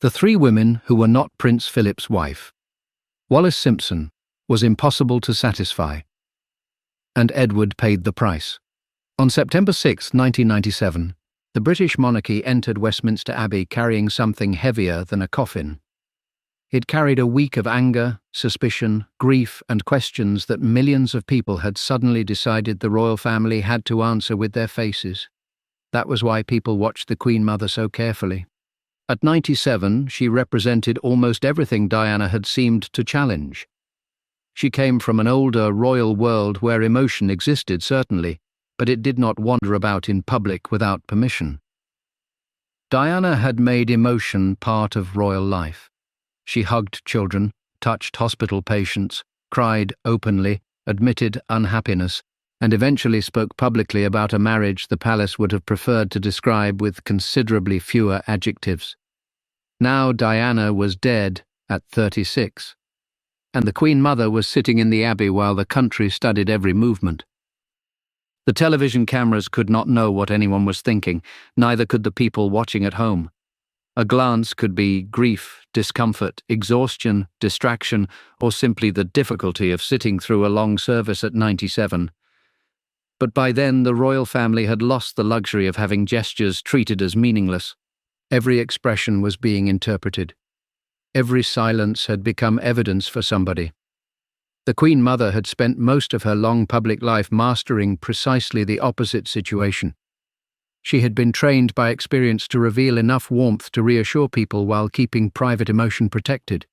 The three women who were not Prince Philip's wife. Wallis Simpson was impossible to satisfy, and Edward paid the price. On September 6, 1997, the British monarchy entered Westminster Abbey carrying something heavier than a coffin. It carried a week of anger, suspicion, grief, and questions that millions of people had suddenly decided the royal family had to answer with their faces. That was why people watched the Queen Mother so carefully. At 97, she represented almost everything Diana had seemed to challenge. She came from an older royal world where emotion existed, certainly, but it did not wander about in public without permission. Diana had made emotion part of royal life. She hugged children, touched hospital patients, cried openly, admitted unhappiness, and eventually spoke publicly about a marriage the palace would have preferred to describe with considerably fewer adjectives. Now Diana was dead at 36, and the Queen Mother was sitting in the Abbey while the country studied every movement. The television cameras could not know what anyone was thinking, neither could the people watching at home. A glance could be grief, discomfort, exhaustion, distraction, or simply the difficulty of sitting through a long service at 97. But by then the royal family had lost the luxury of having gestures treated as meaningless. Every expression was being interpreted. Every silence had become evidence for somebody. The Queen Mother had spent most of her long public life mastering precisely the opposite situation. She had been trained by experience to reveal enough warmth to reassure people while keeping private emotion protected.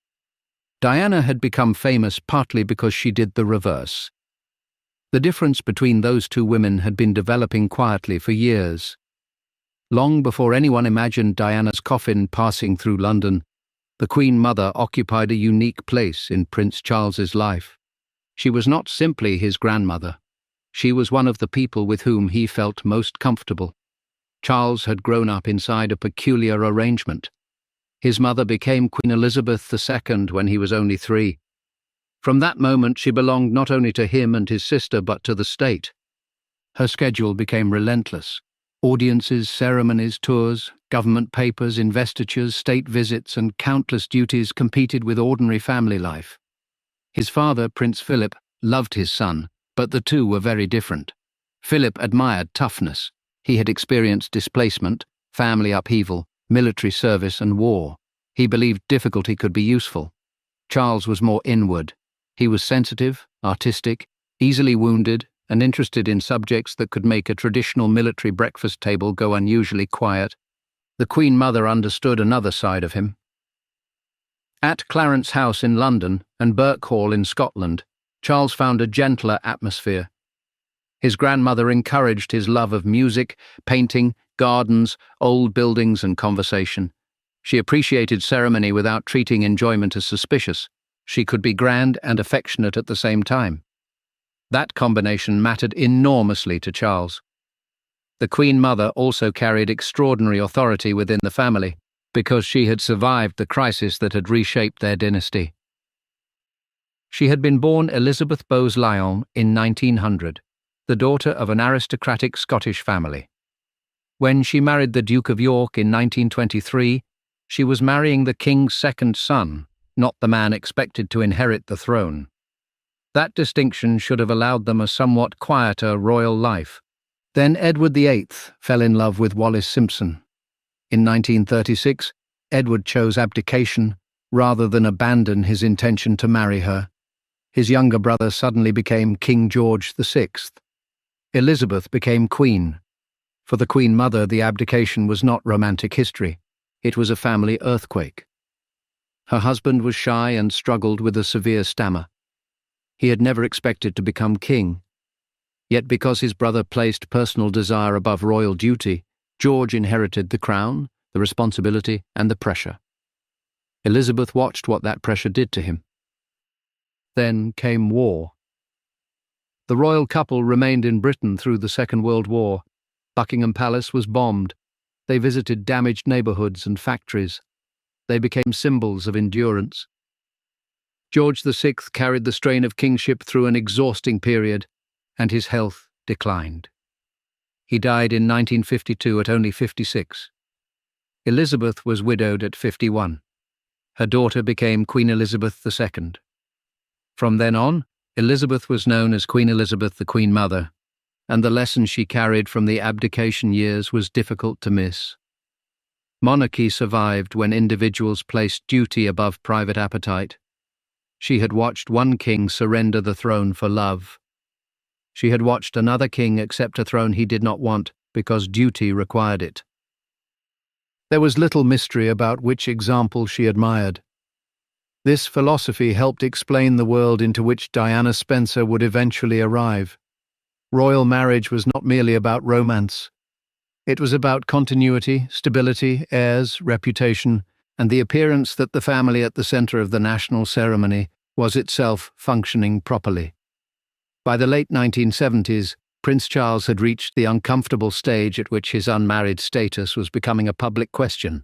Diana had become famous partly because she did the reverse. The difference between those two women had been developing quietly for years. Long before anyone imagined Diana's coffin passing through London, the Queen Mother occupied a unique place in Prince Charles's life. She was not simply his grandmother. She was one of the people with whom he felt most comfortable. Charles had grown up inside a peculiar arrangement. His mother became Queen Elizabeth II when he was only 3. From that moment she belonged not only to him and his sister but to the state. Her schedule became relentless. Audiences, ceremonies, tours, government papers, investitures, state visits, and countless duties competed with ordinary family life. His father, Prince Philip, loved his son, but the two were very different. Philip admired toughness. He had experienced displacement, family upheaval, military service, and war. He believed difficulty could be useful. Charles was more inward. He was sensitive, artistic, easily wounded, and interested in subjects that could make a traditional military breakfast table go unusually quiet. The Queen Mother understood another side of him. At Clarence House in London and Birk Hall in Scotland, Charles found a gentler atmosphere. His grandmother encouraged his love of music, painting, gardens, old buildings, and conversation. She appreciated ceremony without treating enjoyment as suspicious. She could be grand and affectionate at the same time. That combination mattered enormously to Charles. The Queen Mother also carried extraordinary authority within the family, because she had survived the crisis that had reshaped their dynasty. She had been born Elizabeth Bowes-Lyon in 1900, the daughter of an aristocratic Scottish family. When she married the Duke of York in 1923, she was marrying the King's second son, not the man expected to inherit the throne. That distinction should have allowed them a somewhat quieter royal life. Then Edward VIII fell in love with Wallis Simpson. In 1936, Edward chose abdication rather than abandon his intention to marry her. His younger brother suddenly became King George VI. Elizabeth became queen. For the Queen Mother, the abdication was not romantic history. It was a family earthquake. Her husband was shy and struggled with a severe stammer. He had never expected to become king. Yet because his brother placed personal desire above royal duty, George inherited the crown, the responsibility, and the pressure. Elizabeth watched what that pressure did to him. Then came war. The royal couple remained in Britain through the Second World War. Buckingham Palace was bombed. They visited damaged neighbourhoods and factories. They became symbols of endurance. George VI carried the strain of kingship through an exhausting period, and his health declined. He died in 1952 at only 56. Elizabeth was widowed at 51. Her daughter became Queen Elizabeth II. From then on, Elizabeth was known as Queen Elizabeth the Queen Mother, and the lesson she carried from the abdication years was difficult to miss. Monarchy survived when individuals placed duty above private appetite. She had watched one king surrender the throne for love. She had watched another king accept a throne he did not want because duty required it. There was little mystery about which example she admired. This philosophy helped explain the world into which Diana Spencer would eventually arrive. Royal marriage was not merely about romance. It was about continuity, stability, heirs, reputation, and the appearance that the family at the center of the national ceremony was itself functioning properly. By the late 1970s, Prince Charles had reached the uncomfortable stage at which his unmarried status was becoming a public question.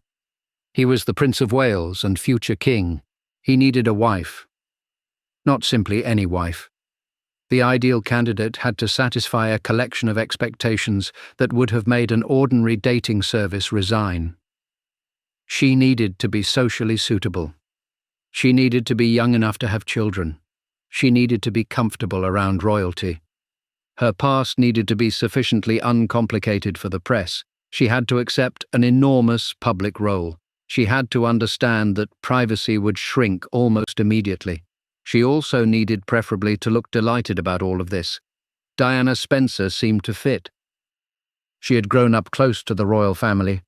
He was the Prince of Wales and future king. He needed a wife. Not simply any wife. The ideal candidate had to satisfy a collection of expectations that would have made an ordinary dating service resign. She needed to be socially suitable. She needed to be young enough to have children. She needed to be comfortable around royalty. Her past needed to be sufficiently uncomplicated for the press. She had to accept an enormous public role. She had to understand that privacy would shrink almost immediately. She also needed preferably to look delighted about all of this. Diana Spencer seemed to fit. She had grown up close to the royal family.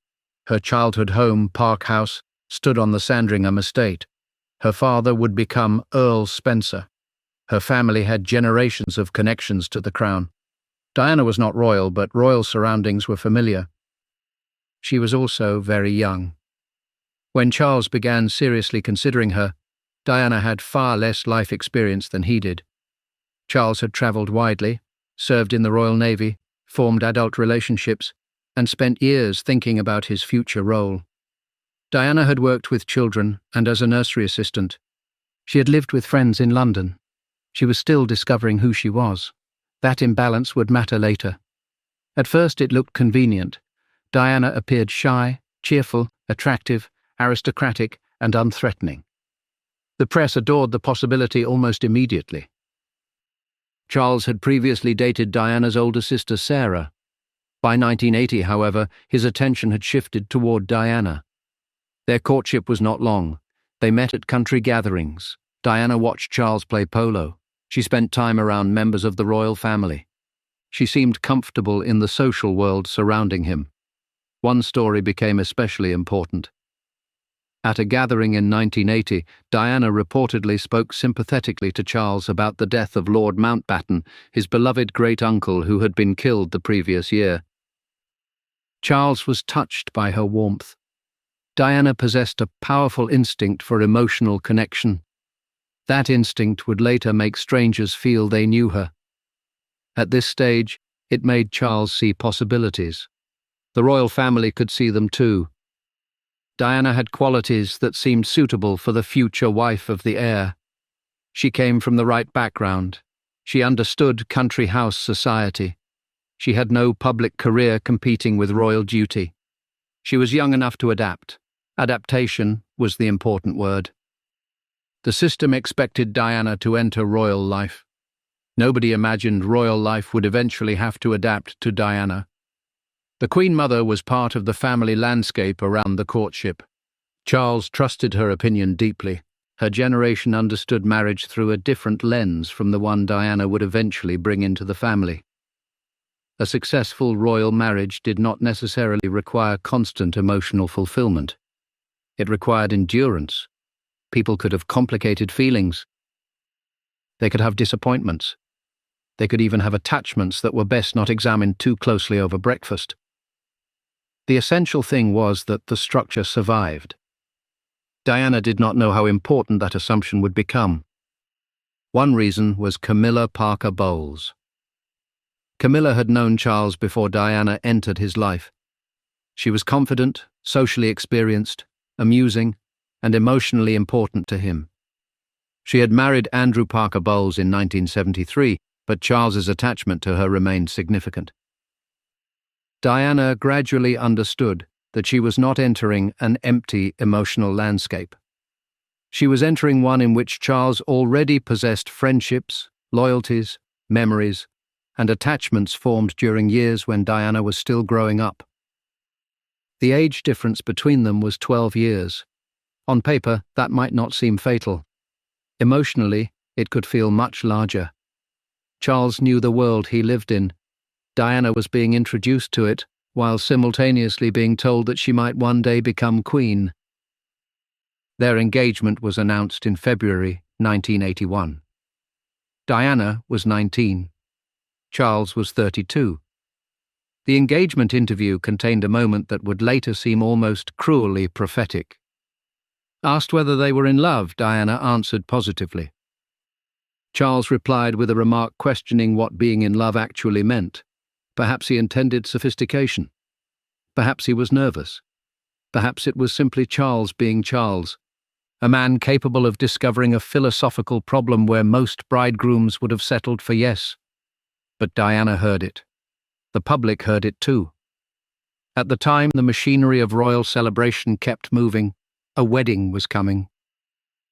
Her childhood home, Park House, stood on the Sandringham estate. Her father would become Earl Spencer. Her family had generations of connections to the crown. Diana was not royal, but royal surroundings were familiar. She was also very young. When Charles began seriously considering her, Diana had far less life experience than he did. Charles had travelled widely, served in the Royal Navy, formed adult relationships, and spent years thinking about his future role. Diana had worked with children and as a nursery assistant. She had lived with friends in London. She was still discovering who she was. That imbalance would matter later. At first it looked convenient. Diana appeared shy, cheerful, attractive, aristocratic, and unthreatening. The press adored the possibility almost immediately. Charles had previously dated Diana's older sister Sarah. By 1980, however, his attention had shifted toward Diana. Their courtship was not long. They met at country gatherings. Diana watched Charles play polo. She spent time around members of the royal family. She seemed comfortable in the social world surrounding him. One story became especially important. At a gathering in 1980, Diana reportedly spoke sympathetically to Charles about the death of Lord Mountbatten, his beloved great-uncle who had been killed the previous year. Charles was touched by her warmth. Diana possessed a powerful instinct for emotional connection. That instinct would later make strangers feel they knew her. At this stage, it made Charles see possibilities. The royal family could see them too. Diana had qualities that seemed suitable for the future wife of the heir. She came from the right background. She understood country house society. She had no public career competing with royal duty. She was young enough to adapt. Adaptation was the important word. The system expected Diana to enter royal life. Nobody imagined royal life would eventually have to adapt to Diana. The Queen Mother was part of the family landscape around the courtship. Charles trusted her opinion deeply. Her generation understood marriage through a different lens from the one Diana would eventually bring into the family. A successful royal marriage did not necessarily require constant emotional fulfillment. It required endurance. People could have complicated feelings. They could have disappointments. They could even have attachments that were best not examined too closely over breakfast. The essential thing was that the structure survived. Diana did not know how important that assumption would become. One reason was Camilla Parker Bowles. Camilla had known Charles before Diana entered his life. She was confident, socially experienced, amusing, and emotionally important to him. She had married Andrew Parker Bowles in 1973, but Charles's attachment to her remained significant. Diana gradually understood that she was not entering an empty emotional landscape. She was entering one in which Charles already possessed friendships, loyalties, memories, and attachments formed during years when Diana was still growing up. The age difference between them was 12 years. On paper, that might not seem fatal. Emotionally, it could feel much larger. Charles knew the world he lived in. Diana was being introduced to it, while simultaneously being told that she might one day become queen. Their engagement was announced in February 1981. Diana was 19. Charles was 32. The engagement interview contained a moment that would later seem almost cruelly prophetic. Asked whether they were in love, Diana answered positively. Charles replied with a remark questioning what being in love actually meant. Perhaps he intended sophistication. Perhaps he was nervous. Perhaps it was simply Charles being Charles, a man capable of discovering a philosophical problem where most bridegrooms would have settled for yes. But Diana heard it. The public heard it too. At the time the machinery of royal celebration kept moving, a wedding was coming.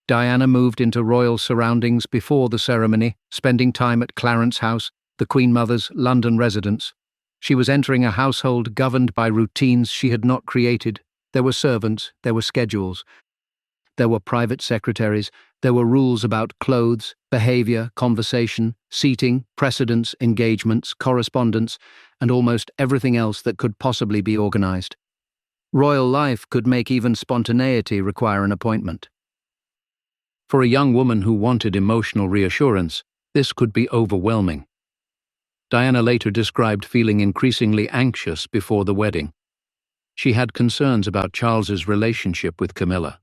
Diana moved into royal surroundings before the ceremony, spending time at Clarence House, the Queen Mother's London residence. She was entering a household governed by routines she had not created. There were servants, there were schedules. There were private secretaries, there were rules about clothes, behavior, conversation, seating, precedence, engagements, correspondence, and almost everything else that could possibly be organized. Royal life could make even spontaneity require an appointment. For a young woman who wanted emotional reassurance, this could be overwhelming. Diana later described feeling increasingly anxious before the wedding. She had concerns about Charles's relationship with Camilla.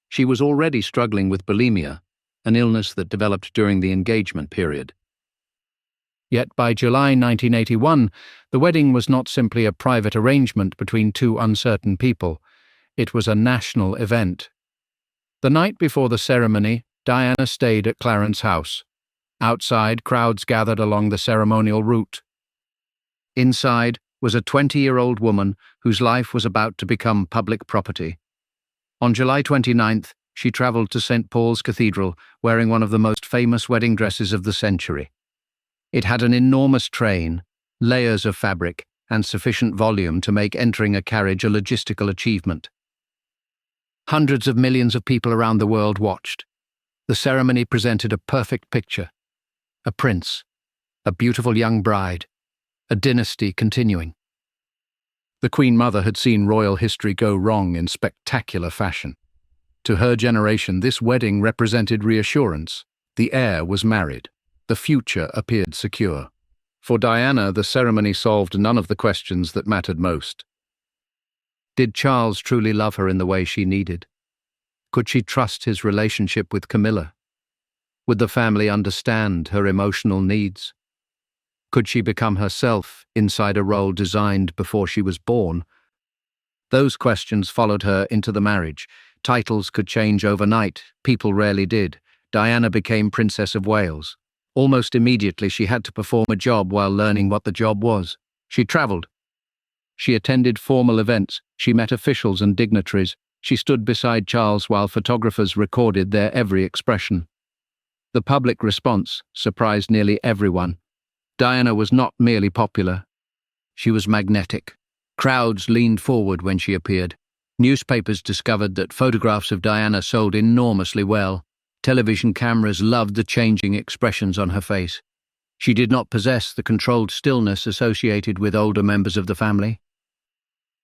She was already struggling with bulimia, an illness that developed during the engagement period. Yet by July 1981, the wedding was not simply a private arrangement between two uncertain people. It was a national event. The night before the ceremony, Diana stayed at Clarence House. Outside, crowds gathered along the ceremonial route. Inside was a 20-year-old woman whose life was about to become public property. On July 29th, she travelled to St. Paul's Cathedral wearing one of the most famous wedding dresses of the century. It had an enormous train, layers of fabric, and sufficient volume to make entering a carriage a logistical achievement. Hundreds of millions of people around the world watched. The ceremony presented a perfect picture. A prince, a beautiful young bride, a dynasty continuing. The Queen Mother had seen royal history go wrong in spectacular fashion. To her generation, this wedding represented reassurance. The heir was married. The future appeared secure. For Diana, the ceremony solved none of the questions that mattered most. Did Charles truly love her in the way she needed? Could she trust his relationship with Camilla? Would the family understand her emotional needs? Could she become herself inside a role designed before she was born? Those questions followed her into the marriage. Titles could change overnight. People rarely did. Diana became Princess of Wales. Almost immediately she had to perform a job while learning what the job was. She travelled. She attended formal events. She met officials and dignitaries. She stood beside Charles while photographers recorded their every expression. The public response surprised nearly everyone. Diana was not merely popular. She was magnetic. Crowds leaned forward when she appeared. Newspapers discovered that photographs of Diana sold enormously well. Television cameras loved the changing expressions on her face. She did not possess the controlled stillness associated with older members of the family.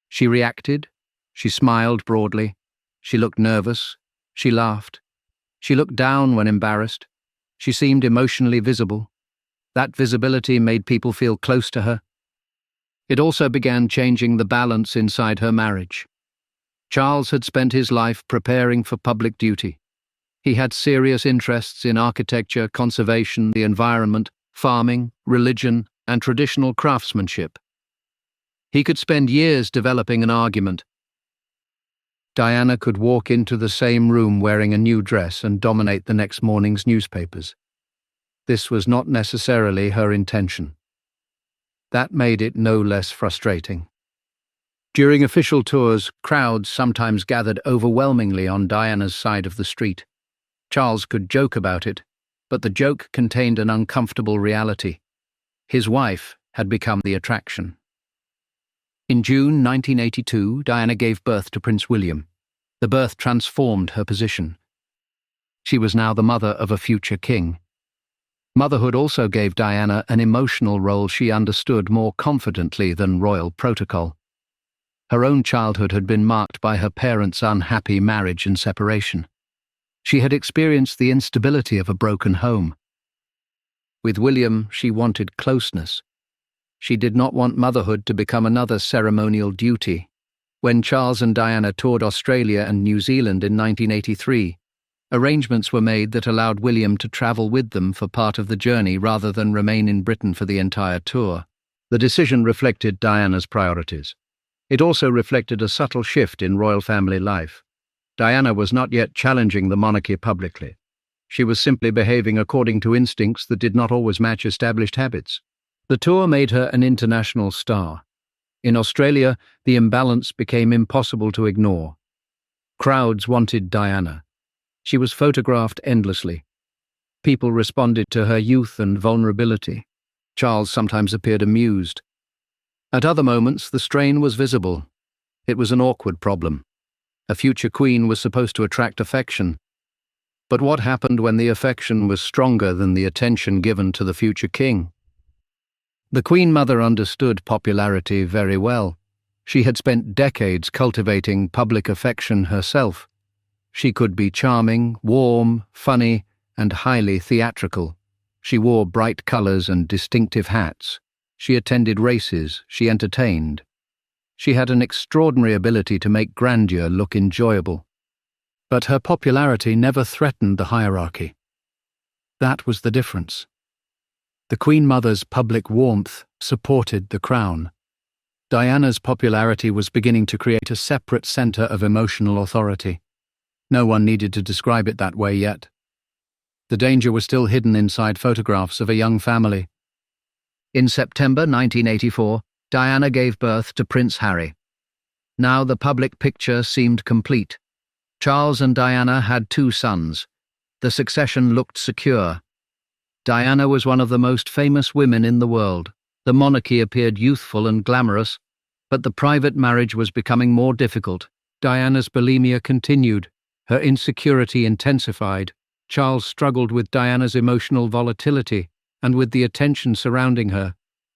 She reacted. She smiled broadly. She looked nervous. She laughed. She looked down when embarrassed. She seemed emotionally visible. That visibility made people feel close to her. It also began changing the balance inside her marriage. Charles had spent his life preparing for public duty. He had serious interests in architecture, conservation, the environment, farming, religion, and traditional craftsmanship. He could spend years developing an argument. Diana could walk into the same room wearing a new dress and dominate the next morning's newspapers. This was not necessarily her intention. That made it no less frustrating. During official tours, crowds sometimes gathered overwhelmingly on Diana's side of the street. Charles could joke about it, but the joke contained an uncomfortable reality. His wife had become the attraction. In June 1982, Diana gave birth to Prince William. The birth transformed her position. She was now the mother of a future king. Motherhood also gave Diana an emotional role she understood more confidently than royal protocol. Her own childhood had been marked by her parents' unhappy marriage and separation. She had experienced the instability of a broken home. With William, she wanted closeness. She did not want motherhood to become another ceremonial duty. When Charles and Diana toured Australia and New Zealand in 1983, arrangements were made that allowed William to travel with them for part of the journey rather than remain in Britain for the entire tour. The decision reflected Diana's priorities. It also reflected a subtle shift in royal family life. Diana was not yet challenging the monarchy publicly. She was simply behaving according to instincts that did not always match established habits. The tour made her an international star. In Australia, the imbalance became impossible to ignore. Crowds wanted Diana. She was photographed endlessly. People responded to her youth and vulnerability. Charles sometimes appeared amused. At other moments, the strain was visible. It was an awkward problem. A future queen was supposed to attract affection. But what happened when the affection was stronger than the attention given to the future king? The Queen Mother understood popularity very well. She had spent decades cultivating public affection herself. She could be charming, warm, funny, and highly theatrical. She wore bright colours and distinctive hats. She attended races, she entertained. She had an extraordinary ability to make grandeur look enjoyable. But her popularity never threatened the hierarchy. That was the difference. The Queen Mother's public warmth supported the crown. Diana's popularity was beginning to create a separate centre of emotional authority. No one needed to describe it that way yet. The danger was still hidden inside photographs of a young family. In September 1984, Diana gave birth to Prince Harry. Now the public picture seemed complete. Charles and Diana had 2 sons. The succession looked secure. Diana was one of the most famous women in the world. The monarchy appeared youthful and glamorous, but the private marriage was becoming more difficult. Diana's bulimia continued. Her insecurity intensified. Charles struggled with Diana's emotional volatility and with the attention surrounding her.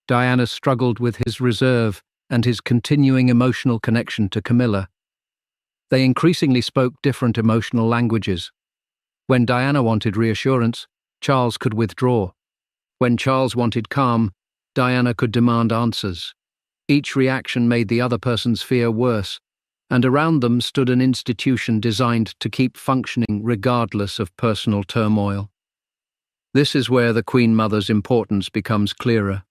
Diana struggled with his reserve and his continuing emotional connection to Camilla. They increasingly spoke different emotional languages. When Diana wanted reassurance, Charles could withdraw. When Charles wanted calm, Diana could demand answers. Each reaction made the other person's fear worse, and around them stood an institution designed to keep functioning regardless of personal turmoil. This is where the Queen Mother's importance becomes clearer.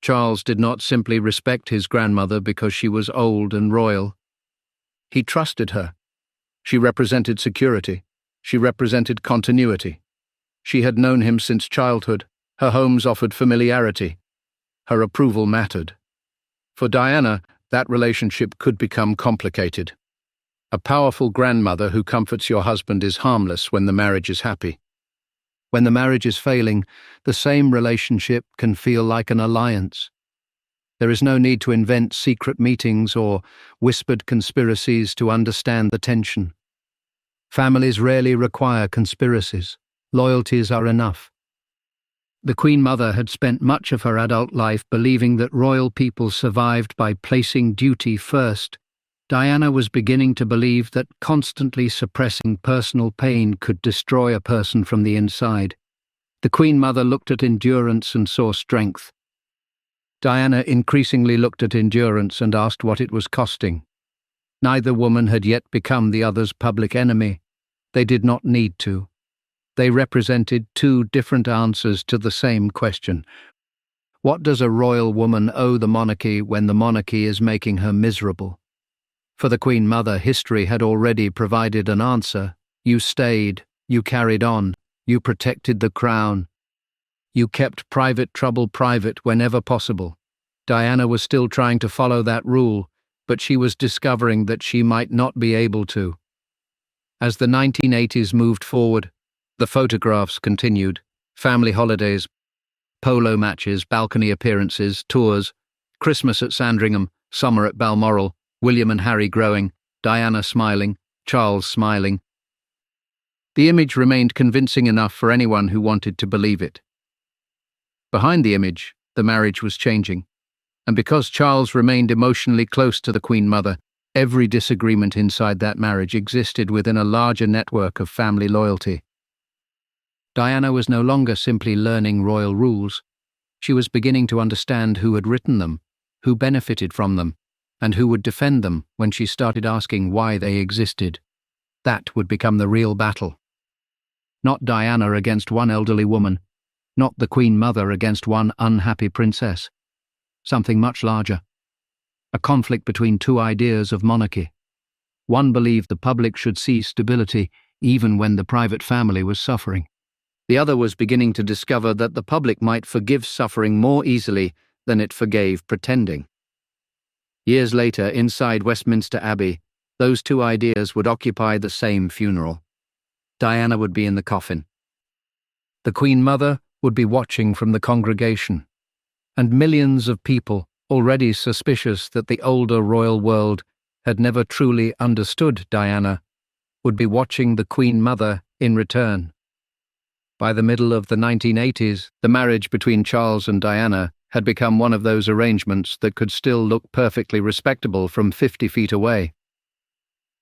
Charles did not simply respect his grandmother because she was old and royal. He trusted her. She represented security. She represented continuity. She had known him since childhood. Her homes offered familiarity. Her approval mattered. For Diana, that relationship could become complicated. A powerful grandmother who comforts your husband is harmless when the marriage is happy. When the marriage is failing, the same relationship can feel like an alliance. There is no need to invent secret meetings or whispered conspiracies to understand the tension. Families rarely require conspiracies. Loyalties are enough. The Queen Mother had spent much of her adult life believing that royal people survived by placing duty first. Diana was beginning to believe that constantly suppressing personal pain could destroy a person from the inside. The Queen Mother looked at endurance and saw strength. Diana increasingly looked at endurance and asked what it was costing. Neither woman had yet become the other's public enemy. They did not need to. They represented 2 different answers to the same question. What does a royal woman owe the monarchy when the monarchy is making her miserable? For the Queen Mother, history had already provided an answer. You stayed, you carried on, you protected the crown. You kept private trouble private whenever possible. Diana was still trying to follow that rule, but she was discovering that she might not be able to. As the 1980s moved forward, the photographs continued: family holidays, polo matches, balcony appearances, tours, Christmas at Sandringham, summer at Balmoral, William and Harry growing, Diana smiling, Charles smiling. The image remained convincing enough for anyone who wanted to believe it. Behind the image, the marriage was changing, and because Charles remained emotionally close to the Queen Mother, every disagreement inside that marriage existed within a larger network of family loyalty. Diana was no longer simply learning royal rules. She was beginning to understand who had written them, who benefited from them, and who would defend them when she started asking why they existed. That would become the real battle. Not Diana against one elderly woman, not the Queen Mother against one unhappy princess. Something much larger. A conflict between two ideas of monarchy. One believed the public should see stability even when the private family was suffering. The other was beginning to discover that the public might forgive suffering more easily than it forgave pretending. Years later, inside Westminster Abbey, those two ideas would occupy the same funeral. Diana would be in the coffin. The Queen Mother would be watching from the congregation, and millions of people, already suspicious that the older royal world had never truly understood Diana, would be watching the Queen Mother in return. By the middle of the 1980s, the marriage between Charles and Diana had become one of those arrangements that could still look perfectly respectable from 50 feet away.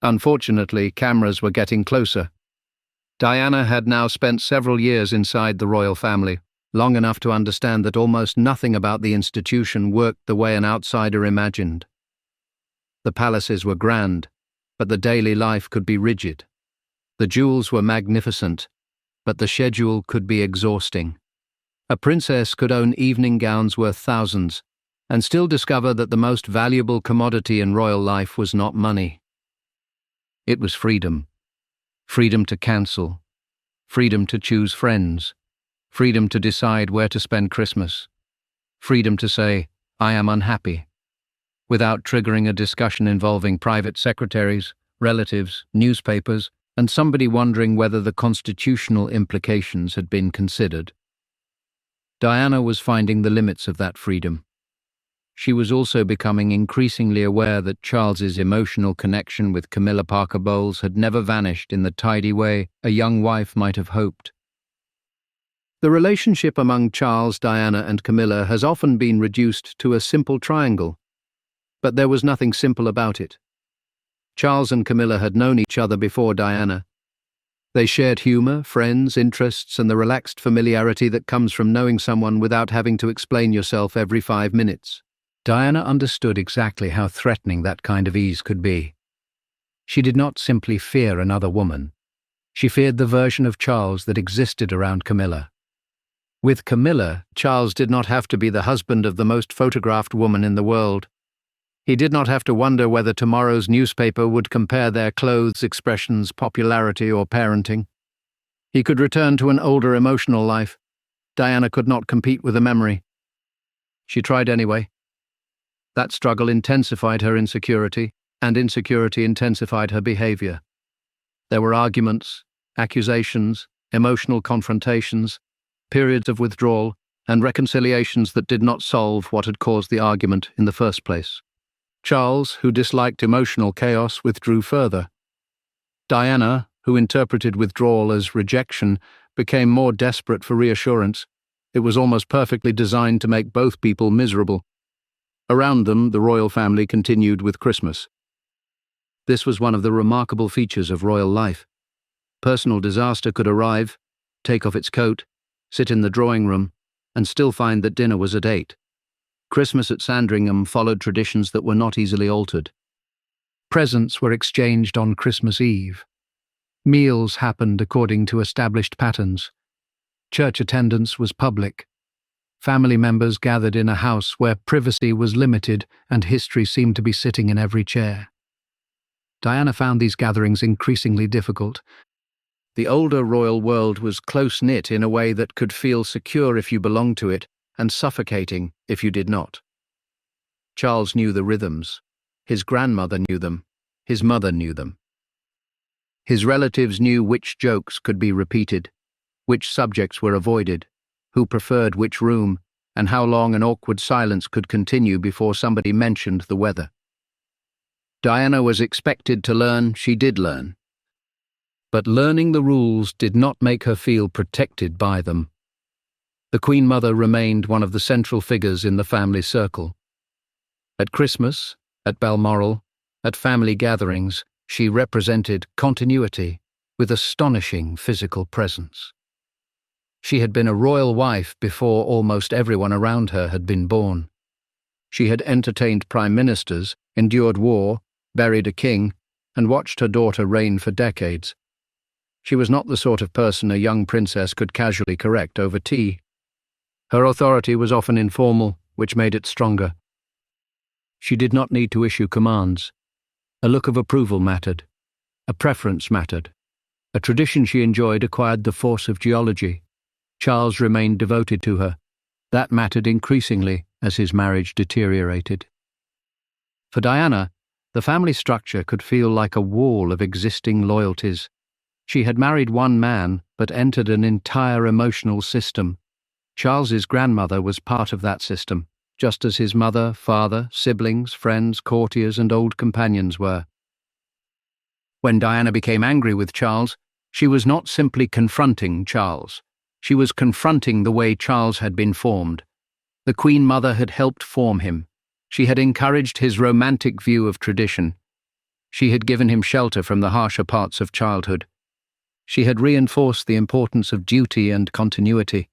Unfortunately, cameras were getting closer. Diana had now spent several years inside the royal family, long enough to understand that almost nothing about the institution worked the way an outsider imagined. The palaces were grand, but the daily life could be rigid. The jewels were magnificent, but the schedule could be exhausting. A princess could own evening gowns worth thousands, and still discover that the most valuable commodity in royal life was not money. It was freedom. Freedom to cancel. Freedom to choose friends. Freedom to decide where to spend Christmas. Freedom to say, "I am unhappy," without triggering a discussion involving private secretaries, relatives, newspapers, and somebody wondering whether the constitutional implications had been considered. Diana was finding the limits of that freedom. She was also becoming increasingly aware that Charles's emotional connection with Camilla Parker Bowles had never vanished in the tidy way a young wife might have hoped. The relationship among Charles, Diana, and Camilla has often been reduced to a simple triangle, but there was nothing simple about it. Charles and Camilla had known each other before Diana. They shared humor, friends, interests, and the relaxed familiarity that comes from knowing someone without having to explain yourself every 5 minutes. Diana understood exactly how threatening that kind of ease could be. She did not simply fear another woman. She feared the version of Charles that existed around Camilla. With Camilla, Charles did not have to be the husband of the most photographed woman in the world. He did not have to wonder whether tomorrow's newspaper would compare their clothes, expressions, popularity, or parenting. He could return to an older emotional life. Diana could not compete with a memory. She tried anyway. That struggle intensified her insecurity, and insecurity intensified her behavior. There were arguments, accusations, emotional confrontations, periods of withdrawal, and reconciliations that did not solve what had caused the argument in the first place. Charles, who disliked emotional chaos, withdrew further. Diana, who interpreted withdrawal as rejection, became more desperate for reassurance. It was almost perfectly designed to make both people miserable. Around them, the royal family continued with Christmas. This was one of the remarkable features of royal life. Personal disaster could arrive, take off its coat, sit in the drawing room, and still find that dinner was at 8. Christmas at Sandringham followed traditions that were not easily altered. Presents were exchanged on Christmas Eve. Meals happened according to established patterns. Church attendance was public. Family members gathered in a house where privacy was limited and history seemed to be sitting in every chair. Diana found these gatherings increasingly difficult. The older royal world was close-knit in a way that could feel secure if you belonged to it, and suffocating if you did not. Charles knew the rhythms. His grandmother knew them. His mother knew them. His relatives knew which jokes could be repeated, which subjects were avoided, who preferred which room, and how long an awkward silence could continue before somebody mentioned the weather. Diana was expected to learn, she did learn. But learning the rules did not make her feel protected by them. The Queen Mother remained one of the central figures in the family circle. At Christmas, at Balmoral, at family gatherings, she represented continuity with astonishing physical presence. She had been a royal wife before almost everyone around her had been born. She had entertained prime ministers, endured war, buried a king, and watched her daughter reign for decades. She was not the sort of person a young princess could casually correct over tea. Her authority was often informal, which made it stronger. She did not need to issue commands. A look of approval mattered. A preference mattered. A tradition she enjoyed acquired the force of geology. Charles remained devoted to her. That mattered increasingly as his marriage deteriorated. For Diana, the family structure could feel like a wall of existing loyalties. She had married one man, but entered an entire emotional system. Charles's grandmother was part of that system, just as his mother, father, siblings, friends, courtiers, and old companions were. When Diana became angry with Charles, she was not simply confronting Charles. She was confronting the way Charles had been formed. The Queen Mother had helped form him. She had encouraged his romantic view of tradition. She had given him shelter from the harsher parts of childhood. She had reinforced the importance of duty and continuity.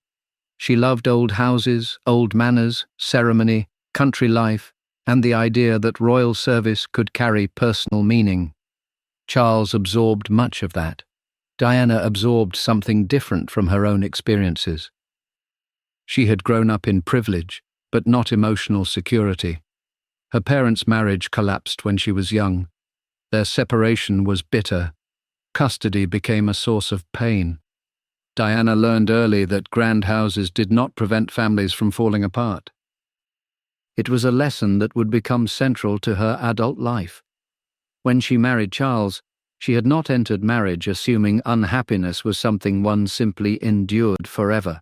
She loved old houses, old manners, ceremony, country life, and the idea that royal service could carry personal meaning. Charles absorbed much of that. Diana absorbed something different from her own experiences. She had grown up in privilege, but not emotional security. Her parents' marriage collapsed when she was young. Their separation was bitter. Custody became a source of pain. Diana learned early that grand houses did not prevent families from falling apart. It was a lesson that would become central to her adult life. When she married Charles, she had not entered marriage assuming unhappiness was something one simply endured forever.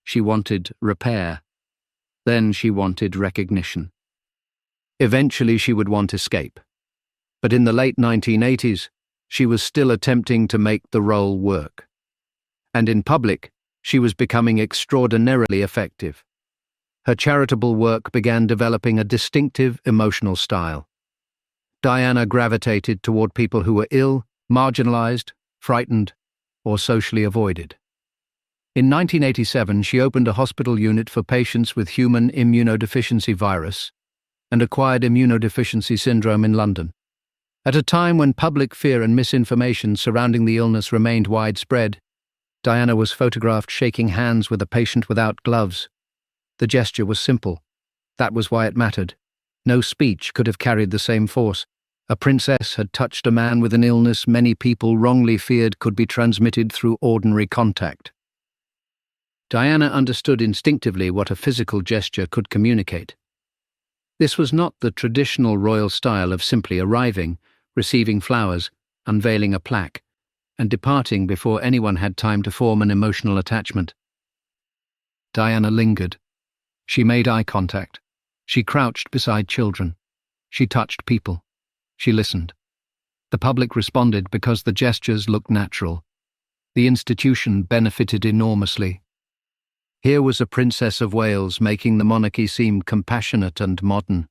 She wanted repair. Then she wanted recognition. Eventually she would want escape. But in the late 1980s, she was still attempting to make the role work. And in public, she was becoming extraordinarily effective. Her charitable work began developing a distinctive emotional style. Diana gravitated toward people who were ill, marginalized, frightened, or socially avoided. In 1987, she opened a hospital unit for patients with human immunodeficiency virus and acquired immunodeficiency syndrome in London. At a time when public fear and misinformation surrounding the illness remained widespread, Diana was photographed shaking hands with a patient without gloves. The gesture was simple. That was why it mattered. No speech could have carried the same force. A princess had touched a man with an illness many people wrongly feared could be transmitted through ordinary contact. Diana understood instinctively what a physical gesture could communicate. This was not the traditional royal style of simply arriving, receiving flowers, unveiling a plaque, and departing before anyone had time to form an emotional attachment. Diana lingered. She made eye contact. She crouched beside children. She touched people. She listened. The public responded because the gestures looked natural. The institution benefited enormously. Here was a Princess of Wales making the monarchy seem compassionate and modern.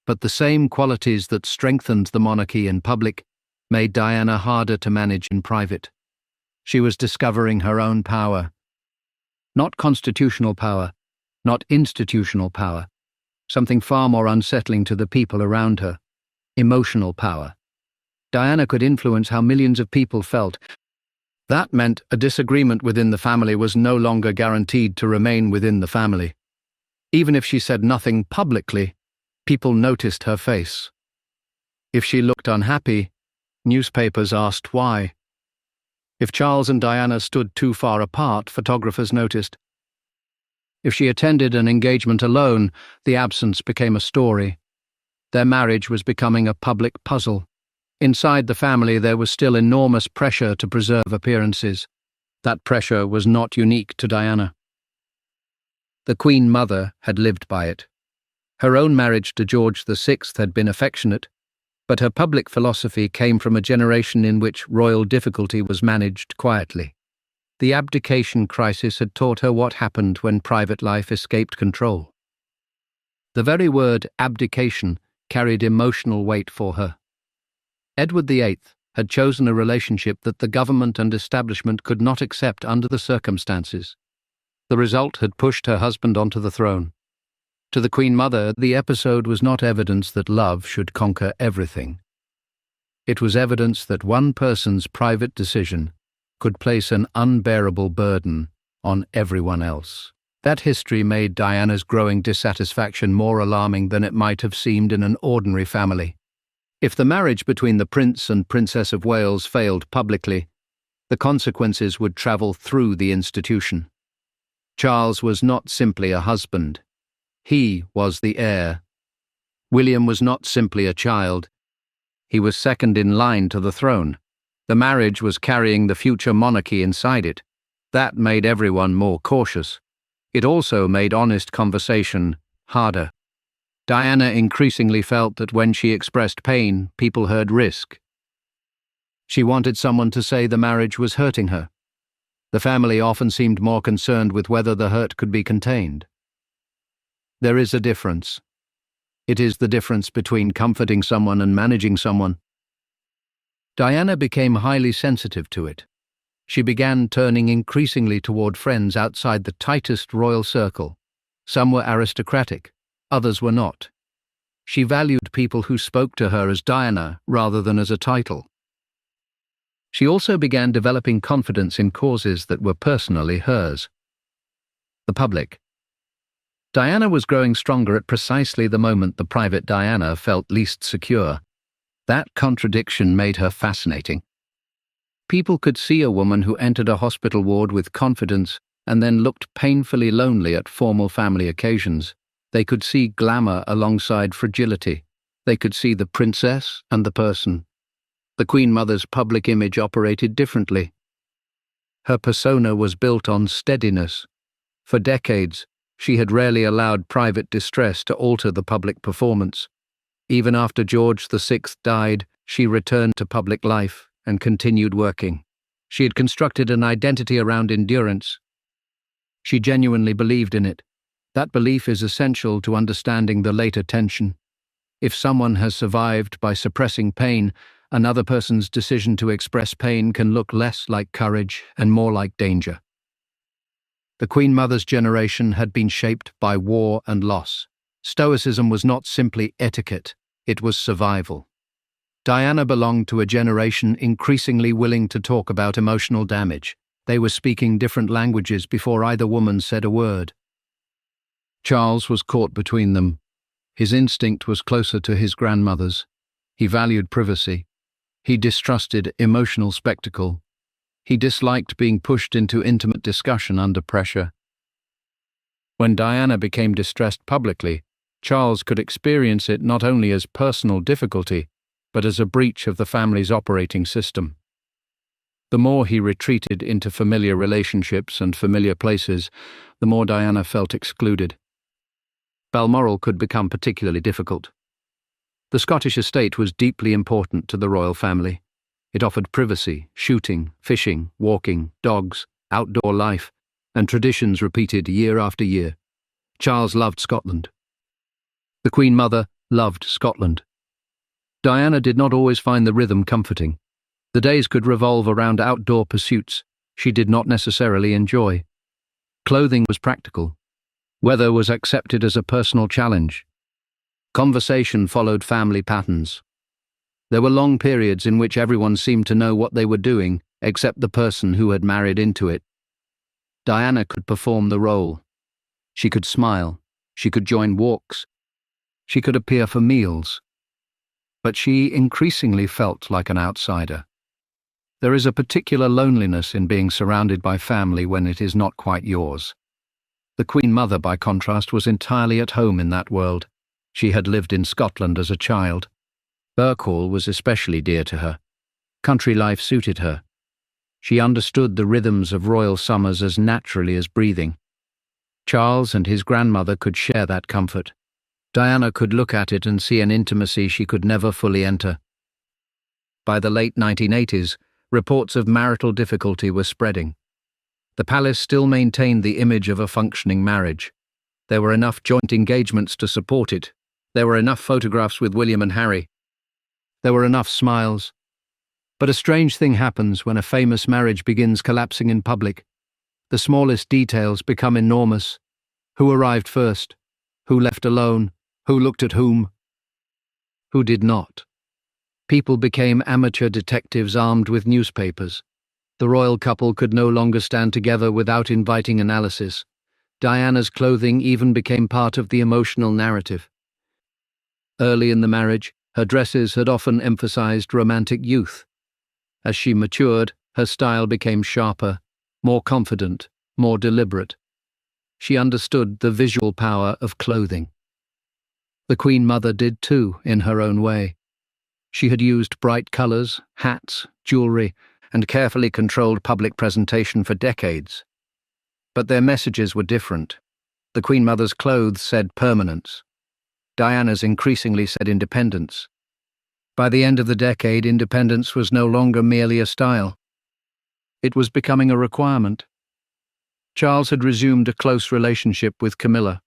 But the same qualities that strengthened the monarchy in public made Diana harder to manage in private. She was discovering her own power. Not constitutional power, not institutional power, something far more unsettling to the people around her. Emotional power. Diana could influence how millions of people felt. That meant a disagreement within the family was no longer guaranteed to remain within the family. Even if she said nothing publicly, people noticed her face. If she looked unhappy, newspapers asked why. If Charles and Diana stood too far apart, photographers noticed. If she attended an engagement alone, the absence became a story. Their marriage was becoming a public puzzle. Inside the family there was still enormous pressure to preserve appearances. That pressure was not unique to Diana. The Queen Mother had lived by it. Her own marriage to George VI had been affectionate, but her public philosophy came from a generation in which royal difficulty was managed quietly. The abdication crisis had taught her what happened when private life escaped control. The very word abdication carried emotional weight for her. Edward VIII had chosen a relationship that the government and establishment could not accept under the circumstances. The result had pushed her husband onto the throne. To the Queen Mother, the episode was not evidence that love should conquer everything. It was evidence that one person's private decision could place an unbearable burden on everyone else. That history made Diana's growing dissatisfaction more alarming than it might have seemed in an ordinary family. If the marriage between the Prince and Princess of Wales failed publicly, the consequences would travel through the institution. Charles was not simply a husband. He was the heir. William was not simply a child. He was second in line to the throne. The marriage was carrying the future monarchy inside it. That made everyone more cautious. It also made honest conversation harder. Diana increasingly felt that when she expressed pain, people heard risk. She wanted someone to say the marriage was hurting her. The family often seemed more concerned with whether the hurt could be contained. There is a difference. It is the difference between comforting someone and managing someone. Diana became highly sensitive to it. She began turning increasingly toward friends outside the tightest royal circle. Some were aristocratic, others were not. She valued people who spoke to her as Diana rather than as a title. She also began developing confidence in causes that were personally hers. The public. Diana was growing stronger at precisely the moment the private Diana felt least secure. That contradiction made her fascinating. People could see a woman who entered a hospital ward with confidence and then looked painfully lonely at formal family occasions. They could see glamour alongside fragility. They could see the princess and the person. The Queen Mother's public image operated differently. Her persona was built on steadiness. For decades, she had rarely allowed private distress to alter the public performance. Even after George VI died, she returned to public life and continued working. She had constructed an identity around endurance. She genuinely believed in it. That belief is essential to understanding the later tension. If someone has survived by suppressing pain, another person's decision to express pain can look less like courage and more like danger. The Queen Mother's generation had been shaped by war and loss. Stoicism was not simply etiquette, it was survival. Diana belonged to a generation increasingly willing to talk about emotional damage. They were speaking different languages before either woman said a word. Charles was caught between them. His instinct was closer to his grandmother's. He valued privacy. He distrusted emotional spectacle. He disliked being pushed into intimate discussion under pressure. When Diana became distressed publicly, Charles could experience it not only as personal difficulty, but as a breach of the family's operating system. The more he retreated into familiar relationships and familiar places, the more Diana felt excluded. Balmoral could become particularly difficult. The Scottish estate was deeply important to the royal family. It offered privacy, shooting, fishing, walking, dogs, outdoor life, and traditions repeated year after year. Charles loved Scotland. The Queen Mother loved Scotland. Diana did not always find the rhythm comforting. The days could revolve around outdoor pursuits she did not necessarily enjoy. Clothing was practical. Weather was accepted as a personal challenge. Conversation followed family patterns. There were long periods in which everyone seemed to know what they were doing, except the person who had married into it. Diana could perform the role. She could smile. She could join walks. She could appear for meals. But she increasingly felt like an outsider. There is a particular loneliness in being surrounded by family when it is not quite yours. The Queen Mother, by contrast, was entirely at home in that world. She had lived in Scotland as a child. Birkhall was especially dear to her. Country life suited her. She understood the rhythms of royal summers as naturally as breathing. Charles and his grandmother could share that comfort. Diana could look at it and see an intimacy she could never fully enter. By the late 1980s, reports of marital difficulty were spreading. The palace still maintained the image of a functioning marriage. There were enough joint engagements to support it. There were enough photographs with William and Harry. There were enough smiles. But a strange thing happens when a famous marriage begins collapsing in public. The smallest details become enormous. Who arrived first? Who left alone? Who looked at whom? Who did not? People became amateur detectives armed with newspapers. The royal couple could no longer stand together without inviting analysis. Diana's clothing even became part of the emotional narrative. Early in the marriage, her dresses had often emphasized romantic youth. As she matured, her style became sharper, more confident, more deliberate. She understood the visual power of clothing. The Queen Mother did too, in her own way. She had used bright colours, hats, jewellery, and carefully controlled public presentation for decades. But their messages were different. The Queen Mother's clothes said permanence. Diana's increasingly said independence. By the end of the decade, independence was no longer merely a style. It was becoming a requirement. Charles had resumed a close relationship with Camilla.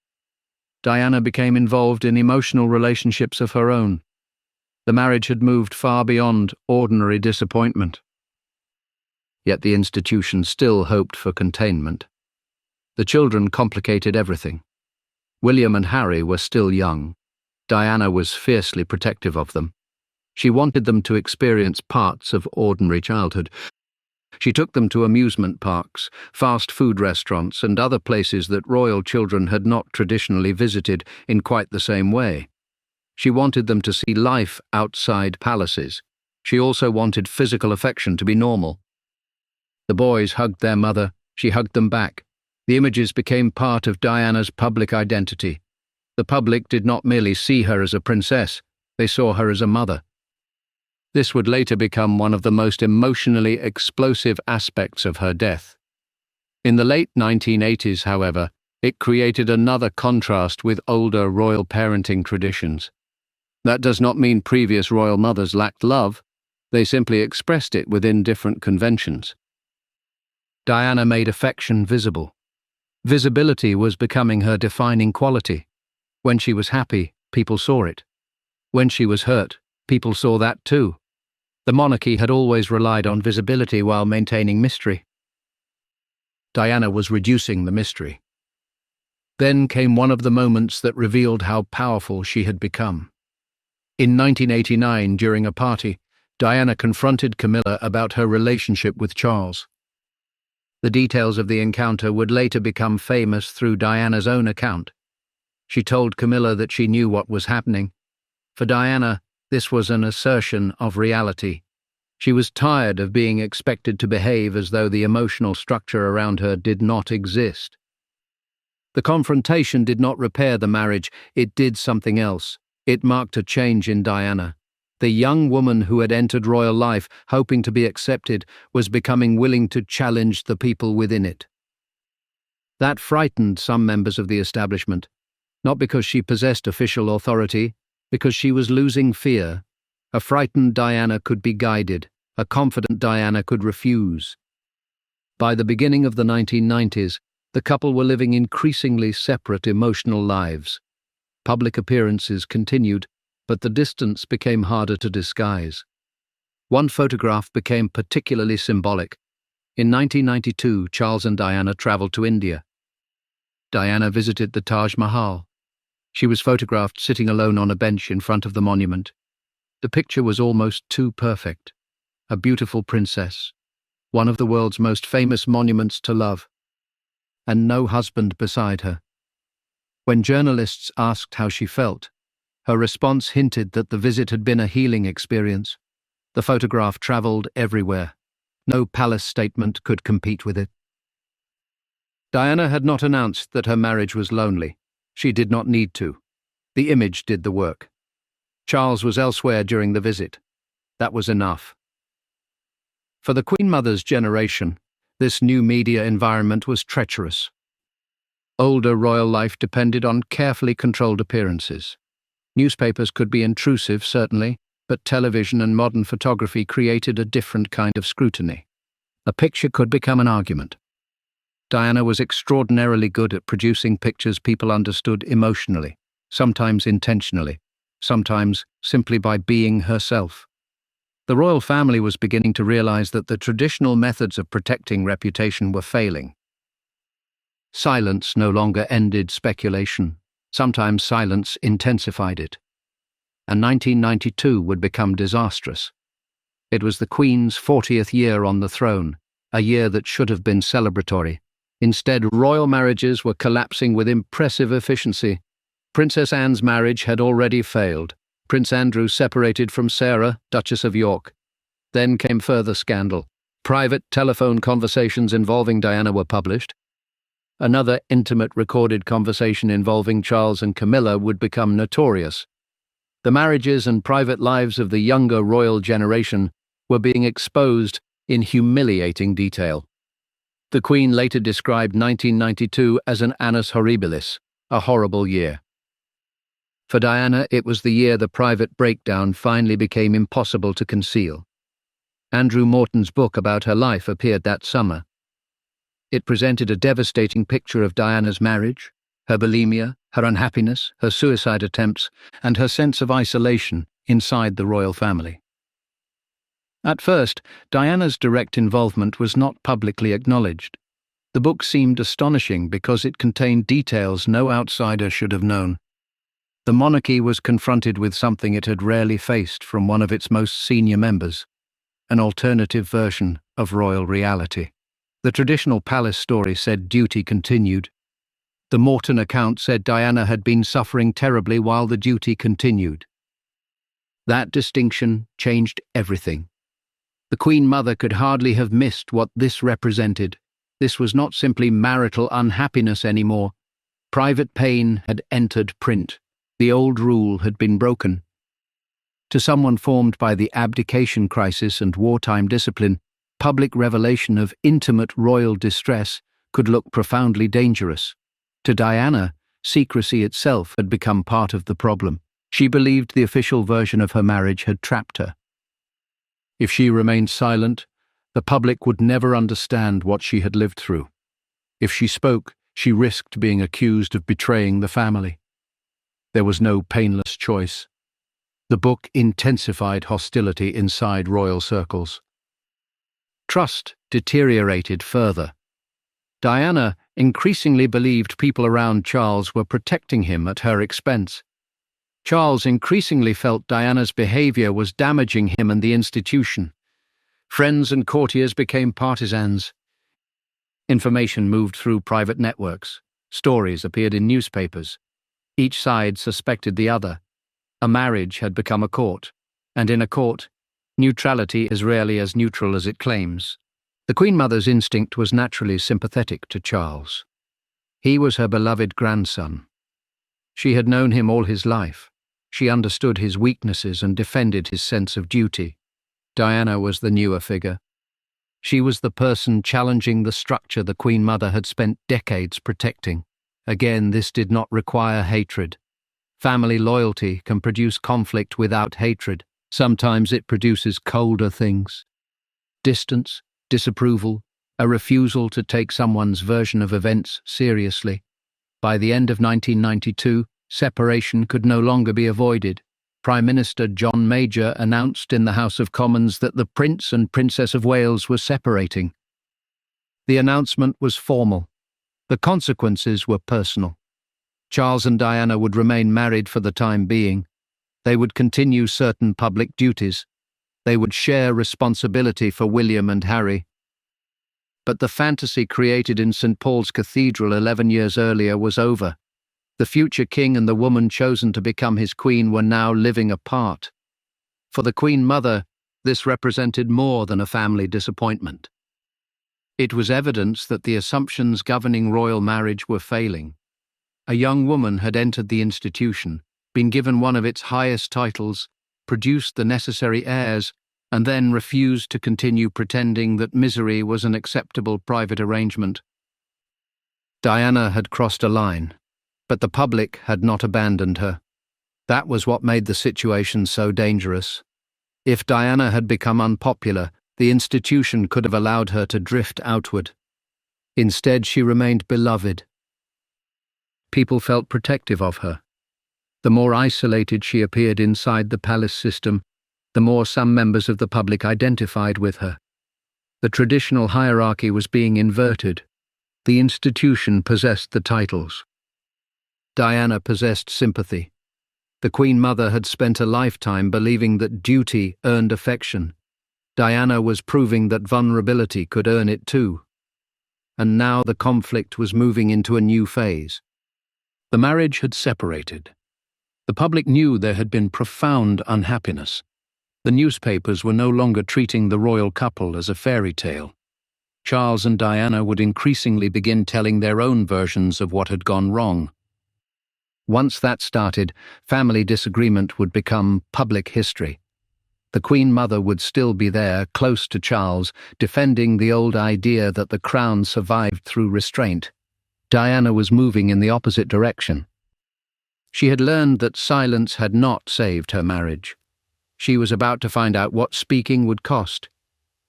Diana became involved in emotional relationships of her own. The marriage had moved far beyond ordinary disappointment. Yet the institution still hoped for containment. The children complicated everything. William and Harry were still young. Diana was fiercely protective of them. She wanted them to experience parts of ordinary childhood. She took them to amusement parks, fast food restaurants, and other places that royal children had not traditionally visited in quite the same way. She wanted them to see life outside palaces. She also wanted physical affection to be normal. The boys hugged their mother. She hugged them back. The images became part of Diana's public identity. The public did not merely see her as a princess, they saw her as a mother. This would later become one of the most emotionally explosive aspects of her death. In the late 1980s, however, it created another contrast with older royal parenting traditions. That does not mean previous royal mothers lacked love, they simply expressed it within different conventions. Diana made affection visible. Visibility was becoming her defining quality. When she was happy, people saw it. When she was hurt, people saw that too. The monarchy had always relied on visibility while maintaining mystery. Diana was reducing the mystery. Then came one of the moments that revealed how powerful she had become. In 1989, during a party, Diana confronted Camilla about her relationship with Charles. The details of the encounter would later become famous through Diana's own account. She told Camilla that she knew what was happening. For Diana, this was an assertion of reality. She was tired of being expected to behave as though the emotional structure around her did not exist. The confrontation did not repair the marriage, it did something else. It marked a change in Diana. The young woman who had entered royal life, hoping to be accepted, was becoming willing to challenge the people within it. That frightened some members of the establishment, not because she possessed official authority, because she was losing fear. A frightened Diana could be guided, a confident Diana could refuse. By the beginning of the 1990s, the couple were living increasingly separate emotional lives. Public appearances continued, but the distance became harder to disguise. One photograph became particularly symbolic. In 1992, Charles and Diana traveled to India. Diana visited the Taj Mahal. She was photographed sitting alone on a bench in front of the monument. The picture was almost too perfect. A beautiful princess, one of the world's most famous monuments to love, and no husband beside her. When journalists asked how she felt, her response hinted that the visit had been a healing experience. The photograph traveled everywhere. No palace statement could compete with it. Diana had not announced that her marriage was lonely. She did not need to. The image did the work. Charles was elsewhere during the visit. That was enough. For the Queen Mother's generation, this new media environment was treacherous. Older royal life depended on carefully controlled appearances. Newspapers could be intrusive, certainly, but television and modern photography created a different kind of scrutiny. A picture could become an argument. Diana was extraordinarily good at producing pictures people understood emotionally, sometimes intentionally, sometimes simply by being herself. The royal family was beginning to realize that the traditional methods of protecting reputation were failing. Silence no longer ended speculation. Sometimes silence intensified it. And 1992 would become disastrous. It was the Queen's 40th year on the throne, a year that should have been celebratory. Instead, royal marriages were collapsing with impressive efficiency. Princess Anne's marriage had already failed. Prince Andrew separated from Sarah, Duchess of York. Then came further scandal. Private telephone conversations involving Diana were published. Another intimate recorded conversation involving Charles and Camilla would become notorious. The marriages and private lives of the younger royal generation were being exposed in humiliating detail. The Queen later described 1992 as an annus horribilis, a horrible year. For Diana, it was the year the private breakdown finally became impossible to conceal. Andrew Morton's book about her life appeared that summer. It presented a devastating picture of Diana's marriage, her bulimia, her unhappiness, her suicide attempts, and her sense of isolation inside the royal family. At first, Diana's direct involvement was not publicly acknowledged. The book seemed astonishing because it contained details no outsider should have known. The monarchy was confronted with something it had rarely faced from one of its most senior members, an alternative version of royal reality. The traditional palace story said duty continued. The Morton account said Diana had been suffering terribly while the duty continued. That distinction changed everything. The Queen Mother could hardly have missed what this represented. This was not simply marital unhappiness anymore. Private pain had entered print. The old rule had been broken. To someone formed by the abdication crisis and wartime discipline, public revelation of intimate royal distress could look profoundly dangerous. To Diana, secrecy itself had become part of the problem. She believed the official version of her marriage had trapped her. If she remained silent, the public would never understand what she had lived through. If she spoke, she risked being accused of betraying the family. There was no painless choice. The book intensified hostility inside royal circles. Trust deteriorated further. Diana increasingly believed people around Charles were protecting him at her expense. Charles increasingly felt Diana's behavior was damaging him and the institution. Friends and courtiers became partisans. Information moved through private networks. Stories appeared in newspapers. Each side suspected the other. A marriage had become a court, and in a court, neutrality is rarely as neutral as it claims. The Queen Mother's instinct was naturally sympathetic to Charles. He was her beloved grandson. She had known him all his life. She understood his weaknesses and defended his sense of duty. Diana was the newer figure. She was the person challenging the structure the Queen Mother had spent decades protecting. Again, this did not require hatred. Family loyalty can produce conflict without hatred. Sometimes it produces colder things. Distance, disapproval, a refusal to take someone's version of events seriously. By the end of 1992, separation could no longer be avoided. Prime Minister John Major announced in the House of Commons that the Prince and Princess of Wales were separating. The announcement was formal. The consequences were personal. Charles and Diana would remain married for the time being. They would continue certain public duties. They would share responsibility for William and Harry. But the fantasy created in St. Paul's Cathedral 11 years earlier was over. The future king and the woman chosen to become his queen were now living apart. For the Queen Mother, this represented more than a family disappointment. It was evidence that the assumptions governing royal marriage were failing. A young woman had entered the institution, been given one of its highest titles, produced the necessary heirs, and then refused to continue pretending that misery was an acceptable private arrangement. Diana had crossed a line, but the public had not abandoned her. That was what made the situation so dangerous. If Diana had become unpopular, the institution could have allowed her to drift outward. Instead, she remained beloved. People felt protective of her. The more isolated she appeared inside the palace system, the more some members of the public identified with her. The traditional hierarchy was being inverted. The institution possessed the titles. Diana possessed sympathy. The Queen Mother had spent a lifetime believing that duty earned affection. Diana was proving that vulnerability could earn it too. And now the conflict was moving into a new phase. The marriage had separated. The public knew there had been profound unhappiness. The newspapers were no longer treating the royal couple as a fairy tale. Charles and Diana would increasingly begin telling their own versions of what had gone wrong. Once that started, family disagreement would become public history. The Queen Mother would still be there, close to Charles, defending the old idea that the crown survived through restraint. Diana was moving in the opposite direction. She had learned that silence had not saved her marriage. She was about to find out what speaking would cost.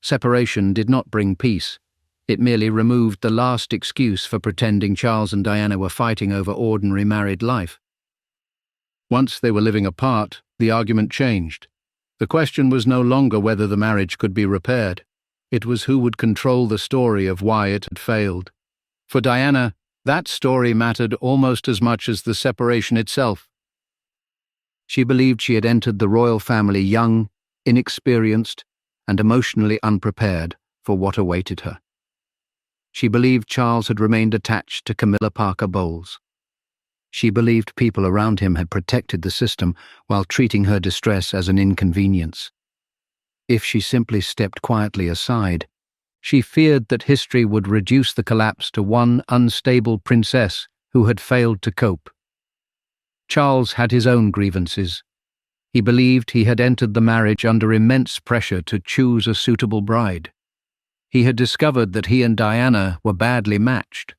Separation did not bring peace. It merely removed the last excuse for pretending Charles and Diana were fighting over ordinary married life. Once they were living apart, the argument changed. The question was no longer whether the marriage could be repaired. It was who would control the story of why it had failed. For Diana, that story mattered almost as much as the separation itself. She believed she had entered the royal family young, inexperienced, and emotionally unprepared for what awaited her. She believed Charles had remained attached to Camilla Parker Bowles. She believed people around him had protected the system while treating her distress as an inconvenience. If she simply stepped quietly aside, she feared that history would reduce the collapse to one unstable princess who had failed to cope. Charles had his own grievances. He believed he had entered the marriage under immense pressure to choose a suitable bride. He had discovered that he and Diana were badly matched.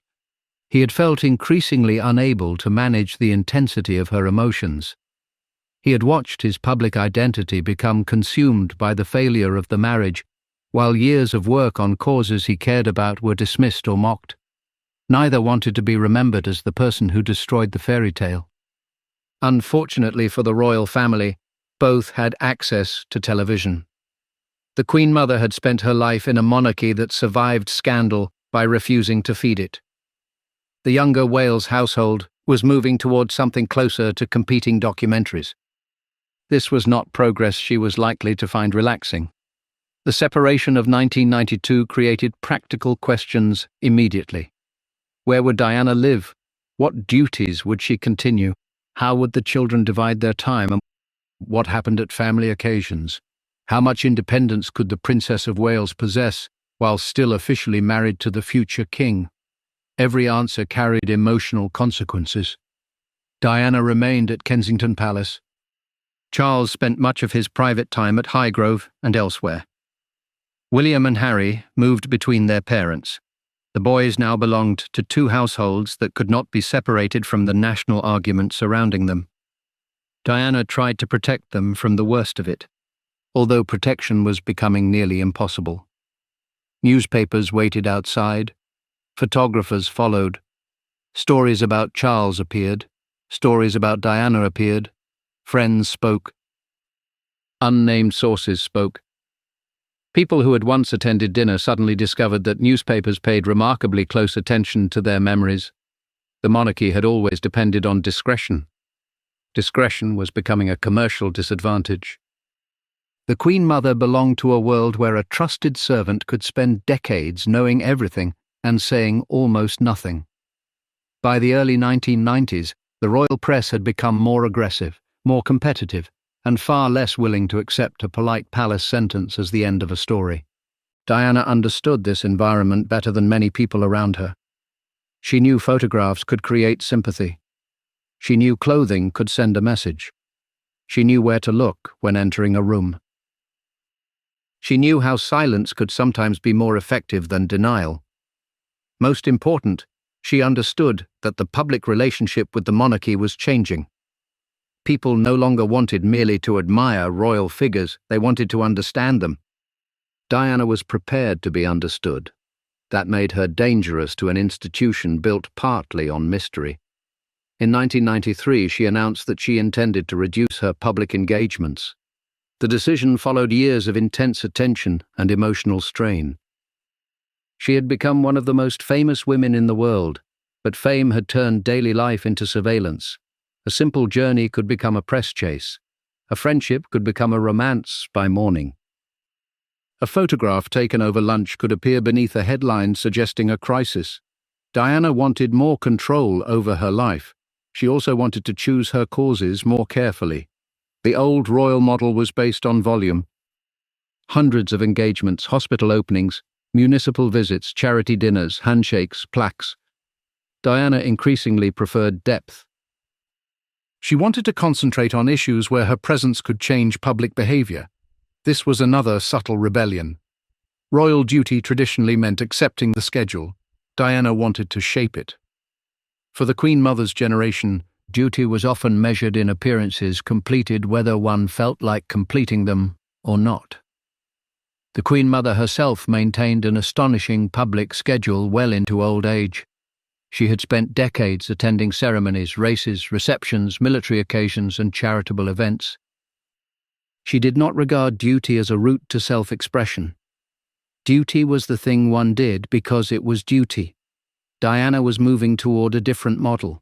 He had felt increasingly unable to manage the intensity of her emotions. He had watched his public identity become consumed by the failure of the marriage, while years of work on causes he cared about were dismissed or mocked. Neither wanted to be remembered as the person who destroyed the fairy tale. Unfortunately for the royal family, both had access to television. The Queen Mother had spent her life in a monarchy that survived scandal by refusing to feed it. The younger Wales household was moving towards something closer to competing documentaries. This was not progress she was likely to find relaxing. The separation of 1992 created practical questions immediately. Where would Diana live? What duties would she continue? How would the children divide their time? And what happened at family occasions? How much independence could the Princess of Wales possess while still officially married to the future king? Every answer carried emotional consequences. Diana remained at Kensington Palace. Charles spent much of his private time at Highgrove and elsewhere. William and Harry moved between their parents. The boys now belonged to two households that could not be separated from the national argument surrounding them. Diana tried to protect them from the worst of it, although protection was becoming nearly impossible. Newspapers waited outside. Photographers followed. Stories about Charles appeared. Stories about Diana appeared. Friends spoke. Unnamed sources spoke. People who had once attended dinner suddenly discovered that newspapers paid remarkably close attention to their memories. The monarchy had always depended on discretion. Discretion was becoming a commercial disadvantage. The Queen Mother belonged to a world where a trusted servant could spend decades knowing everything and saying almost nothing. By the early 1990s, the royal press had become more aggressive, more competitive, and far less willing to accept a polite palace sentence as the end of a story. Diana understood this environment better than many people around her. She knew photographs could create sympathy. She knew clothing could send a message. She knew where to look when entering a room. She knew how silence could sometimes be more effective than denial. Most important, she understood that the public relationship with the monarchy was changing. People no longer wanted merely to admire royal figures, they wanted to understand them. Diana was prepared to be understood. That made her dangerous to an institution built partly on mystery. In 1993, she announced that she intended to reduce her public engagements. The decision followed years of intense attention and emotional strain. She had become one of the most famous women in the world, but fame had turned daily life into surveillance. A simple journey could become a press chase. A friendship could become a romance by morning. A photograph taken over lunch could appear beneath a headline suggesting a crisis. Diana wanted more control over her life. She also wanted to choose her causes more carefully. The old royal model was based on volume. Hundreds of engagements, hospital openings, municipal visits, charity dinners, handshakes, plaques. Diana increasingly preferred depth. She wanted to concentrate on issues where her presence could change public behavior. This was another subtle rebellion. Royal duty traditionally meant accepting the schedule. Diana wanted to shape it. For the Queen Mother's generation, duty was often measured in appearances completed whether one felt like completing them or not. The Queen Mother herself maintained an astonishing public schedule well into old age. She had spent decades attending ceremonies, races, receptions, military occasions, and charitable events. She did not regard duty as a route to self-expression. Duty was the thing one did because it was duty. Diana was moving toward a different model.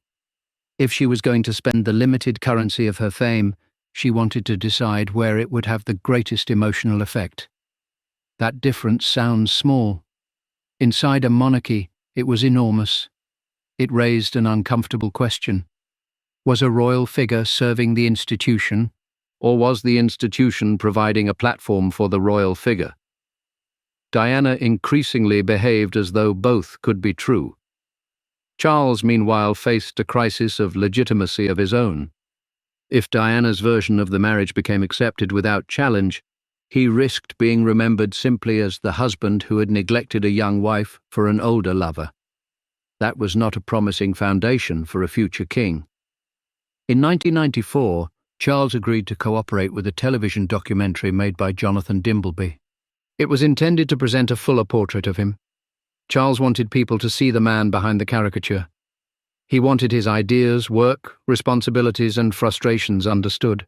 If she was going to spend the limited currency of her fame, she wanted to decide where it would have the greatest emotional effect. That difference sounds small. Inside a monarchy, it was enormous. It raised an uncomfortable question. Was a royal figure serving the institution, or was the institution providing a platform for the royal figure? Diana increasingly behaved as though both could be true. Charles, meanwhile, faced a crisis of legitimacy of his own. If Diana's version of the marriage became accepted without challenge, he risked being remembered simply as the husband who had neglected a young wife for an older lover. That was not a promising foundation for a future king. In 1994, Charles agreed to cooperate with a television documentary made by Jonathan Dimbleby. It was intended to present a fuller portrait of him. Charles wanted people to see the man behind the caricature. He wanted his ideas, work, responsibilities, and frustrations understood.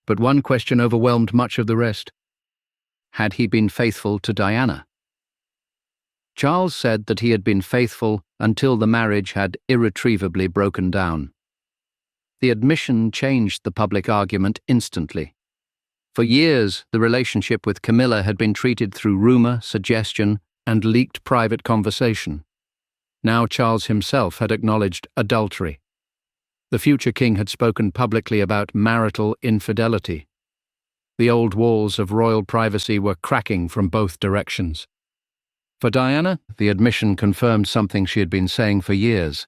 But one question overwhelmed much of the rest. Had he been faithful to Diana? Charles said that he had been faithful until the marriage had irretrievably broken down. The admission changed the public argument instantly. For years, the relationship with Camilla had been treated through rumor, suggestion, and leaked private conversation. Now Charles himself had acknowledged adultery. The future king had spoken publicly about marital infidelity. The old walls of royal privacy were cracking from both directions. For Diana, the admission confirmed something she had been saying for years.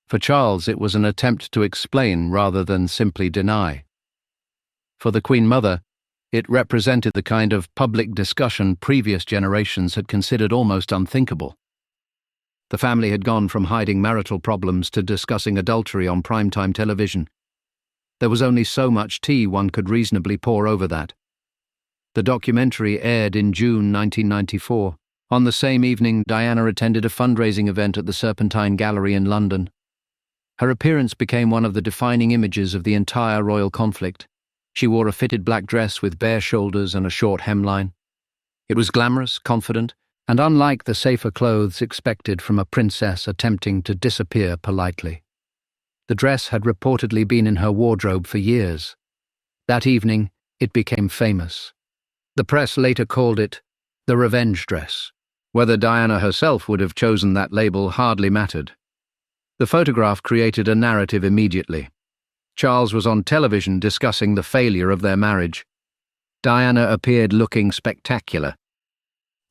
For Charles, it was an attempt to explain rather than simply deny. For the Queen Mother, it represented the kind of public discussion previous generations had considered almost unthinkable. The family had gone from hiding marital problems to discussing adultery on primetime television. There was only so much tea one could reasonably pour over that. The documentary aired in June 1994. On the same evening, Diana attended a fundraising event at the Serpentine Gallery in London. Her appearance became one of the defining images of the entire royal conflict. She wore a fitted black dress with bare shoulders and a short hemline. It was glamorous, confident, and unlike the safer clothes expected from a princess attempting to disappear politely. The dress had reportedly been in her wardrobe for years. That evening, it became famous. The press later called it the revenge dress. Whether Diana herself would have chosen that label hardly mattered. The photograph created a narrative immediately. Charles was on television discussing the failure of their marriage. Diana appeared looking spectacular.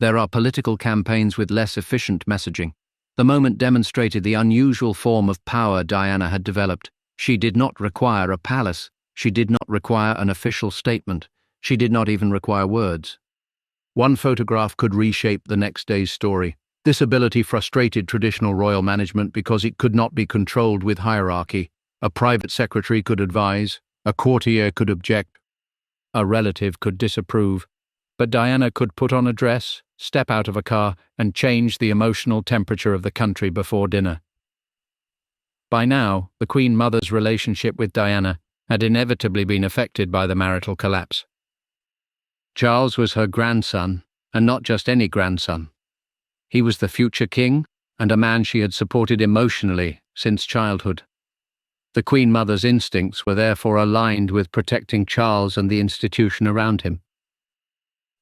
There are political campaigns with less efficient messaging. The moment demonstrated the unusual form of power Diana had developed. She did not require a palace. She did not require an official statement. She did not even require words. One photograph could reshape the next day's story. This ability frustrated traditional royal management because it could not be controlled with hierarchy. A private secretary could advise, a courtier could object, a relative could disapprove, but Diana could put on a dress, step out of a car, and change the emotional temperature of the country before dinner. By now, the Queen Mother's relationship with Diana had inevitably been affected by the marital collapse. Charles was her grandson, and not just any grandson. He was the future king, and a man she had supported emotionally since childhood. The Queen Mother's instincts were therefore aligned with protecting Charles and the institution around him.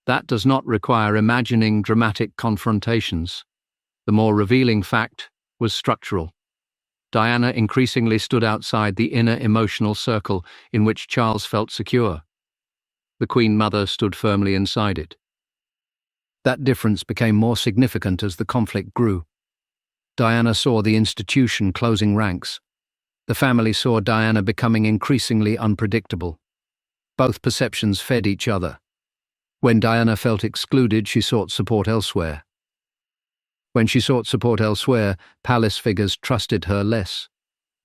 That does not require imagining dramatic confrontations. The more revealing fact was structural. Diana increasingly stood outside the inner emotional circle in which Charles felt secure. The Queen Mother stood firmly inside it. That difference became more significant as the conflict grew. Diana saw the institution closing ranks. The family saw Diana becoming increasingly unpredictable. Both perceptions fed each other. When Diana felt excluded, she sought support elsewhere. When she sought support elsewhere, palace figures trusted her less.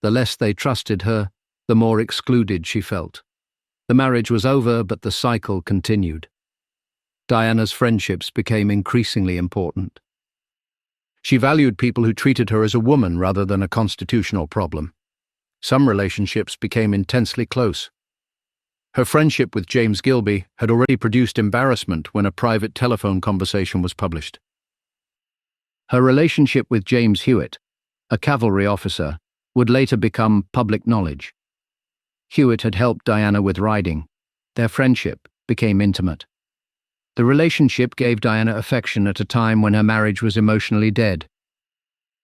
The less they trusted her, the more excluded she felt. The marriage was over, but the cycle continued. Diana's friendships became increasingly important. She valued people who treated her as a woman rather than a constitutional problem. Some relationships became intensely close. Her friendship with James Gilby had already produced embarrassment when a private telephone conversation was published. Her relationship with James Hewitt, a cavalry officer, would later become public knowledge. Hewitt had helped Diana with riding. Their friendship became intimate. The relationship gave Diana affection at a time when her marriage was emotionally dead.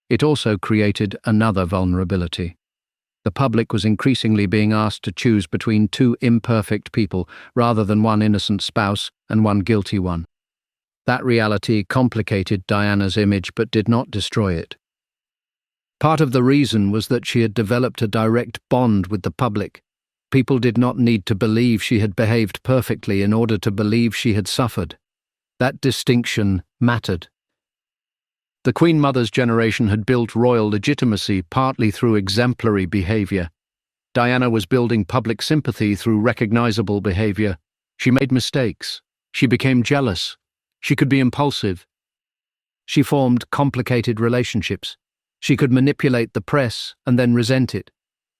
It also created another vulnerability. The public was increasingly being asked to choose between two imperfect people rather than one innocent spouse and one guilty one. That reality complicated Diana's image but did not destroy it. Part of the reason was that she had developed a direct bond with the public. People did not need to believe she had behaved perfectly in order to believe she had suffered. That distinction mattered. The Queen Mother's generation had built royal legitimacy partly through exemplary behavior. Diana was building public sympathy through recognizable behavior. She made mistakes. She became jealous. She could be impulsive. She formed complicated relationships. She could manipulate the press and then resent it.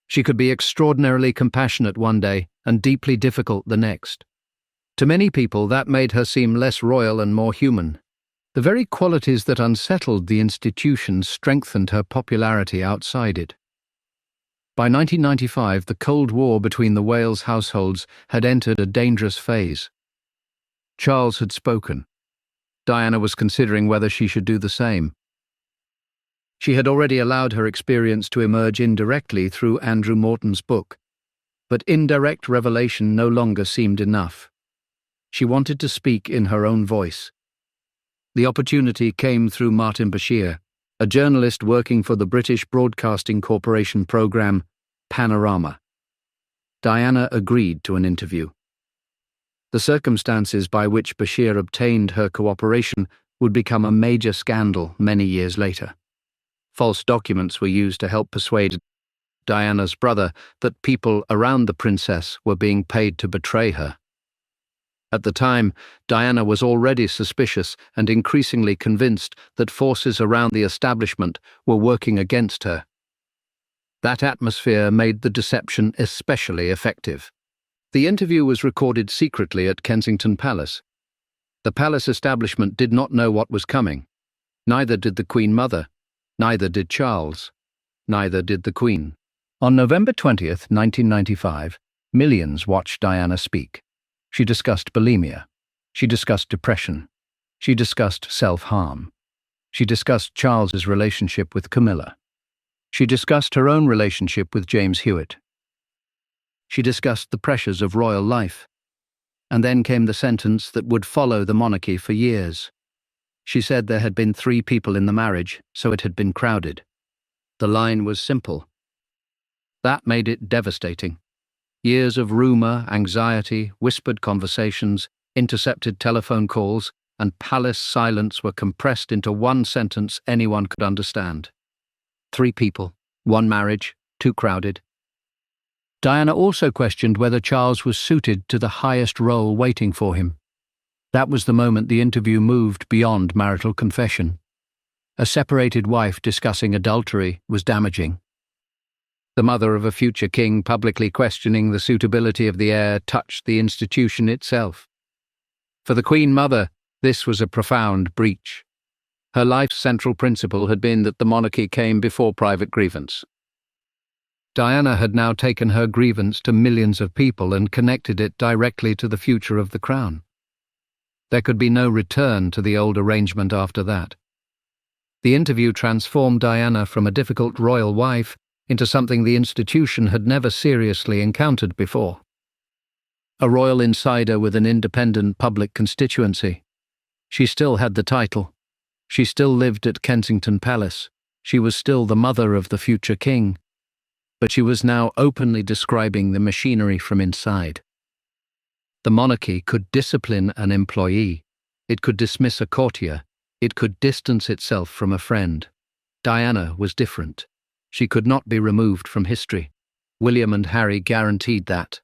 She could be extraordinarily compassionate one day and deeply difficult the next. To many people, that made her seem less royal and more human. The very qualities that unsettled the institution strengthened her popularity outside it. By 1995, the Cold War between the Wales households had entered a dangerous phase. Charles had spoken. Diana was considering whether she should do the same. She had already allowed her experience to emerge indirectly through Andrew Morton's book, but indirect revelation no longer seemed enough. She wanted to speak in her own voice. The opportunity came through Martin Bashir, a journalist working for the British Broadcasting Corporation programme Panorama. Diana agreed to an interview. The circumstances by which Bashir obtained her cooperation would become a major scandal many years later. False documents were used to help persuade Diana's brother that people around the princess were being paid to betray her. At the time, Diana was already suspicious and increasingly convinced that forces around the establishment were working against her. That atmosphere made the deception especially effective. The interview was recorded secretly at Kensington Palace. The palace establishment did not know what was coming. Neither did the Queen Mother. Neither did Charles. Neither did the Queen. On November 20th, 1995, millions watched Diana speak. She discussed bulimia. She discussed depression. She discussed self-harm. She discussed Charles's relationship with Camilla. She discussed her own relationship with James Hewitt. She discussed the pressures of royal life. And then came the sentence that would follow the monarchy for years. She said there had been 3 people in the marriage, so it had been crowded. The line was simple. That made it devastating. Years of rumor, anxiety, whispered conversations, intercepted telephone calls, and palace silence were compressed into one sentence anyone could understand. 3 people, 1 marriage, too crowded. Diana also questioned whether Charles was suited to the highest role waiting for him. That was the moment the interview moved beyond marital confession. A separated wife discussing adultery was damaging. The mother of a future king publicly questioning the suitability of the heir touched the institution itself. For the Queen Mother, this was a profound breach. Her life's central principle had been that the monarchy came before private grievance. Diana had now taken her grievance to millions of people and connected it directly to the future of the crown. There could be no return to the old arrangement after that. The interview transformed Diana from a difficult royal wife into something the institution had never seriously encountered before. A royal insider with an independent public constituency. She still had the title. She still lived at Kensington Palace. She was still the mother of the future king. But she was now openly describing the machinery from inside. The monarchy could discipline an employee. It could dismiss a courtier. It could distance itself from a friend. Diana was different. She could not be removed from history. William and Harry guaranteed that.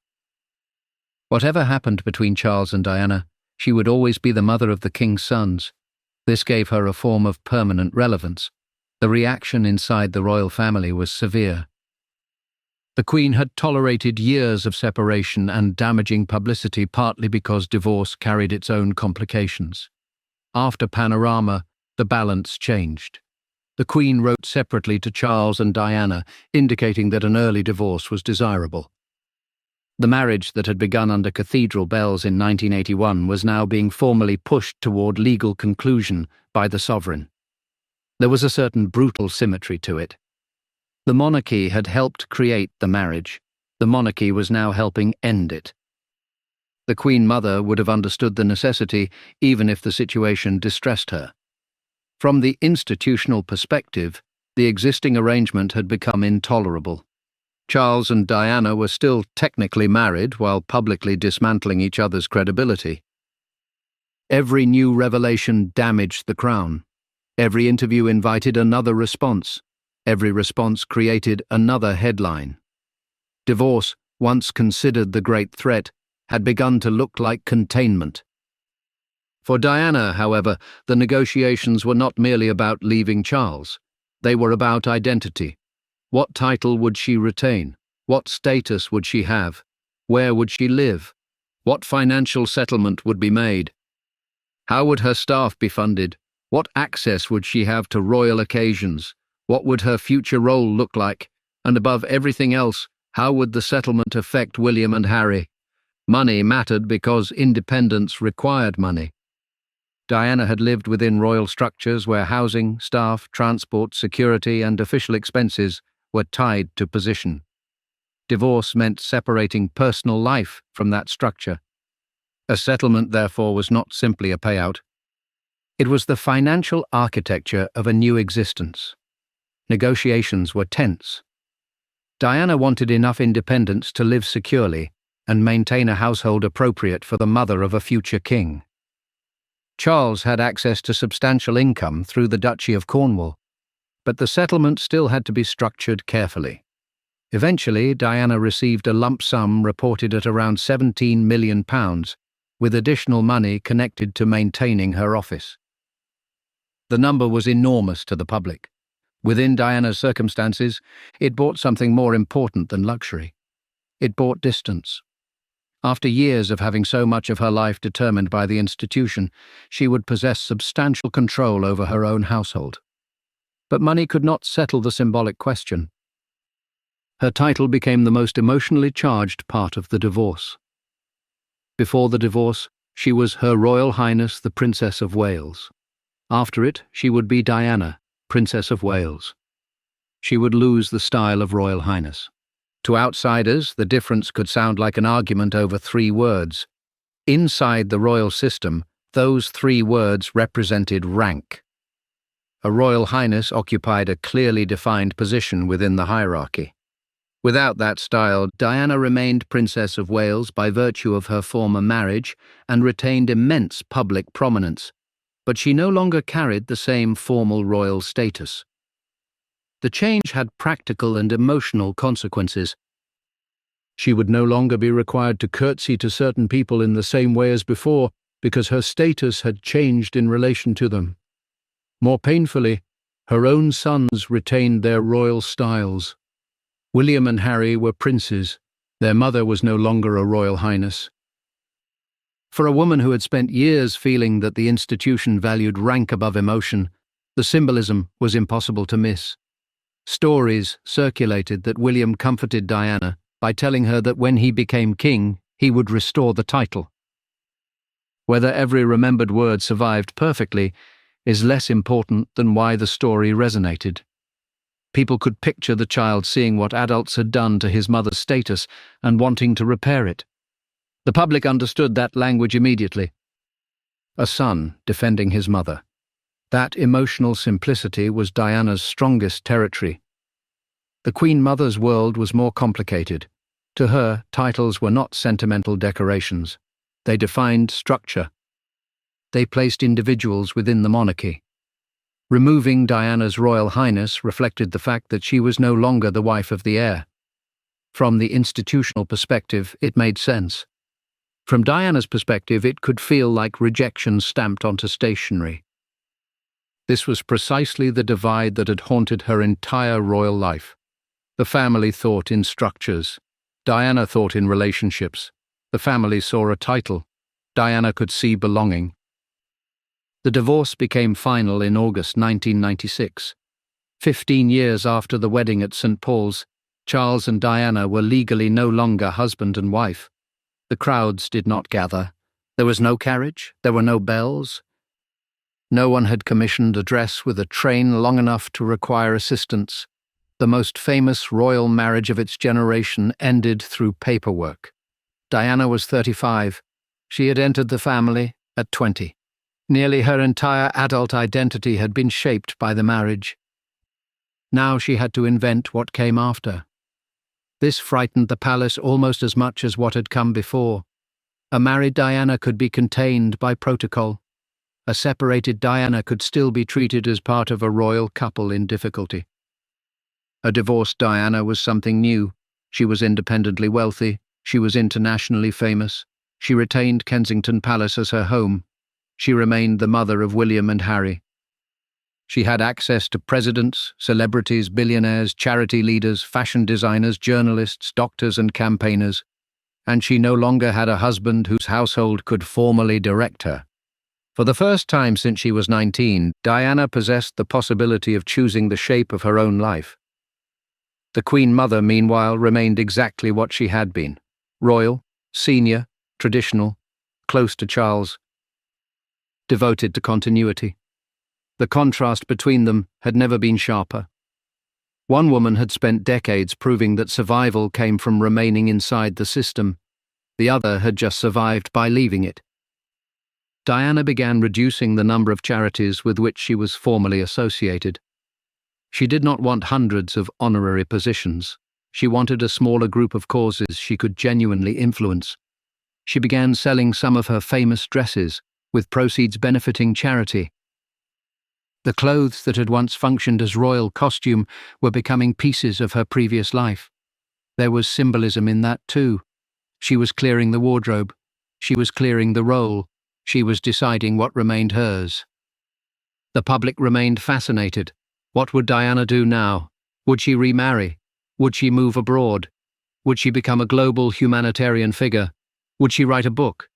Whatever happened between Charles and Diana, she would always be the mother of the king's sons. This gave her a form of permanent relevance. The reaction inside the royal family was severe. The Queen had tolerated years of separation and damaging publicity partly because divorce carried its own complications. After Panorama, the balance changed. The Queen wrote separately to Charles and Diana, indicating that an early divorce was desirable. The marriage that had begun under cathedral bells in 1981 was now being formally pushed toward legal conclusion by the sovereign. There was a certain brutal symmetry to it. The monarchy had helped create the marriage. The monarchy was now helping end it. The Queen Mother would have understood the necessity even if the situation distressed her. From the institutional perspective, the existing arrangement had become intolerable. Charles and Diana were still technically married while publicly dismantling each other's credibility. Every new revelation damaged the crown. Every interview invited another response. Every response created another headline. Divorce, once considered the great threat, had begun to look like containment. For Diana, however, the negotiations were not merely about leaving Charles. They were about identity. What title would she retain? What status would she have? Where would she live? What financial settlement would be made? How would her staff be funded? What access would she have to royal occasions? What would her future role look like? And above everything else, how would the settlement affect William and Harry? Money mattered because independence required money. Diana had lived within royal structures where housing, staff, transport, security, and official expenses were tied to position. Divorce meant separating personal life from that structure. A settlement, therefore, was not simply a payout. It was the financial architecture of a new existence. Negotiations were tense. Diana wanted enough independence to live securely and maintain a household appropriate for the mother of a future king. Charles had access to substantial income through the Duchy of Cornwall, but the settlement still had to be structured carefully. Eventually, Diana received a lump sum reported at around £17 million, with additional money connected to maintaining her office. The number was enormous to the public. Within Diana's circumstances, it bought something more important than luxury. It bought distance. After years of having so much of her life determined by the institution, she would possess substantial control over her own household. But money could not settle the symbolic question. Her title became the most emotionally charged part of the divorce. Before the divorce, she was Her Royal Highness the Princess of Wales. After it, she would be Diana, Princess of Wales. She would lose the style of Royal Highness. To outsiders, the difference could sound like an argument over 3 words. Inside the royal system, those 3 words represented rank. A Royal Highness occupied a clearly defined position within the hierarchy. Without that style, Diana remained Princess of Wales by virtue of her former marriage and retained immense public prominence, but she no longer carried the same formal royal status. The change had practical and emotional consequences. She would no longer be required to curtsy to certain people in the same way as before, because her status had changed in relation to them. More painfully, her own sons retained their royal styles. William and Harry were princes. Their mother was no longer a royal highness. For a woman who had spent years feeling that the institution valued rank above emotion, the symbolism was impossible to miss. Stories circulated that William comforted Diana by telling her that when he became king, he would restore the title. Whether every remembered word survived perfectly is less important than why the story resonated. People could picture the child seeing what adults had done to his mother's status and wanting to repair it. The public understood that language immediately. A son defending his mother. That emotional simplicity was Diana's strongest territory. The Queen Mother's world was more complicated. To her, titles were not sentimental decorations. They defined structure. They placed individuals within the monarchy. Removing Diana's Royal Highness reflected the fact that she was no longer the wife of the heir. From the institutional perspective, it made sense. From Diana's perspective, it could feel like rejection stamped onto stationery. This was precisely the divide that had haunted her entire royal life. The family thought in structures. Diana thought in relationships. The family saw a title. Diana could see belonging. The divorce became final in August 1996. 15 years after the wedding at St. Paul's, Charles and Diana were legally no longer husband and wife. The crowds did not gather. There was no carriage. There were no bells. No one had commissioned a dress with a train long enough to require assistance. The most famous royal marriage of its generation ended through paperwork. Diana was 35. She had entered the family at 20. Nearly her entire adult identity had been shaped by the marriage. Now she had to invent what came after. This frightened the palace almost as much as what had come before. A married Diana could be contained by protocol. A separated Diana could still be treated as part of a royal couple in difficulty. A divorced Diana was something new. She was independently wealthy. She was internationally famous. She retained Kensington Palace as her home. She remained the mother of William and Harry. She had access to presidents, celebrities, billionaires, charity leaders, fashion designers, journalists, doctors and campaigners, and she no longer had a husband whose household could formally direct her. For the first time since she was 19, Diana possessed the possibility of choosing the shape of her own life. The Queen Mother, meanwhile, remained exactly what she had been: royal, senior, traditional, close to Charles, devoted to continuity. The contrast between them had never been sharper. One woman had spent decades proving that survival came from remaining inside the system. The other had just survived by leaving it. Diana began reducing the number of charities with which she was formally associated. She did not want hundreds of honorary positions. She wanted a smaller group of causes she could genuinely influence. She began selling some of her famous dresses, with proceeds benefiting charity. The clothes that had once functioned as royal costume were becoming pieces of her previous life. There was symbolism in that too. She was clearing the wardrobe. She was clearing the role. She was deciding what remained hers. The public remained fascinated. What would Diana do now? Would she remarry? Would she move abroad? Would she become a global humanitarian figure? Would she write a book?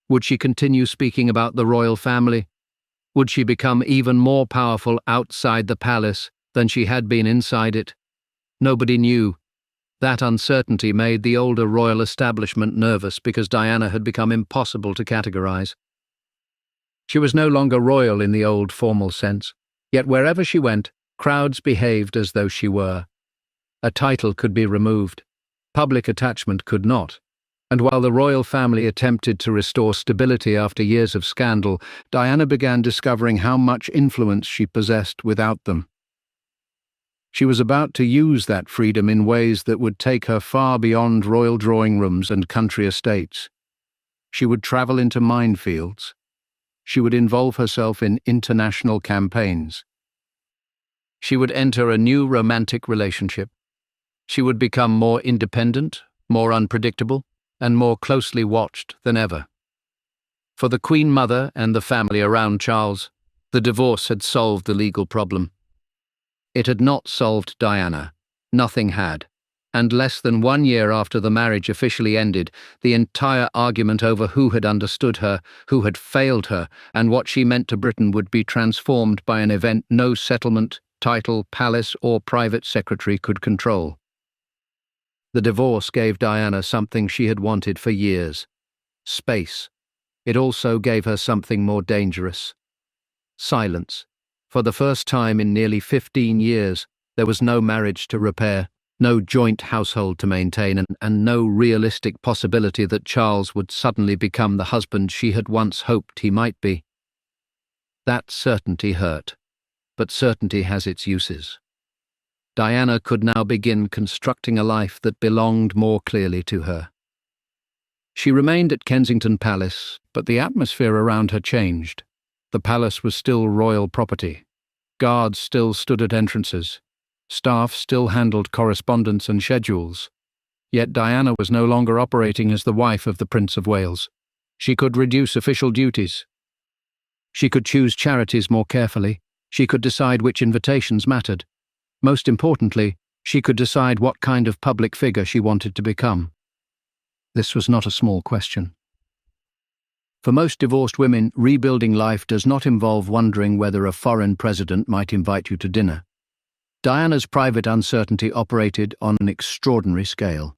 Would she continue speaking about the royal family? Would she become even more powerful outside the palace than she had been inside it? Nobody knew. That uncertainty made the older royal establishment nervous because Diana had become impossible to categorize. She was no longer royal in the old formal sense, yet wherever she went, crowds behaved as though she were. A title could be removed. Public attachment could not. And while the royal family attempted to restore stability after years of scandal, Diana began discovering how much influence she possessed without them. She was about to use that freedom in ways that would take her far beyond royal drawing rooms and country estates. She would travel into minefields. She would involve herself in international campaigns. She would enter a new romantic relationship. She would become more independent, more unpredictable, and more closely watched than ever. For the Queen Mother and the family around Charles, the divorce had solved the legal problem. It had not solved Diana. Nothing had. And less than 1 year after the marriage officially ended, the entire argument over who had understood her, who had failed her, and what she meant to Britain would be transformed by an event no settlement, title, palace, or private secretary could control. The divorce gave Diana something she had wanted for years: space. It also gave her something more dangerous: silence. For the first time in nearly 15 years, there was no marriage to repair, no joint household to maintain, and no realistic possibility that Charles would suddenly become the husband she had once hoped he might be. That certainty hurt, but certainty has its uses. Diana could now begin constructing a life that belonged more clearly to her. She remained at Kensington Palace, but the atmosphere around her changed. The palace was still royal property. Guards still stood at entrances. Staff still handled correspondence and schedules. Yet Diana was no longer operating as the wife of the Prince of Wales. She could reduce official duties. She could choose charities more carefully. She could decide which invitations mattered. Most importantly, she could decide what kind of public figure she wanted to become. This was not a small question. For most divorced women, rebuilding life does not involve wondering whether a foreign president might invite you to dinner. Diana's private uncertainty operated on an extraordinary scale.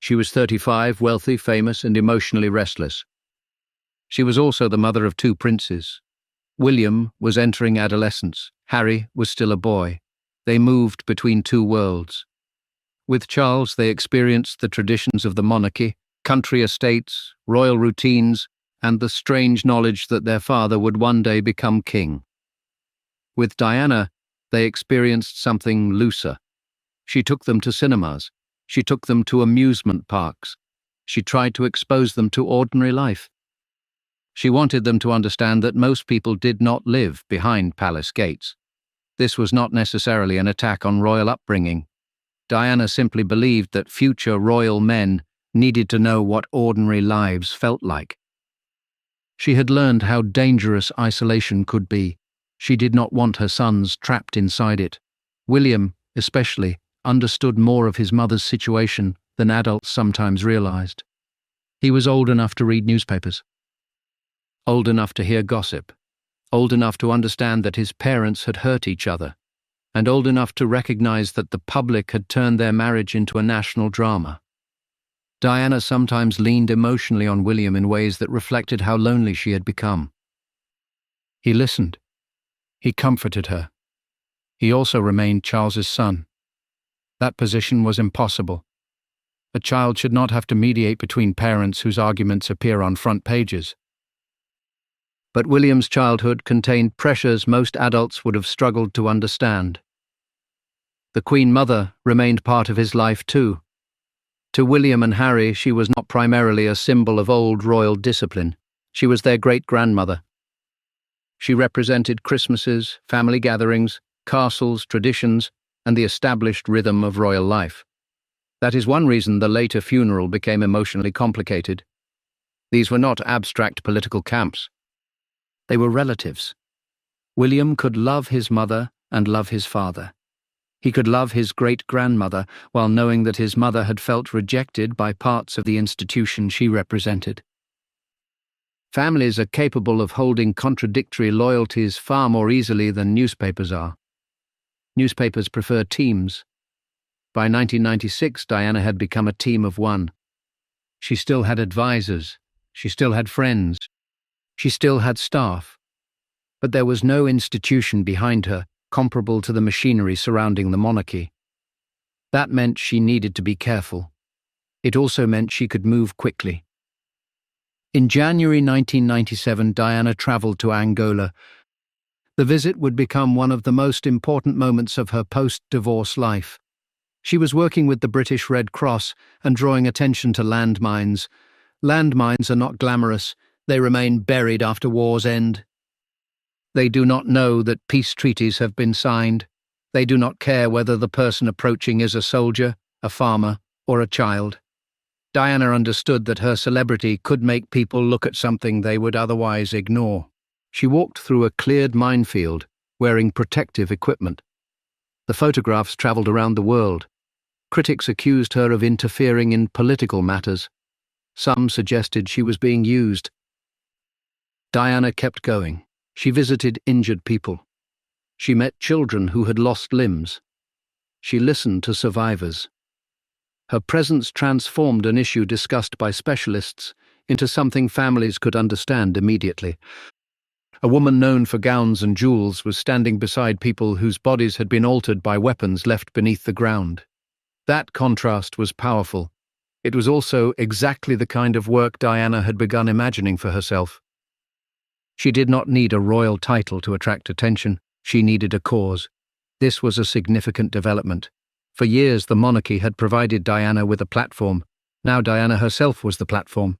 She was 35, wealthy, famous, and emotionally restless. She was also the mother of 2 princes. William was entering adolescence. Harry was still a boy. They moved between 2 worlds. With Charles, they experienced the traditions of the monarchy, country estates, royal routines, and the strange knowledge that their father would one day become king. With Diana, they experienced something looser. She took them to cinemas. She took them to amusement parks. She tried to expose them to ordinary life. She wanted them to understand that most people did not live behind palace gates. This was not necessarily an attack on royal upbringing. Diana simply believed that future royal men needed to know what ordinary lives felt like. She had learned how dangerous isolation could be. She did not want her sons trapped inside it. William, especially, understood more of his mother's situation than adults sometimes realized. He was old enough to read newspapers, old enough to hear gossip, old enough to understand that his parents had hurt each other, and old enough to recognize that the public had turned their marriage into a national drama. Diana sometimes leaned emotionally on William in ways that reflected how lonely she had become. He listened. He comforted her. He also remained Charles's son. That position was impossible. A child should not have to mediate between parents whose arguments appear on front pages. But William's childhood contained pressures most adults would have struggled to understand. The Queen Mother remained part of his life too. To William and Harry, she was not primarily a symbol of old royal discipline. She was their great-grandmother. She represented Christmases, family gatherings, castles, traditions, and the established rhythm of royal life. That is one reason the later funeral became emotionally complicated. These were not abstract political camps. They were relatives. William could love his mother and love his father. He could love his great-grandmother while knowing that his mother had felt rejected by parts of the institution she represented. Families are capable of holding contradictory loyalties far more easily than newspapers are. Newspapers prefer teams. By 1996, Diana had become a team of one. She still had advisors. She still had friends. She still had staff. But there was no institution behind her comparable to the machinery surrounding the monarchy. That meant she needed to be careful. It also meant she could move quickly. In January 1997, Diana travelled to Angola The visit would become one of the most important moments of her post-divorce life. She was working with the British Red Cross and drawing attention to landmines. Landmines are not glamorous. They remain buried after war's end. They do not know that peace treaties have been signed. They do not care whether the person approaching is a soldier, a farmer, or a child. Diana understood that her celebrity could make people look at something they would otherwise ignore. She walked through a cleared minefield, wearing protective equipment. The photographs travelled around the world. Critics accused her of interfering in political matters. Some suggested she was being used. Diana kept going. She visited injured people. She met children who had lost limbs. She listened to survivors. Her presence transformed an issue discussed by specialists into something families could understand immediately. A woman known for gowns and jewels was standing beside people whose bodies had been altered by weapons left beneath the ground. That contrast was powerful. It was also exactly the kind of work Diana had begun imagining for herself. She did not need a royal title to attract attention. She needed a cause. This was a significant development. For years, the monarchy had provided Diana with a platform. Now Diana herself was the platform.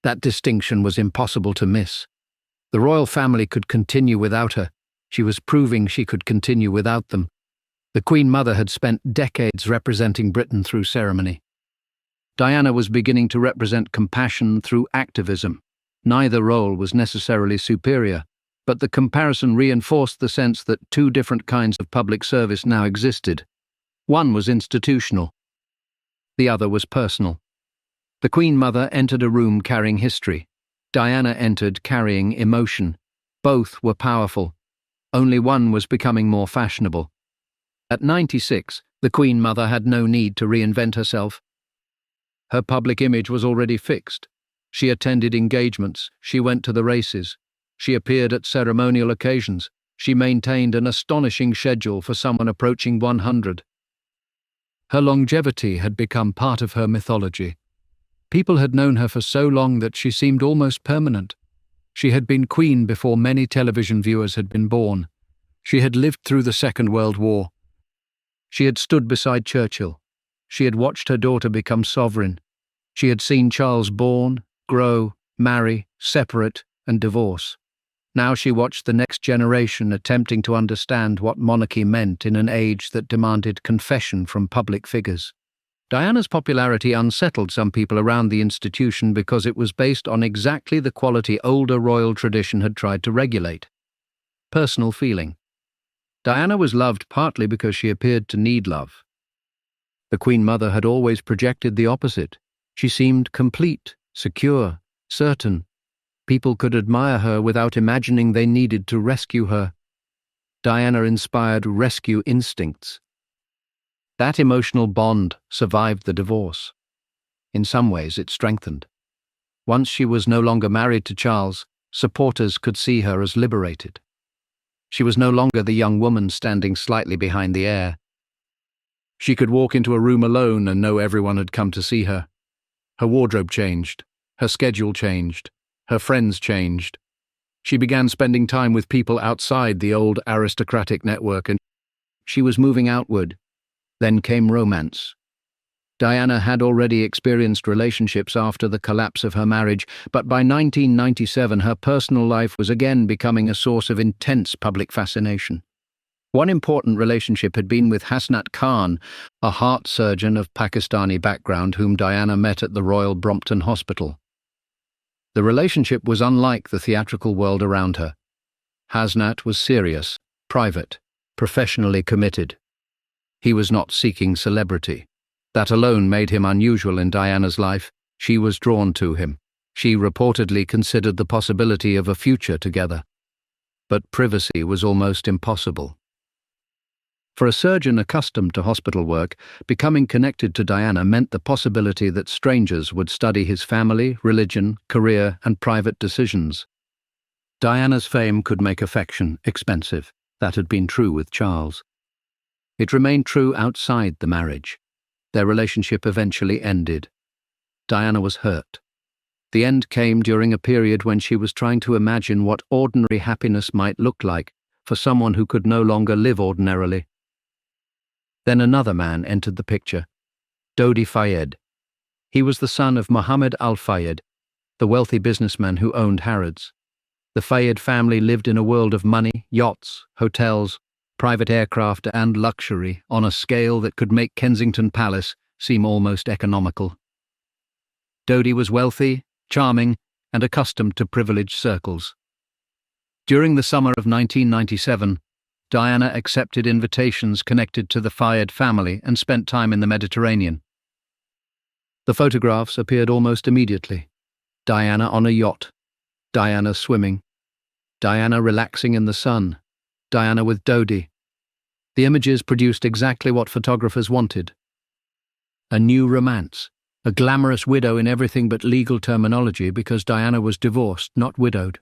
That distinction was impossible to miss. The royal family could continue without her. She was proving she could continue without them. The Queen Mother had spent decades representing Britain through ceremony. Diana was beginning to represent compassion through activism. Neither role was necessarily superior, but the comparison reinforced the sense that two different kinds of public service now existed. One was institutional. The other was personal. The Queen Mother entered a room carrying history. Diana entered carrying emotion. Both were powerful. Only one was becoming more fashionable. At 96, the Queen Mother had no need to reinvent herself. Her public image was already fixed. She attended engagements, she went to the races, she appeared at ceremonial occasions, she maintained an astonishing schedule for someone approaching 100. Her longevity had become part of her mythology. People had known her for so long that she seemed almost permanent. She had been queen before many television viewers had been born. She had lived through the Second World War. She had stood beside Churchill. She had watched her daughter become sovereign. She had seen Charles born, grow, marry, separate, and divorce. Now she watched the next generation attempting to understand what monarchy meant in an age that demanded confession from public figures. Diana's popularity unsettled some people around the institution because it was based on exactly the quality older royal tradition had tried to regulate: personal feeling. Diana was loved partly because she appeared to need love. The Queen Mother had always projected the opposite. She seemed complete, secure, certain. People could admire her without imagining they needed to rescue her. Diana inspired rescue instincts. That emotional bond survived the divorce. In some ways, it strengthened. Once she was no longer married to Charles, supporters could see her as liberated. She was no longer the young woman standing slightly behind the heir. She could walk into a room alone and know everyone had come to see her. Her wardrobe changed. Her schedule changed. Her friends changed. She began spending time with people outside the old aristocratic network, and she was moving outward. Then came romance. Diana had already experienced relationships after the collapse of her marriage, but by 1997 her personal life was again becoming a source of intense public fascination. One important relationship had been with Hasnat Khan, a heart surgeon of Pakistani background whom Diana met at the Royal Brompton Hospital. The relationship was unlike the theatrical world around her. Hasnat was serious, private, professionally committed. He was not seeking celebrity. That alone made him unusual in Diana's life. She was drawn to him. She reportedly considered the possibility of a future together. But privacy was almost impossible. For a surgeon accustomed to hospital work, becoming connected to Diana meant the possibility that strangers would study his family, religion, career, and private decisions. Diana's fame could make affection expensive. That had been true with Charles. It remained true outside the marriage. Their relationship eventually ended. Diana was hurt. The end came during a period when she was trying to imagine what ordinary happiness might look like for someone who could no longer live ordinarily. Then another man entered the picture, Dodi Fayed. He was the son of Muhammad al-Fayed, the wealthy businessman who owned Harrods. The Fayed family lived in a world of money, yachts, hotels, private aircraft and luxury on a scale that could make Kensington Palace seem almost economical. Dodi was wealthy, charming, and accustomed to privileged circles. During the summer of 1997, Diana accepted invitations connected to the Fayed family and spent time in the Mediterranean. The photographs appeared almost immediately. Diana on a yacht, Diana swimming, Diana relaxing in the sun, Diana with Dodi. The images produced exactly what photographers wanted. A new romance, a glamorous widow in everything but legal terminology because Diana was divorced, not widowed.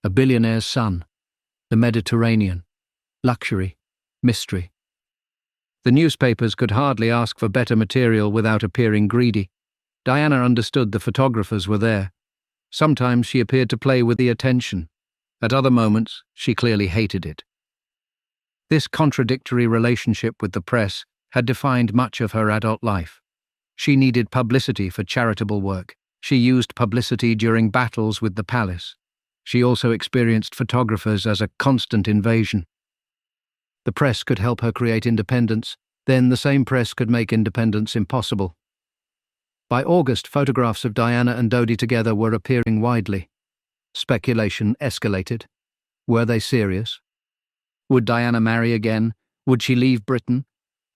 A billionaire's son, the Mediterranean, luxury, mystery. The newspapers could hardly ask for better material without appearing greedy. Diana understood the photographers were there. Sometimes she appeared to play with the attention. At other moments, she clearly hated it. This contradictory relationship with the press had defined much of her adult life. She needed publicity for charitable work. She used publicity during battles with the palace. She also experienced photographers as a constant invasion. The press could help her create independence, then the same press could make independence impossible. By August, photographs of Diana and Dodi together were appearing widely. Speculation escalated. Were they serious? Would Diana marry again? Would she leave Britain?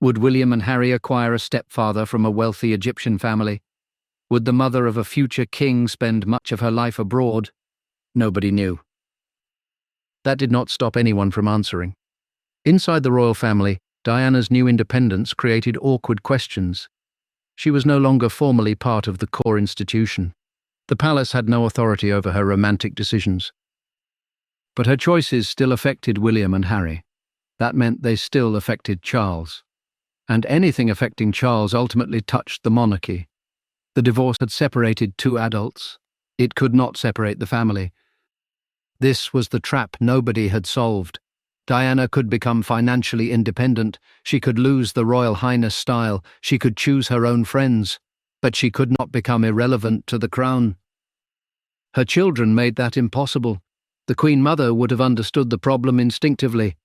Would William and Harry acquire a stepfather from a wealthy Egyptian family? Would the mother of a future king spend much of her life abroad? Nobody knew. That did not stop anyone from answering. Inside the royal family, Diana's new independence created awkward questions. She was no longer formally part of the core institution. The palace had no authority over her romantic decisions. But her choices still affected William and Harry. That meant they still affected Charles. And anything affecting Charles ultimately touched the monarchy. The divorce had separated two adults. It could not separate the family. This was the trap nobody had solved. Diana could become financially independent, she could lose the Royal Highness style, she could choose her own friends, but she could not become irrelevant to the crown. Her children made that impossible. The Queen Mother would have understood the problem instinctively.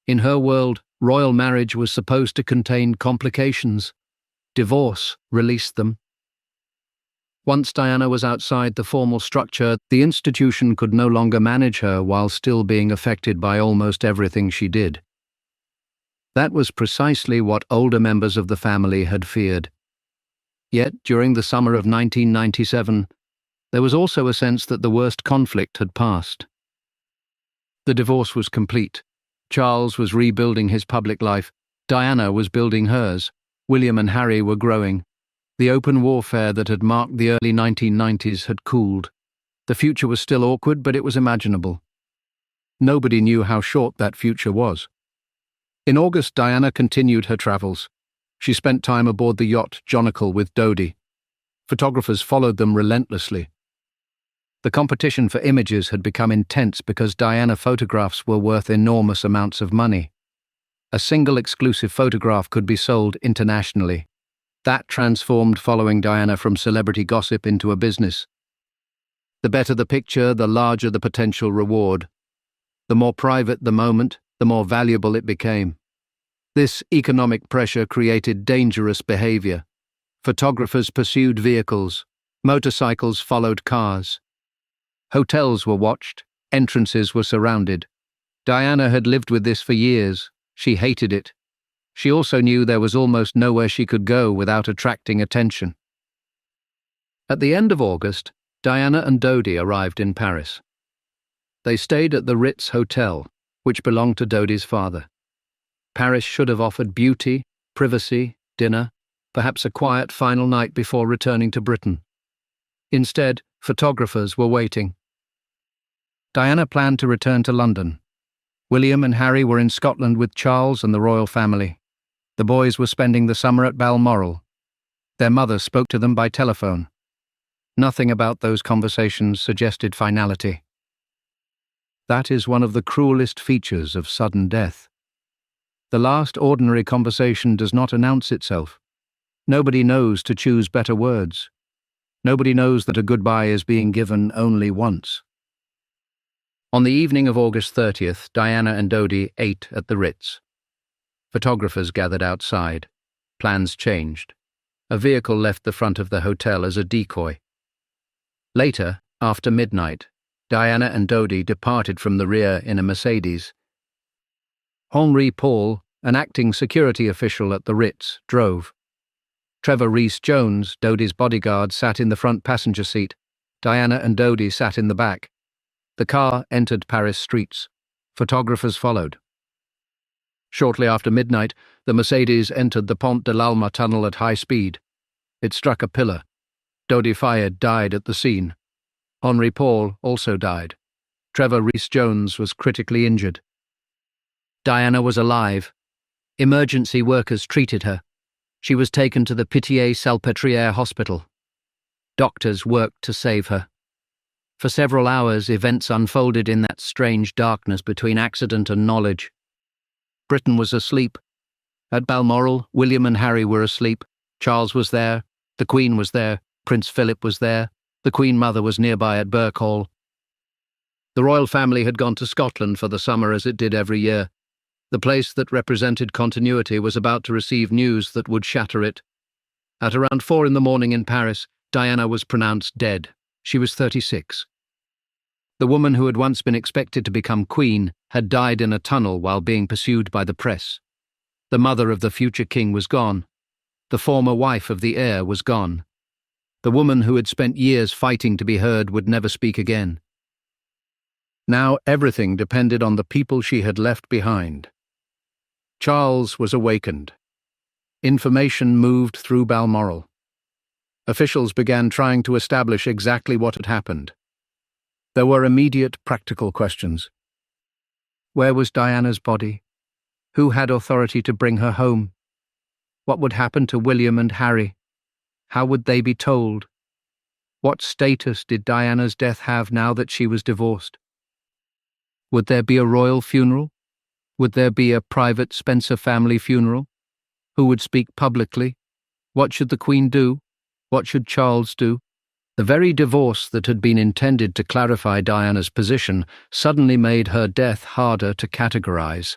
In her world, royal marriage was supposed to contain complications. Divorce released them. Once Diana was outside the formal structure, the institution could no longer manage her while still being affected by almost everything she did. That was precisely what older members of the family had feared. Yet, during the summer of 1997, there was also a sense that the worst conflict had passed. The divorce was complete. Charles was rebuilding his public life. Diana was building hers. William and Harry were growing. The open warfare that had marked the early 1990s had cooled. The future was still awkward, but it was imaginable. Nobody knew how short that future was. In August, Diana continued her travels. She spent time aboard the yacht Jonicle with Dodi. Photographers followed them relentlessly. The competition for images had become intense because Diana photographs were worth enormous amounts of money. A single exclusive photograph could be sold internationally. That transformed following Diana from celebrity gossip into a business. The better the picture, the larger the potential reward. The more private the moment, the more valuable it became. This economic pressure created dangerous behavior. Photographers pursued vehicles. Motorcycles followed cars. Hotels were watched. Entrances were surrounded. Diana had lived with this for years. She hated it. She also knew there was almost nowhere she could go without attracting attention. At the end of August, Diana and Dodi arrived in Paris. They stayed at the Ritz Hotel, which belonged to Dodi's father. Paris should have offered beauty, privacy, dinner, perhaps a quiet final night before returning to Britain. Instead, photographers were waiting. Diana planned to return to London. William and Harry were in Scotland with Charles and the royal family. The boys were spending the summer at Balmoral. Their mother spoke to them by telephone. Nothing about those conversations suggested finality. That is one of the cruelest features of sudden death. The last ordinary conversation does not announce itself. Nobody knows to choose better words. Nobody knows that a goodbye is being given only once. On the evening of August 30th, Diana and Dodi ate at the Ritz. Photographers gathered outside. Plans changed. A vehicle left the front of the hotel as a decoy. Later, after midnight, Diana and Dodi departed from the rear in a Mercedes. Henri Paul, an acting security official at the Ritz, drove. Trevor Rhys-Jones, Dodi's bodyguard, sat in the front passenger seat. Diana and Dodi sat in the back. The car entered Paris streets. Photographers followed. Shortly after midnight, the Mercedes entered the Pont de l'Alma tunnel at high speed. It struck a pillar. Dodi Fayed died at the scene. Henri Paul also died. Trevor Rhys-Jones was critically injured. Diana was alive. Emergency workers treated her. She was taken to the Pitié-Salpêtrière hospital. Doctors worked to save her. For several hours, events unfolded in that strange darkness between accident and knowledge. Britain was asleep. At Balmoral, William and Harry were asleep. Charles was there. The Queen was there. Prince Philip was there. The Queen Mother was nearby at Burke Hall. The royal family had gone to Scotland for the summer as it did every year. The place that represented continuity was about to receive news that would shatter it. At around 4 a.m. in Paris, Diana was pronounced dead. She was 36. The woman who had once been expected to become queen had died in a tunnel while being pursued by the press. The mother of the future king was gone. The former wife of the heir was gone. The woman who had spent years fighting to be heard would never speak again. Now everything depended on the people she had left behind. Charles was awakened. Information moved through Balmoral. Officials began trying to establish exactly what had happened. There were immediate practical questions. Where was Diana's body? Who had authority to bring her home? What would happen to William and Harry? How would they be told? What status did Diana's death have now that she was divorced? Would there be a royal funeral? Would there be a private Spencer family funeral? Who would speak publicly? What should the Queen do? What should Charles do? The very divorce that had been intended to clarify Diana's position suddenly made her death harder to categorize.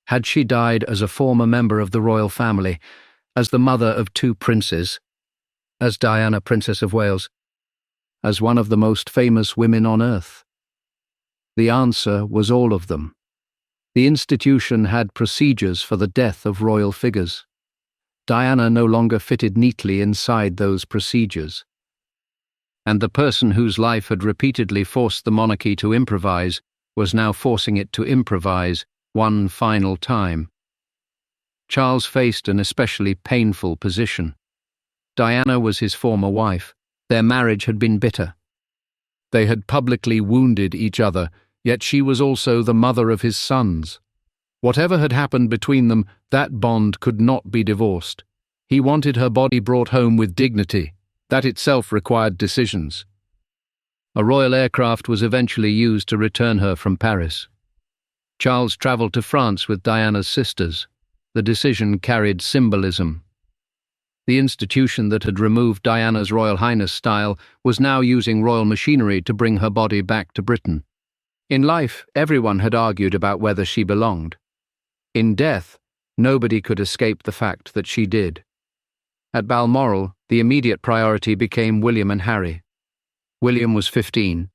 Had she died as a former member of the royal family, as the mother of 2 princes, as Diana, Princess of Wales, as one of the most famous women on earth? The answer was all of them. The institution had procedures for the death of royal figures. Diana no longer fitted neatly inside those procedures. And the person whose life had repeatedly forced the monarchy to improvise was now forcing it to improvise one final time. Charles faced an especially painful position. Diana was his former wife. Their marriage had been bitter. They had publicly wounded each other, yet she was also the mother of his sons. Whatever had happened between them, that bond could not be divorced. He wanted her body brought home with dignity. That itself required decisions. A royal aircraft was eventually used to return her from Paris. Charles travelled to France with Diana's sisters. The decision carried symbolism. The institution that had removed Diana's Royal Highness style was now using royal machinery to bring her body back to Britain. In life, everyone had argued about whether she belonged. In death, nobody could escape the fact that she did. At Balmoral, the immediate priority became William and Harry. William was 15.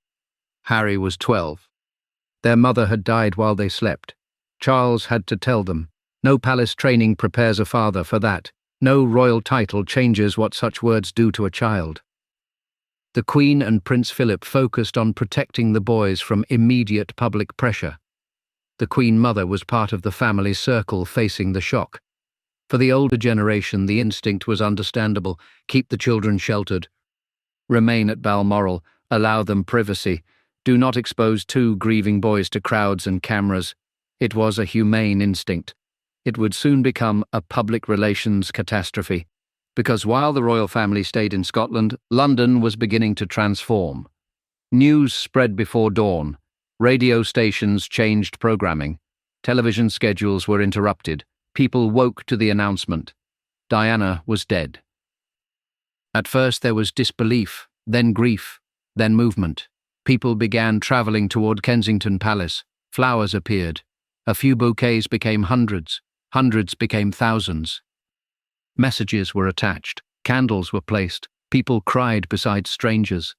Harry was 12. Their mother had died while they slept. Charles had to tell them. No palace training prepares a father for that. No royal title changes what such words do to a child. The Queen and Prince Philip focused on protecting the boys from immediate public pressure. The Queen Mother was part of the family circle facing the shock. For the older generation, the instinct was understandable: keep the children sheltered. Remain at Balmoral, allow them privacy. Do not expose 2 grieving boys to crowds and cameras. It was a humane instinct. It would soon become a public relations catastrophe. Because while the royal family stayed in Scotland, London was beginning to transform. News spread before dawn. Radio stations changed programming. Television schedules were interrupted. People woke to the announcement. Diana was dead. At first there was disbelief, then grief, then movement. People began travelling toward Kensington Palace. Flowers appeared. A few bouquets became hundreds. Hundreds became thousands. Messages were attached. Candles were placed. People cried beside strangers.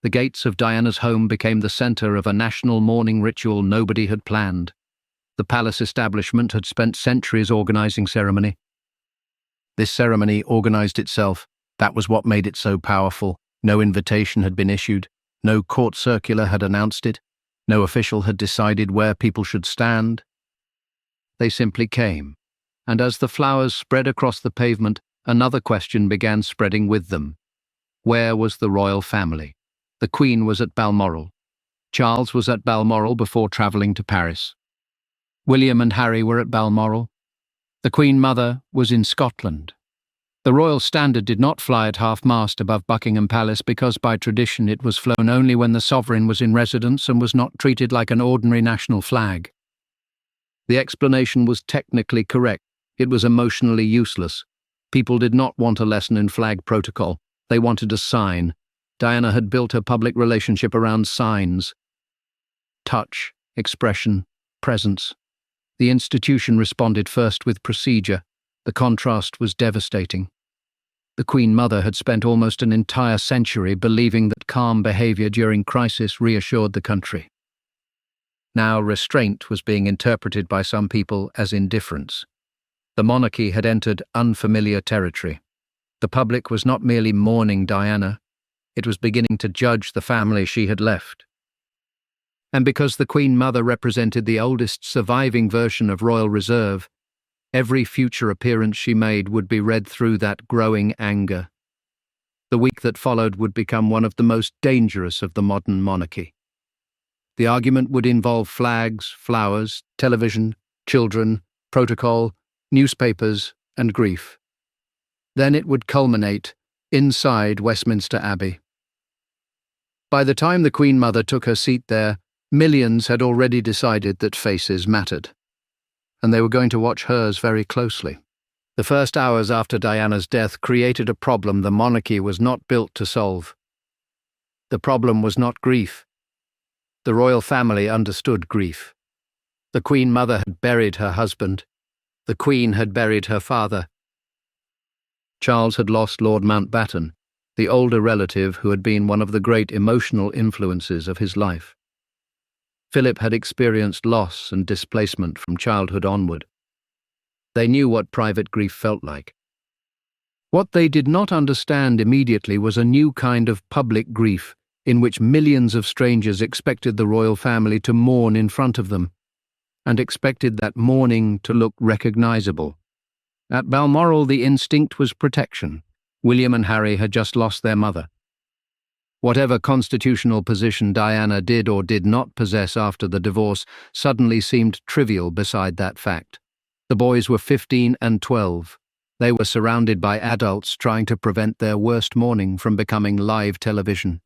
The gates of Diana's home became the centre of a national mourning ritual nobody had planned. The palace establishment had spent centuries organising ceremony. This ceremony organised itself. That was what made it so powerful. No invitation had been issued. No court circular had announced it. No official had decided where people should stand. They simply came. And as the flowers spread across the pavement, another question began spreading with them. Where was the royal family? The Queen was at Balmoral. Charles was at Balmoral before travelling to Paris. William and Harry were at Balmoral. The Queen Mother was in Scotland. The Royal Standard did not fly at half-mast above Buckingham Palace because by tradition it was flown only when the sovereign was in residence and was not treated like an ordinary national flag. The explanation was technically correct. It was emotionally useless. People did not want a lesson in flag protocol. They wanted a sign. Diana had built her public relationship around signs. Touch, expression, presence. The institution responded first with procedure. The contrast was devastating. The Queen Mother had spent almost an entire century believing that calm behaviour during crisis reassured the country. Now restraint was being interpreted by some people as indifference. The monarchy had entered unfamiliar territory. The public was not merely mourning Diana, it was beginning to judge the family she had left. And because the Queen Mother represented the oldest surviving version of royal reserve, every future appearance she made would be read through that growing anger. The week that followed would become one of the most dangerous of the modern monarchy. The argument would involve flags, flowers, television, children, protocol, newspapers, and grief. Then it would culminate inside Westminster Abbey. By the time the Queen Mother took her seat there, millions had already decided that faces mattered, and they were going to watch hers very closely. The first hours after Diana's death created a problem the monarchy was not built to solve. The problem was not grief. The royal family understood grief. The Queen Mother had buried her husband. The Queen had buried her father. Charles had lost Lord Mountbatten, the older relative who had been one of the great emotional influences of his life. Philip had experienced loss and displacement from childhood onward. They knew what private grief felt like. What they did not understand immediately was a new kind of public grief in which millions of strangers expected the royal family to mourn in front of them, and expected that mourning to look recognizable. At Balmoral, the instinct was protection. William and Harry had just lost their mother. Whatever constitutional position Diana did or did not possess after the divorce suddenly seemed trivial beside that fact. The boys were 15 and 12. They were surrounded by adults trying to prevent their worst mourning from becoming live television.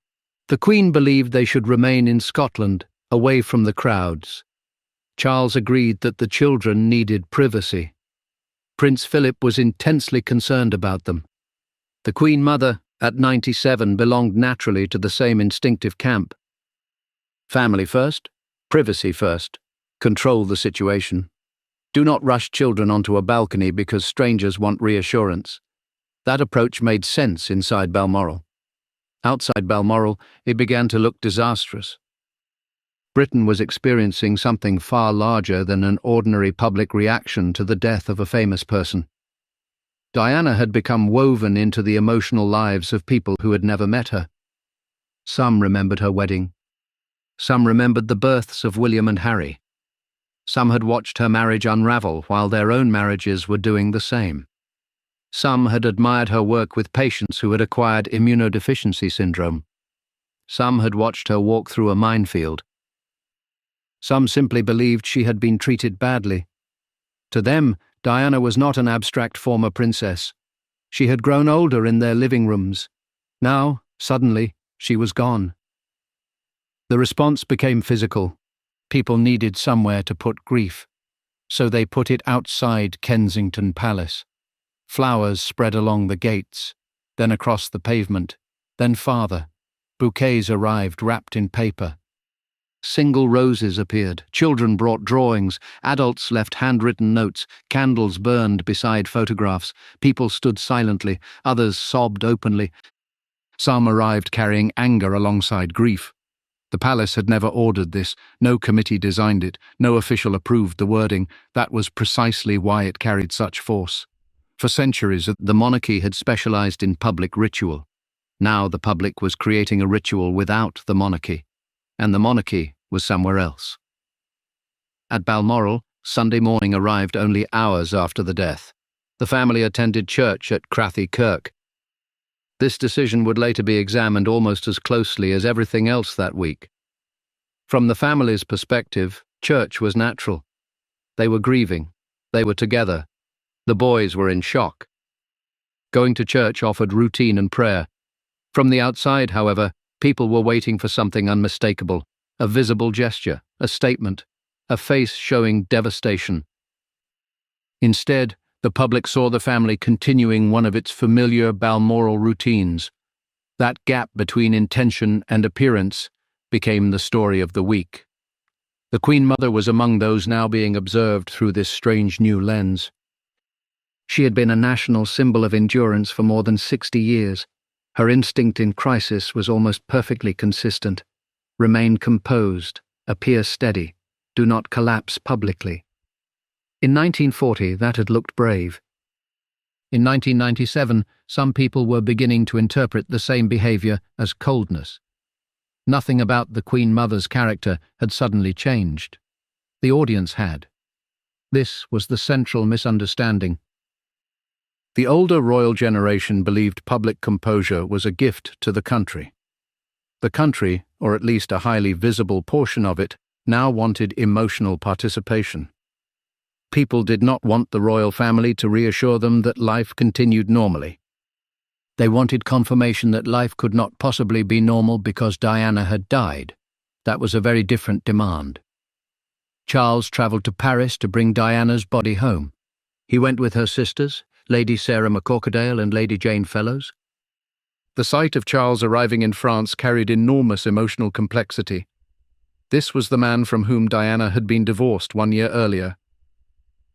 The Queen believed they should remain in Scotland, away from the crowds. Charles agreed that the children needed privacy. Prince Philip was intensely concerned about them. The Queen Mother, at 97, belonged naturally to the same instinctive camp. Family first, privacy first. Control the situation. Do not rush children onto a balcony because strangers want reassurance. That approach made sense inside Balmoral. Outside Balmoral, it began to look disastrous. Britain was experiencing something far larger than an ordinary public reaction to the death of a famous person. Diana had become woven into the emotional lives of people who had never met her. Some remembered her wedding. Some remembered the births of William and Harry. Some had watched her marriage unravel while their own marriages were doing the same. Some had admired her work with patients who had acquired immunodeficiency syndrome. Some had watched her walk through a minefield. Some simply believed she had been treated badly. To them, Diana was not an abstract former princess. She had grown older in their living rooms. Now, suddenly, she was gone. The response became physical. People needed somewhere to put grief, so they put it outside Kensington Palace. Flowers spread along the gates, then across the pavement, then farther. Bouquets arrived wrapped in paper. Single roses appeared, children brought drawings, adults left handwritten notes, candles burned beside photographs, people stood silently, others sobbed openly. Some arrived carrying anger alongside grief. The palace had never ordered this, no committee designed it, no official approved the wording. That was precisely why it carried such force. For centuries, the monarchy had specialized in public ritual. Now the public was creating a ritual without the monarchy, and the monarchy was somewhere else. At Balmoral, Sunday morning arrived only hours after the death. The family attended church at Crathy Kirk. This decision would later be examined almost as closely as everything else that week. From the family's perspective, church was natural. They were grieving. They were together. The boys were in shock. Going to church offered routine and prayer. From the outside, however, people were waiting for something unmistakable, a visible gesture, a statement, a face showing devastation. Instead, the public saw the family continuing one of its familiar Balmoral routines. That gap between intention and appearance became the story of the week. The Queen Mother was among those now being observed through this strange new lens. She had been a national symbol of endurance for more than 60 years. Her instinct in crisis was almost perfectly consistent. Remain composed, appear steady, do not collapse publicly. In 1940, that had looked brave. In 1997, some people were beginning to interpret the same behavior as coldness. Nothing about the Queen Mother's character had suddenly changed. The audience had. This was the central misunderstanding. The older royal generation believed public composure was a gift to the country. The country, or at least a highly visible portion of it, now wanted emotional participation. People did not want the royal family to reassure them that life continued normally. They wanted confirmation that life could not possibly be normal because Diana had died. That was a very different demand. Charles travelled to Paris to bring Diana's body home. He went with her sisters, Lady Sarah McCorquodale and Lady Jane Fellows. The sight of Charles arriving in France carried enormous emotional complexity. This was the man from whom Diana had been divorced 1 year earlier.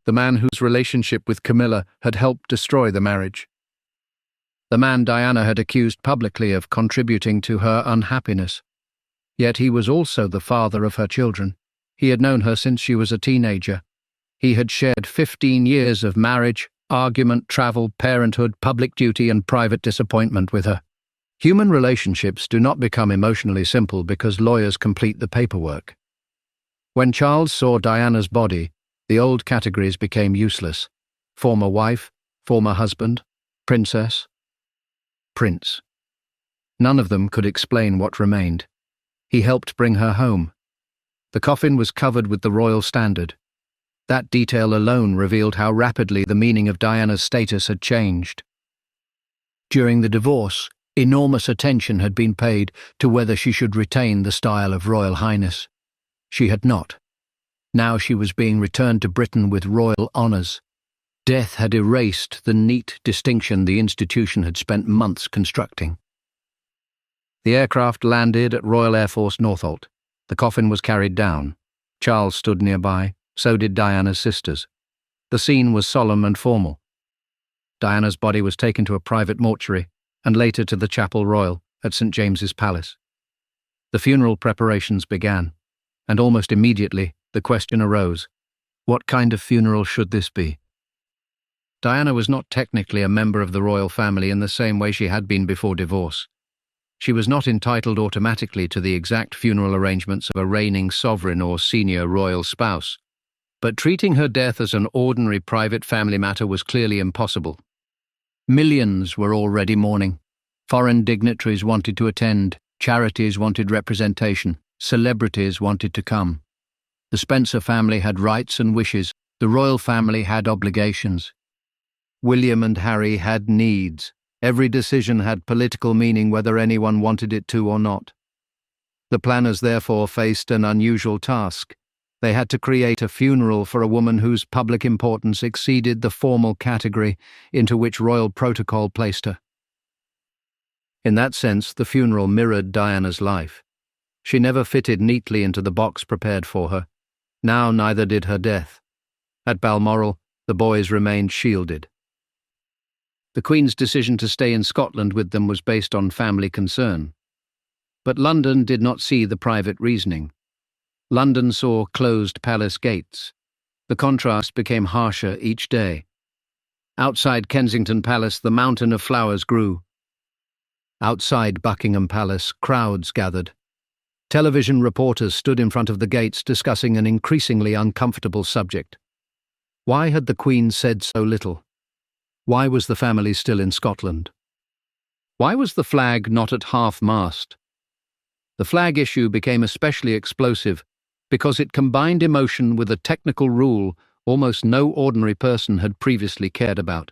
The man whose relationship with Camilla had helped destroy the marriage. The man Diana had accused publicly of contributing to her unhappiness. Yet he was also the father of her children. He had known her since she was a teenager. He had shared 15 years of marriage, argument, travel, parenthood, public duty, and private disappointment with her. Human relationships do not become emotionally simple because lawyers complete the paperwork. When Charles saw Diana's body, the old categories became useless. Former wife, former husband, princess, prince. None of them could explain what remained. He helped bring her home. The coffin was covered with the royal standard. That detail alone revealed how rapidly the meaning of Diana's status had changed. During the divorce, enormous attention had been paid to whether she should retain the style of Royal Highness. She had not. Now she was being returned to Britain with royal honours. Death had erased the neat distinction the institution had spent months constructing. The aircraft landed at Royal Air Force Northolt. The coffin was carried down. Charles stood nearby. So did Diana's sisters. The scene was solemn and formal. Diana's body was taken to a private mortuary and later to the Chapel Royal at St. James's Palace. The funeral preparations began, and almost immediately the question arose, what kind of funeral should this be? Diana was not technically a member of the royal family in the same way she had been before divorce. She was not entitled automatically to the exact funeral arrangements of a reigning sovereign or senior royal spouse. But treating her death as an ordinary private family matter was clearly impossible. Millions were already mourning. Foreign dignitaries wanted to attend, charities wanted representation, celebrities wanted to come. The Spencer family had rights and wishes, the royal family had obligations. William and Harry had needs. Every decision had political meaning whether anyone wanted it to or not. The planners therefore faced an unusual task. They had to create a funeral for a woman whose public importance exceeded the formal category into which royal protocol placed her. In that sense, the funeral mirrored Diana's life. She never fitted neatly into the box prepared for her. Now neither did her death. At Balmoral, the boys remained shielded. The Queen's decision to stay in Scotland with them was based on family concern. But London did not see the private reasoning. London saw closed palace gates. The contrast became harsher each day. Outside Kensington Palace, the mountain of flowers grew. Outside Buckingham Palace, crowds gathered. Television reporters stood in front of the gates discussing an increasingly uncomfortable subject. Why had the Queen said so little? Why was the family still in Scotland? Why was the flag not at half-mast? The flag issue became especially explosive because it combined emotion with a technical rule almost no ordinary person had previously cared about.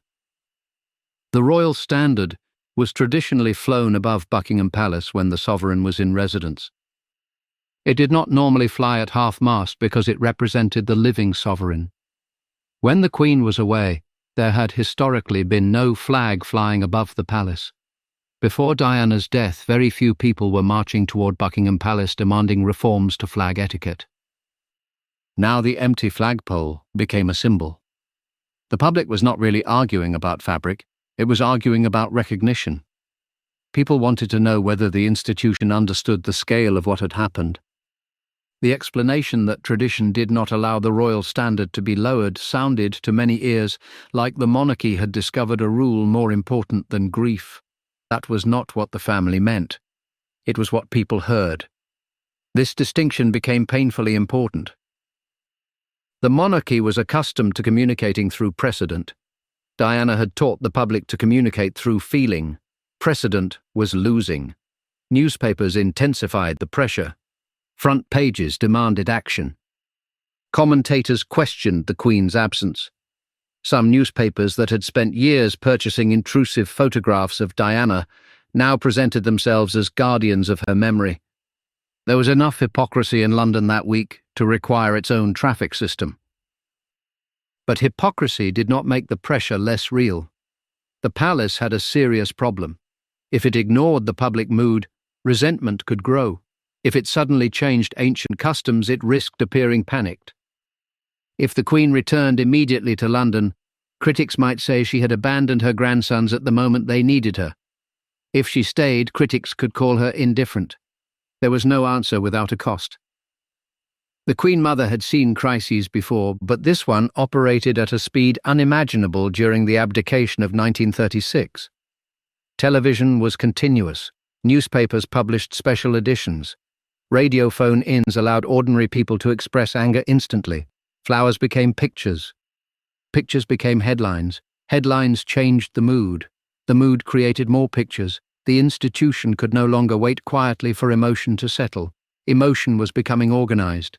The royal standard was traditionally flown above Buckingham Palace when the sovereign was in residence. It did not normally fly at half-mast because it represented the living sovereign. When the Queen was away, there had historically been no flag flying above the palace. Before Diana's death, very few people were marching toward Buckingham Palace demanding reforms to flag etiquette. Now the empty flagpole became a symbol. The public was not really arguing about fabric, it was arguing about recognition. People wanted to know whether the institution understood the scale of what had happened. The explanation that tradition did not allow the royal standard to be lowered sounded to many ears like the monarchy had discovered a rule more important than grief. That was not what the family meant. It was what people heard. This distinction became painfully important. The monarchy was accustomed to communicating through precedent. Diana had taught the public to communicate through feeling. Precedent was losing. Newspapers intensified the pressure. Front pages demanded action. Commentators questioned the Queen's absence. Some newspapers that had spent years purchasing intrusive photographs of Diana now presented themselves as guardians of her memory. There was enough hypocrisy in London that week to require its own traffic system. But hypocrisy did not make the pressure less real. The palace had a serious problem. If it ignored the public mood, resentment could grow. If it suddenly changed ancient customs, it risked appearing panicked. If the Queen returned immediately to London, critics might say she had abandoned her grandsons at the moment they needed her. If she stayed, critics could call her indifferent. There was no answer without a cost. The Queen Mother had seen crises before, but this one operated at a speed unimaginable during the abdication of 1936. Television was continuous. Newspapers published special editions. Radio phone-ins allowed ordinary people to express anger instantly. Flowers became pictures. Pictures became headlines. Headlines changed the mood. The mood created more pictures. The institution could no longer wait quietly for emotion to settle. Emotion was becoming organized.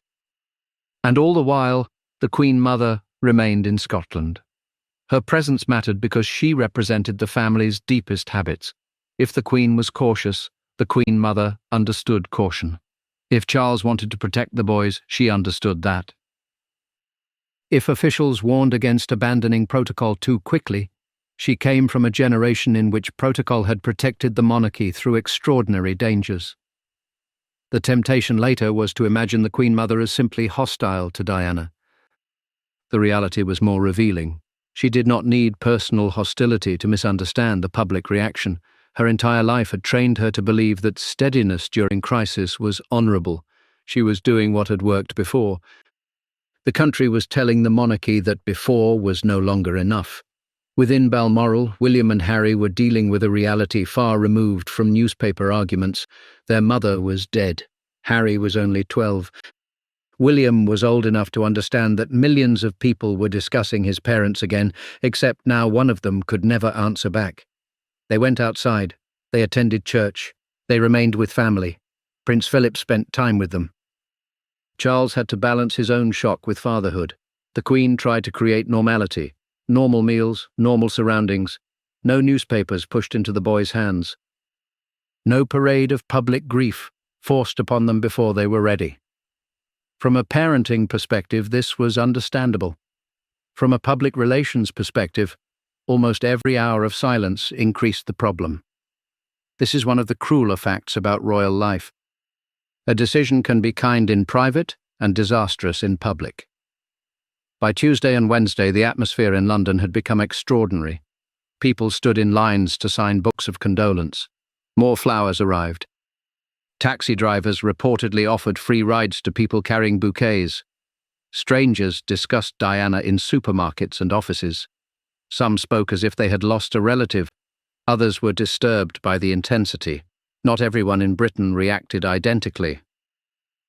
And all the while, the Queen Mother remained in Scotland. Her presence mattered because she represented the family's deepest habits. If the Queen was cautious, the Queen Mother understood caution. If Charles wanted to protect the boys, she understood that. If officials warned against abandoning protocol too quickly, she came from a generation in which protocol had protected the monarchy through extraordinary dangers. The temptation later was to imagine the Queen Mother as simply hostile to Diana. The reality was more revealing. She did not need personal hostility to misunderstand the public reaction. Her entire life had trained her to believe that steadiness during crisis was honourable. She was doing what had worked before. The country was telling the monarchy that before was no longer enough. Within Balmoral, William and Harry were dealing with a reality far removed from newspaper arguments. Their mother was dead. Harry was only 12. William was old enough to understand that millions of people were discussing his parents again, except now one of them could never answer back. They went outside. They attended church. They remained with family. Prince Philip spent time with them. Charles had to balance his own shock with fatherhood. The Queen tried to create normality. Normal meals, normal surroundings. No newspapers pushed into the boys' hands. No parade of public grief forced upon them before they were ready. From a parenting perspective, this was understandable. From a public relations perspective, almost every hour of silence increased the problem. This is one of the crueler facts about royal life. A decision can be kind in private and disastrous in public. By Tuesday and Wednesday, the atmosphere in London had become extraordinary. People stood in lines to sign books of condolence. More flowers arrived. Taxi drivers reportedly offered free rides to people carrying bouquets. Strangers discussed Diana in supermarkets and offices. Some spoke as if they had lost a relative. Others were disturbed by the intensity. Not everyone in Britain reacted identically.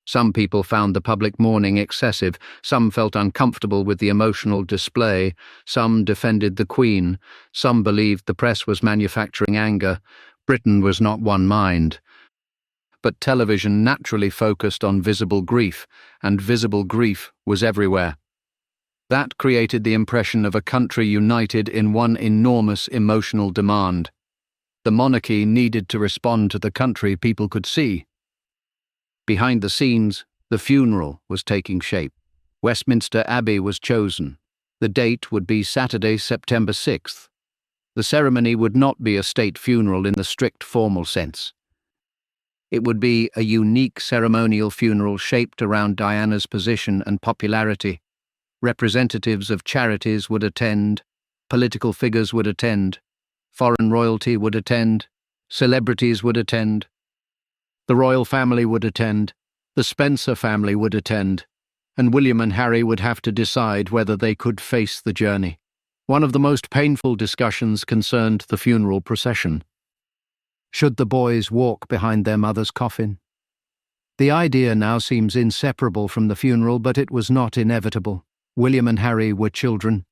Some people found the public mourning excessive, some felt uncomfortable with the emotional display, some defended the Queen, some believed the press was manufacturing anger. Britain was not one mind. But television naturally focused on visible grief, and visible grief was everywhere. That created the impression of a country united in one enormous emotional demand. The monarchy needed to respond to the country people could see. Behind the scenes, the funeral was taking shape. Westminster Abbey was chosen. The date would be Saturday, September 6th. The ceremony would not be a state funeral in the strict formal sense. It would be a unique ceremonial funeral shaped around Diana's position and popularity. Representatives of charities would attend, political figures would attend, foreign royalty would attend, celebrities would attend. The royal family would attend, the Spencer family would attend, and William and Harry would have to decide whether they could face the journey. One of the most painful discussions concerned the funeral procession. Should the boys walk behind their mother's coffin? The idea now seems inseparable from the funeral, but it was not inevitable. William and Harry were children.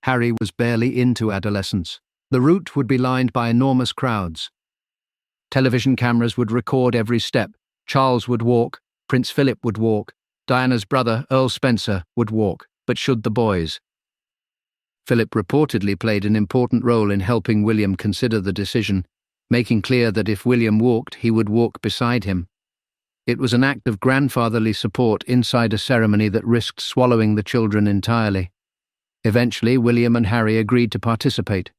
Harry was barely into adolescence. The route would be lined by enormous crowds. Television cameras would record every step. Charles would walk, Prince Philip would walk, Diana's brother, Earl Spencer, would walk, but should the boys? Philip reportedly played an important role in helping William consider the decision, making clear that if William walked, he would walk beside him. It was an act of grandfatherly support inside a ceremony that risked swallowing the children entirely. Eventually, William and Harry agreed to participate.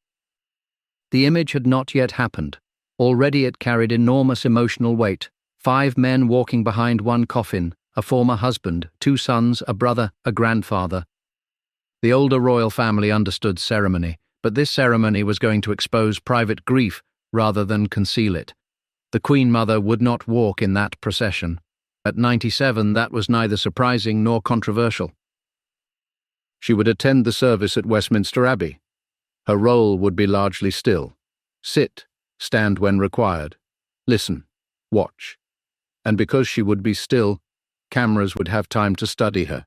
The image had not yet happened. Already it carried enormous emotional weight. 5 men walking behind one coffin, a former husband, 2 sons, a brother, a grandfather. The older royal family understood ceremony, but this ceremony was going to expose private grief rather than conceal it. The Queen Mother would not walk in that procession. At 97, that was neither surprising nor controversial. She would attend the service at Westminster Abbey. Her role would be largely still. Sit, stand when required, listen, watch. And because she would be still, cameras would have time to study her.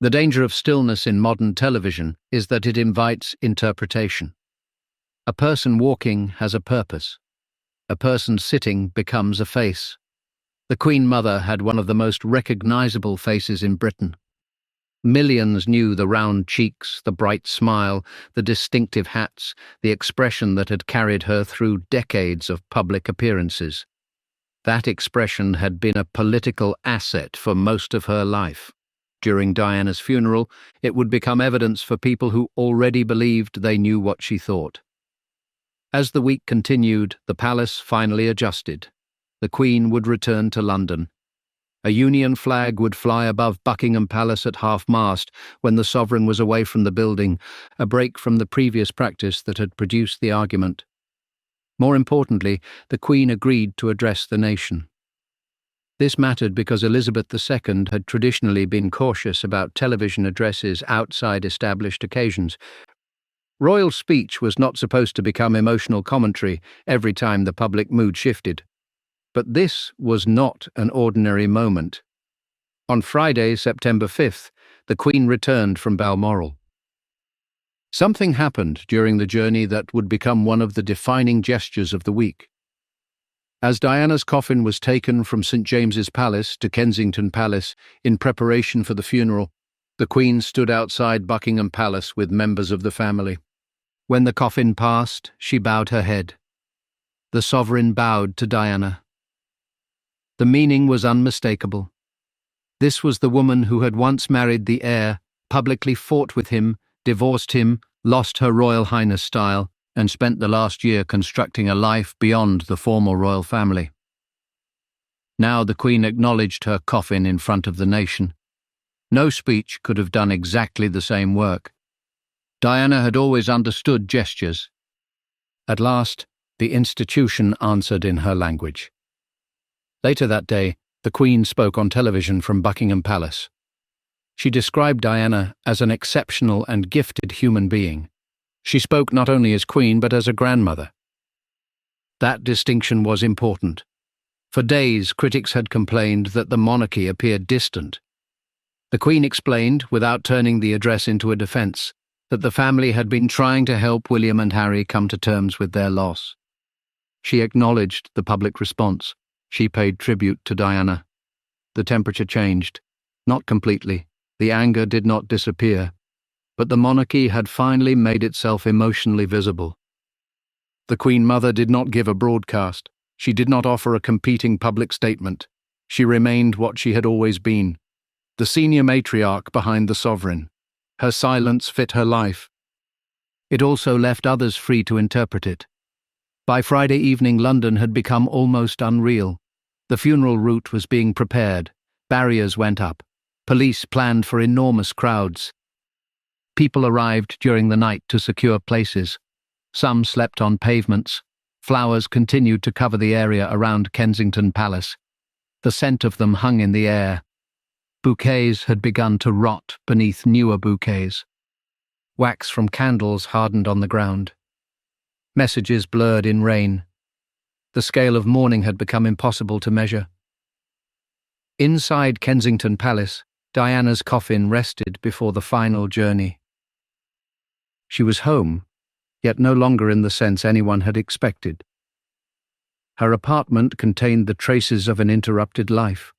The danger of stillness in modern television is that it invites interpretation. A person walking has a purpose. A person sitting becomes a face. The Queen Mother had one of the most recognizable faces in Britain. Millions knew the round cheeks, the bright smile, the distinctive hats, the expression that had carried her through decades of public appearances. That expression had been a political asset for most of her life. During Diana's funeral, it would become evidence for people who already believed they knew what she thought. As the week continued, the palace finally adjusted. The Queen would return to London. A Union flag would fly above Buckingham Palace at half-mast when the sovereign was away from the building, a break from the previous practice that had produced the argument. More importantly, the Queen agreed to address the nation. This mattered because Elizabeth II had traditionally been cautious about television addresses outside established occasions. Royal speech was not supposed to become emotional commentary every time the public mood shifted. But this was not an ordinary moment. On Friday, September 5th, the Queen returned from Balmoral. Something happened during the journey that would become one of the defining gestures of the week. As Diana's coffin was taken from St. James's Palace to Kensington Palace in preparation for the funeral, The Queen stood outside Buckingham Palace with members of the family. When the coffin passed, she bowed her head. The sovereign bowed to Diana. The meaning was unmistakable. This was the woman who had once married the heir, publicly fought with him, divorced him, lost her Royal Highness style, and spent the last year constructing a life beyond the formal royal family. Now the Queen acknowledged her coffin in front of the nation. No speech could have done exactly the same work. Diana had always understood gestures. At last, the institution answered in her language. Later that day, the Queen spoke on television from Buckingham Palace. She described Diana as an exceptional and gifted human being. She spoke not only as Queen but as a grandmother. That distinction was important. For days, critics had complained that the monarchy appeared distant. The Queen explained, without turning the address into a defence, that the family had been trying to help William and Harry come to terms with their loss. She acknowledged the public response. She paid tribute to Diana. The temperature changed. Not completely. The anger did not disappear. But the monarchy had finally made itself emotionally visible. The Queen Mother did not give a broadcast. She did not offer a competing public statement. She remained what she had always been, the senior matriarch behind the sovereign. Her silence fit her life. It also left others free to interpret it. By Friday evening, London had become almost unreal. The funeral route was being prepared. Barriers went up. Police planned for enormous crowds. People arrived during the night to secure places. Some slept on pavements. Flowers continued to cover the area around Kensington Palace. The scent of them hung in the air. Bouquets had begun to rot beneath newer bouquets. Wax from candles hardened on the ground. Messages blurred in rain. The scale of mourning had become impossible to measure. Inside Kensington Palace, Diana's coffin rested before the final journey. She was home, yet no longer in the sense anyone had expected. Her apartment contained the traces of an interrupted life.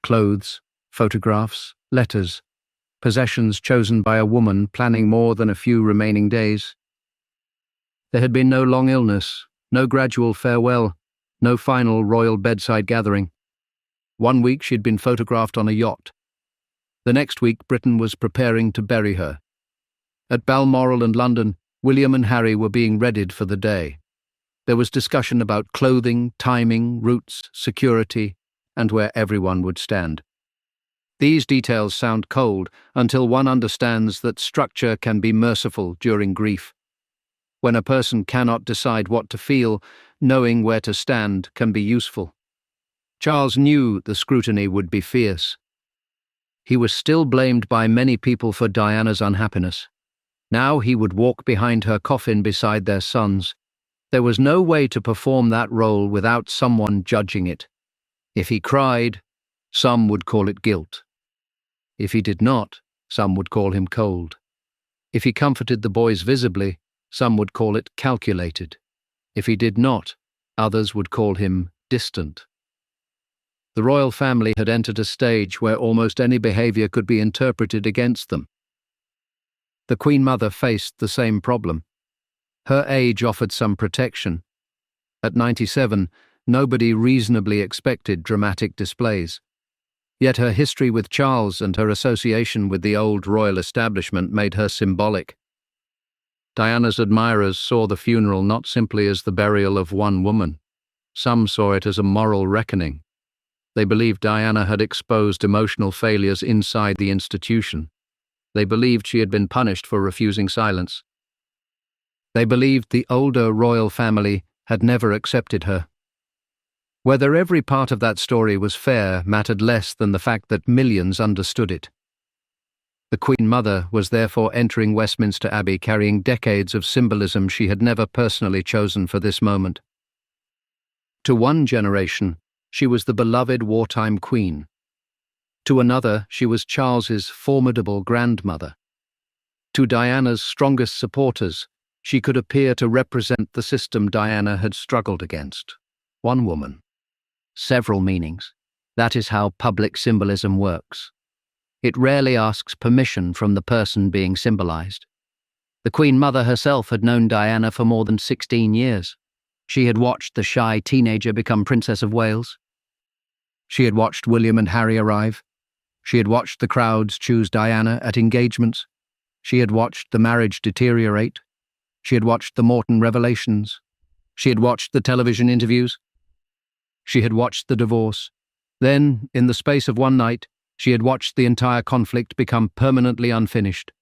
Clothes, photographs, letters, possessions chosen by a woman planning more than a few remaining days. There had been no long illness, no gradual farewell, no final royal bedside gathering. 1 week she'd been photographed on a yacht. The next week Britain was preparing to bury her. At Balmoral and London, William and Harry were being readied for the day. There was discussion about clothing, timing, routes, security, and where everyone would stand. These details sound cold until one understands that structure can be merciful during grief. When a person cannot decide what to feel, knowing where to stand can be useful. Charles knew the scrutiny would be fierce. He was still blamed by many people for Diana's unhappiness. Now he would walk behind her coffin beside their sons. There was no way to perform that role without someone judging it. If he cried, some would call it guilt. If he did not, some would call him cold. If he comforted the boys visibly, some would call it calculated. If he did not, others would call him distant. The royal family had entered a stage where almost any behavior could be interpreted against them. The Queen Mother faced the same problem. Her age offered some protection. At 97, nobody reasonably expected dramatic displays. Yet her history with Charles and her association with the old royal establishment made her symbolic. Diana's admirers saw the funeral not simply as the burial of one woman. Some saw it as a moral reckoning. They believed Diana had exposed emotional failures inside the institution. They believed she had been punished for refusing silence. They believed the older royal family had never accepted her. Whether every part of that story was fair mattered less than the fact that millions understood it. The Queen Mother was therefore entering Westminster Abbey carrying decades of symbolism she had never personally chosen for this moment. To one generation, she was the beloved wartime queen. To another, she was Charles's formidable grandmother. To Diana's strongest supporters, she could appear to represent the system Diana had struggled against. One woman. Several meanings. That is how public symbolism works. It rarely asks permission from the person being symbolized. The Queen Mother herself had known Diana for more than 16 years. She had watched the shy teenager become Princess of Wales. She had watched William and Harry arrive. She had watched the crowds choose Diana at engagements. She had watched the marriage deteriorate. She had watched the Morton revelations. She had watched the television interviews. She had watched the divorce. Then, in the space of one night, she had watched the entire conflict become permanently unfinished.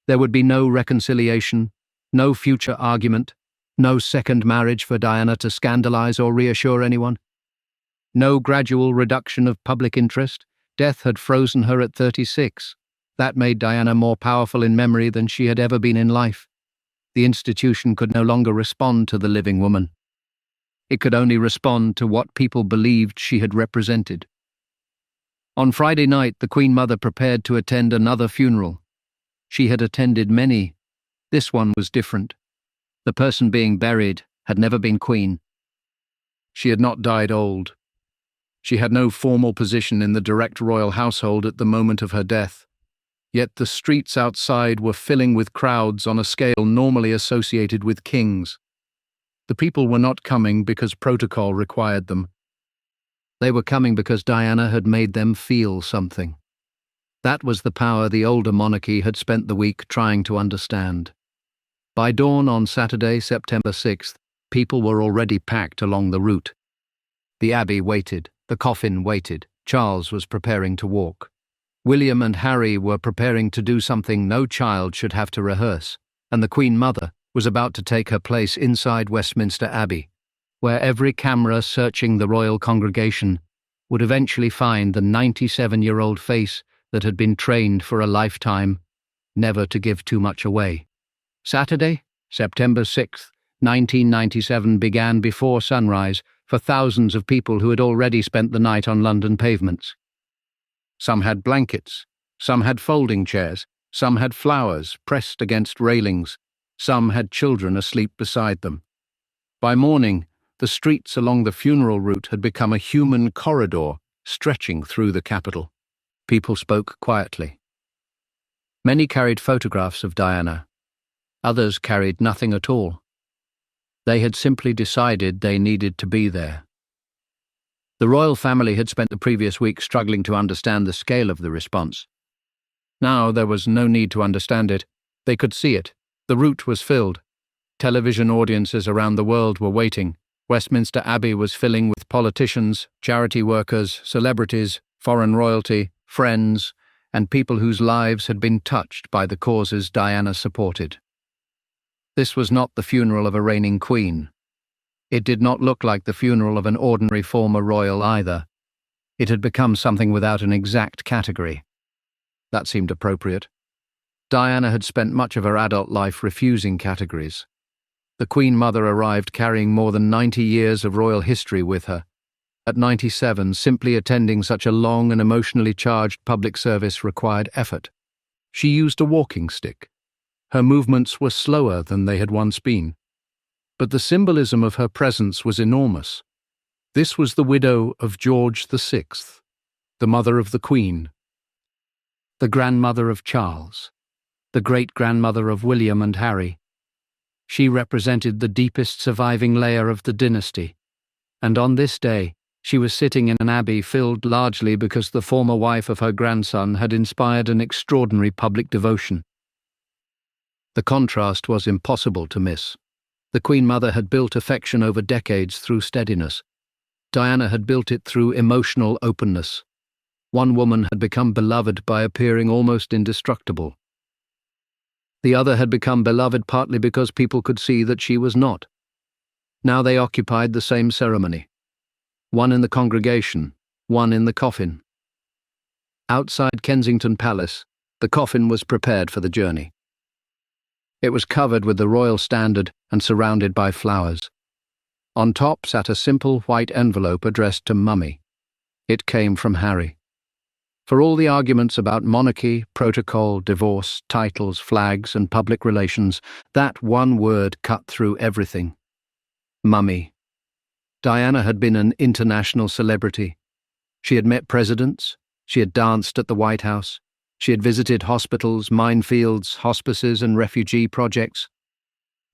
There would be no reconciliation, no future argument, no second marriage for Diana to scandalize or reassure anyone. No gradual reduction of public interest. Death had frozen her at 36. That made Diana more powerful in memory than she had ever been in life. The institution could no longer respond to the living woman. It could only respond to what people believed she had represented. On Friday night, the Queen Mother prepared to attend another funeral. She had attended many. This one was different. The person being buried had never been queen. She had not died old. She had no formal position in the direct royal household at the moment of her death. Yet the streets outside were filling with crowds on a scale normally associated with kings. The people were not coming because protocol required them. They were coming because Diana had made them feel something. That was the power the older monarchy had spent the week trying to understand. By dawn on Saturday, September 6th, people were already packed along the route. The Abbey waited, the coffin waited, Charles was preparing to walk. William and Harry were preparing to do something no child should have to rehearse, and the Queen Mother was about to take her place inside Westminster Abbey, where every camera searching the royal congregation would eventually find the 97-year-old face that had been trained for a lifetime never to give too much away. Saturday, September 6th, 1997 began before sunrise for thousands of people who had already spent the night on London pavements. Some had blankets, some had folding chairs, some had flowers pressed against railings, some had children asleep beside them. By morning, the streets along the funeral route had become a human corridor stretching through the capital. People spoke quietly. Many carried photographs of Diana. Others carried nothing at all. They had simply decided they needed to be there. The royal family had spent the previous week struggling to understand the scale of the response. Now there was no need to understand it. They could see it. The route was filled. Television audiences around the world were waiting. Westminster Abbey was filling with politicians, charity workers, celebrities, foreign royalty, friends, and people whose lives had been touched by the causes Diana supported. This was not the funeral of a reigning queen. It did not look like the funeral of an ordinary former royal either. It had become something without an exact category. That seemed appropriate. Diana had spent much of her adult life refusing categories. The Queen Mother arrived carrying more than 90 years of royal history with her. At 97, simply attending such a long and emotionally charged public service required effort. She used a walking stick. Her movements were slower than they had once been. But the symbolism of her presence was enormous. This was the widow of George VI, the mother of the Queen, the grandmother of Charles, the great-grandmother of William and Harry. She represented the deepest surviving layer of the dynasty, and on this day, she was sitting in an abbey filled largely because the former wife of her grandson had inspired an extraordinary public devotion. The contrast was impossible to miss. The Queen Mother had built affection over decades through steadiness. Diana had built it through emotional openness. One woman had become beloved by appearing almost indestructible. The other had become beloved partly because people could see that she was not. Now they occupied the same ceremony. One in the congregation, one in the coffin. Outside Kensington Palace, the coffin was prepared for the journey. It was covered with the royal standard and surrounded by flowers. On top sat a simple white envelope addressed to Mummy. It came from Harry. For all the arguments about monarchy, protocol, divorce, titles, flags, and public relations, that one word cut through everything. Mummy. Diana had been an international celebrity. She had met presidents, She had danced at the White House. She had visited hospitals, minefields, hospices, and refugee projects.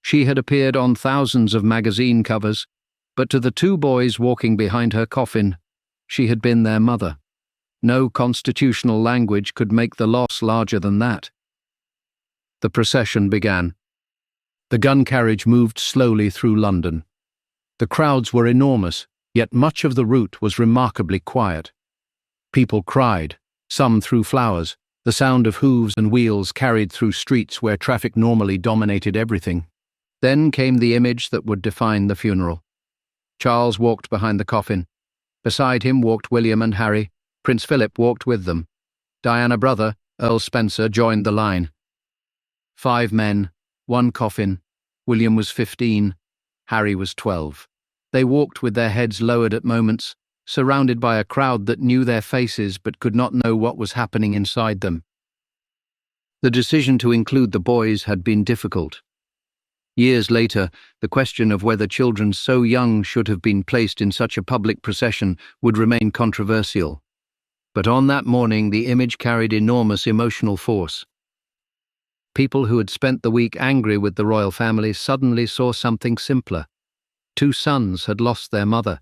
She had appeared on thousands of magazine covers, but to the two boys walking behind her coffin, she had been their mother. No constitutional language could make the loss larger than that. The procession began. The gun carriage moved slowly through London. The crowds were enormous, yet much of the route was remarkably quiet. People cried, some threw flowers. The sound of hooves and wheels carried through streets where traffic normally dominated everything. Then came the image that would define the funeral. Charles walked behind the coffin. Beside him walked William and Harry. Prince Philip walked with them. Diana's brother, Earl Spencer, joined the line. 5 men, 1 coffin. William was 15. Harry was 12. They walked with their heads lowered at moments, surrounded by a crowd that knew their faces but could not know what was happening inside them. The decision to include the boys had been difficult. Years later, the question of whether children so young should have been placed in such a public procession would remain controversial. But on that morning, the image carried enormous emotional force. People who had spent the week angry with the royal family suddenly saw something simpler. 2 sons had lost their mother.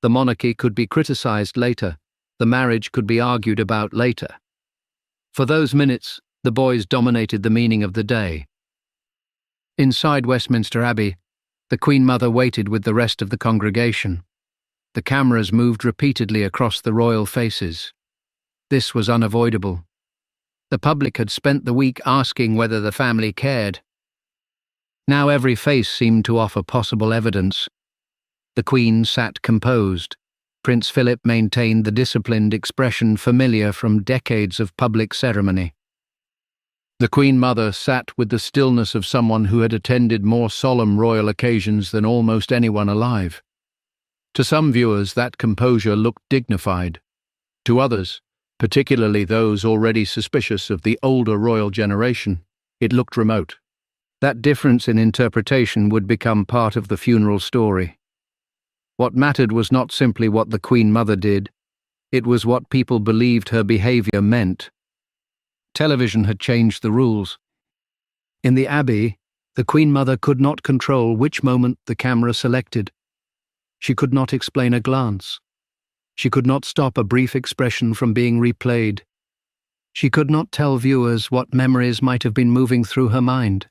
The monarchy could be criticized later. The marriage could be argued about later. For those minutes, the boys dominated the meaning of the day. Inside Westminster Abbey, the Queen Mother waited with the rest of the congregation. The cameras moved repeatedly across the royal faces. This was unavoidable. The public had spent the week asking whether the family cared. Now every face seemed to offer possible evidence. The Queen sat composed. Prince Philip maintained the disciplined expression familiar from decades of public ceremony. The Queen Mother sat with the stillness of someone who had attended more solemn royal occasions than almost anyone alive. To some viewers, that composure looked dignified. To others, particularly those already suspicious of the older royal generation, it looked remote. That difference in interpretation would become part of the funeral story. What mattered was not simply what the Queen Mother did, it was what people believed her behavior meant. Television had changed the rules. In the Abbey, the Queen Mother could not control which moment the camera selected. She could not explain a glance. She could not stop a brief expression from being replayed. She could not tell viewers what memories might have been moving through her mind.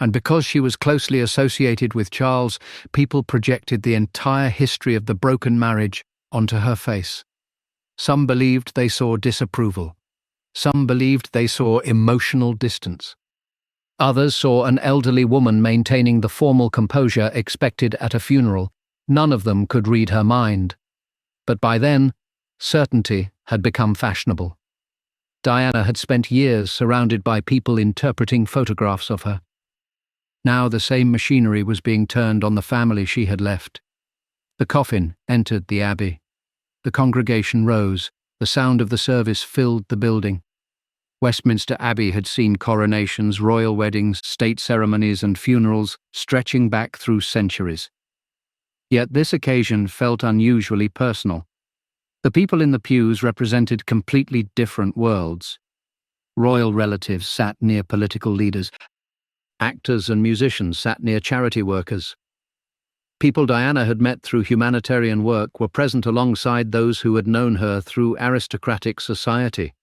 And because she was closely associated with Charles, people projected the entire history of the broken marriage onto her face. Some believed they saw disapproval. Some believed they saw emotional distance. Others saw an elderly woman maintaining the formal composure expected at a funeral. None of them could read her mind. But by then, certainty had become fashionable. Diana had spent years surrounded by people interpreting photographs of her. Now the same machinery was being turned on the family she had left. The coffin entered the Abbey. The congregation rose. The sound of the service filled the building. Westminster Abbey had seen coronations, royal weddings, state ceremonies, and funerals stretching back through centuries. Yet this occasion felt unusually personal. The people in the pews represented completely different worlds. Royal relatives sat near political leaders. Actors and musicians sat near charity workers. People Diana had met through humanitarian work were present alongside those who had known her through aristocratic society.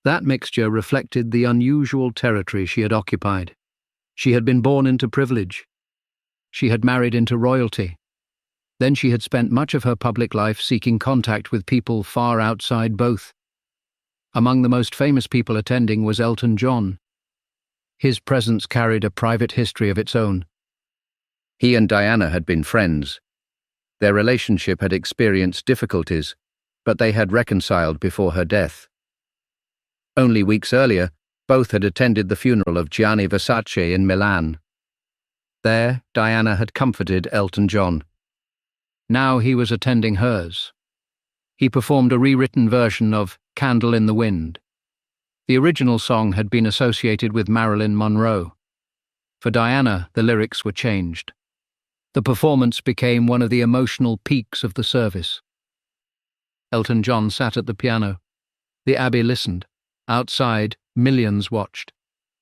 That mixture reflected the unusual territory she had occupied. She had been born into privilege. She had married into royalty. Then she had spent much of her public life seeking contact with people far outside both. Among the most famous people attending was Elton John. His presence carried a private history of its own. He and Diana had been friends. Their relationship had experienced difficulties, but they had reconciled before her death. Only weeks earlier, both had attended the funeral of Gianni Versace in Milan. There, Diana had comforted Elton John. Now he was attending hers. He performed a rewritten version of Candle in the Wind. The original song had been associated with Marilyn Monroe. For Diana, the lyrics were changed. The performance became one of the emotional peaks of the service. Elton John sat at the piano. The Abbey listened. Outside, millions watched.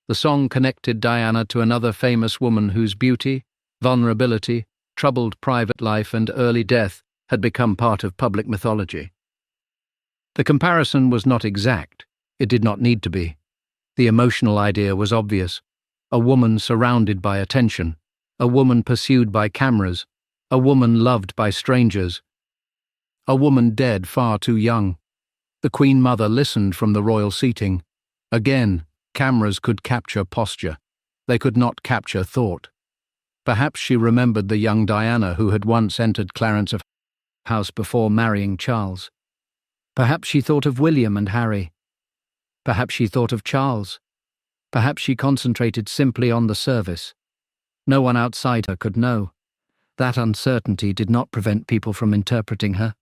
The song connected Diana to another famous woman whose beauty, vulnerability, troubled private life and early death had become part of public mythology. The comparison was not exact. It did not need to be. The emotional idea was obvious. A woman surrounded by attention, a woman pursued by cameras, a woman loved by strangers, a woman dead far too young. The Queen Mother listened from the royal seating. Again, cameras could capture posture. They could not capture thought. Perhaps she remembered the young Diana who had once entered Clarence's house before marrying Charles. Perhaps she thought of William and Harry. Perhaps she thought of Charles. Perhaps she concentrated simply on the service. No one outside her could know. That uncertainty did not prevent people from interpreting her.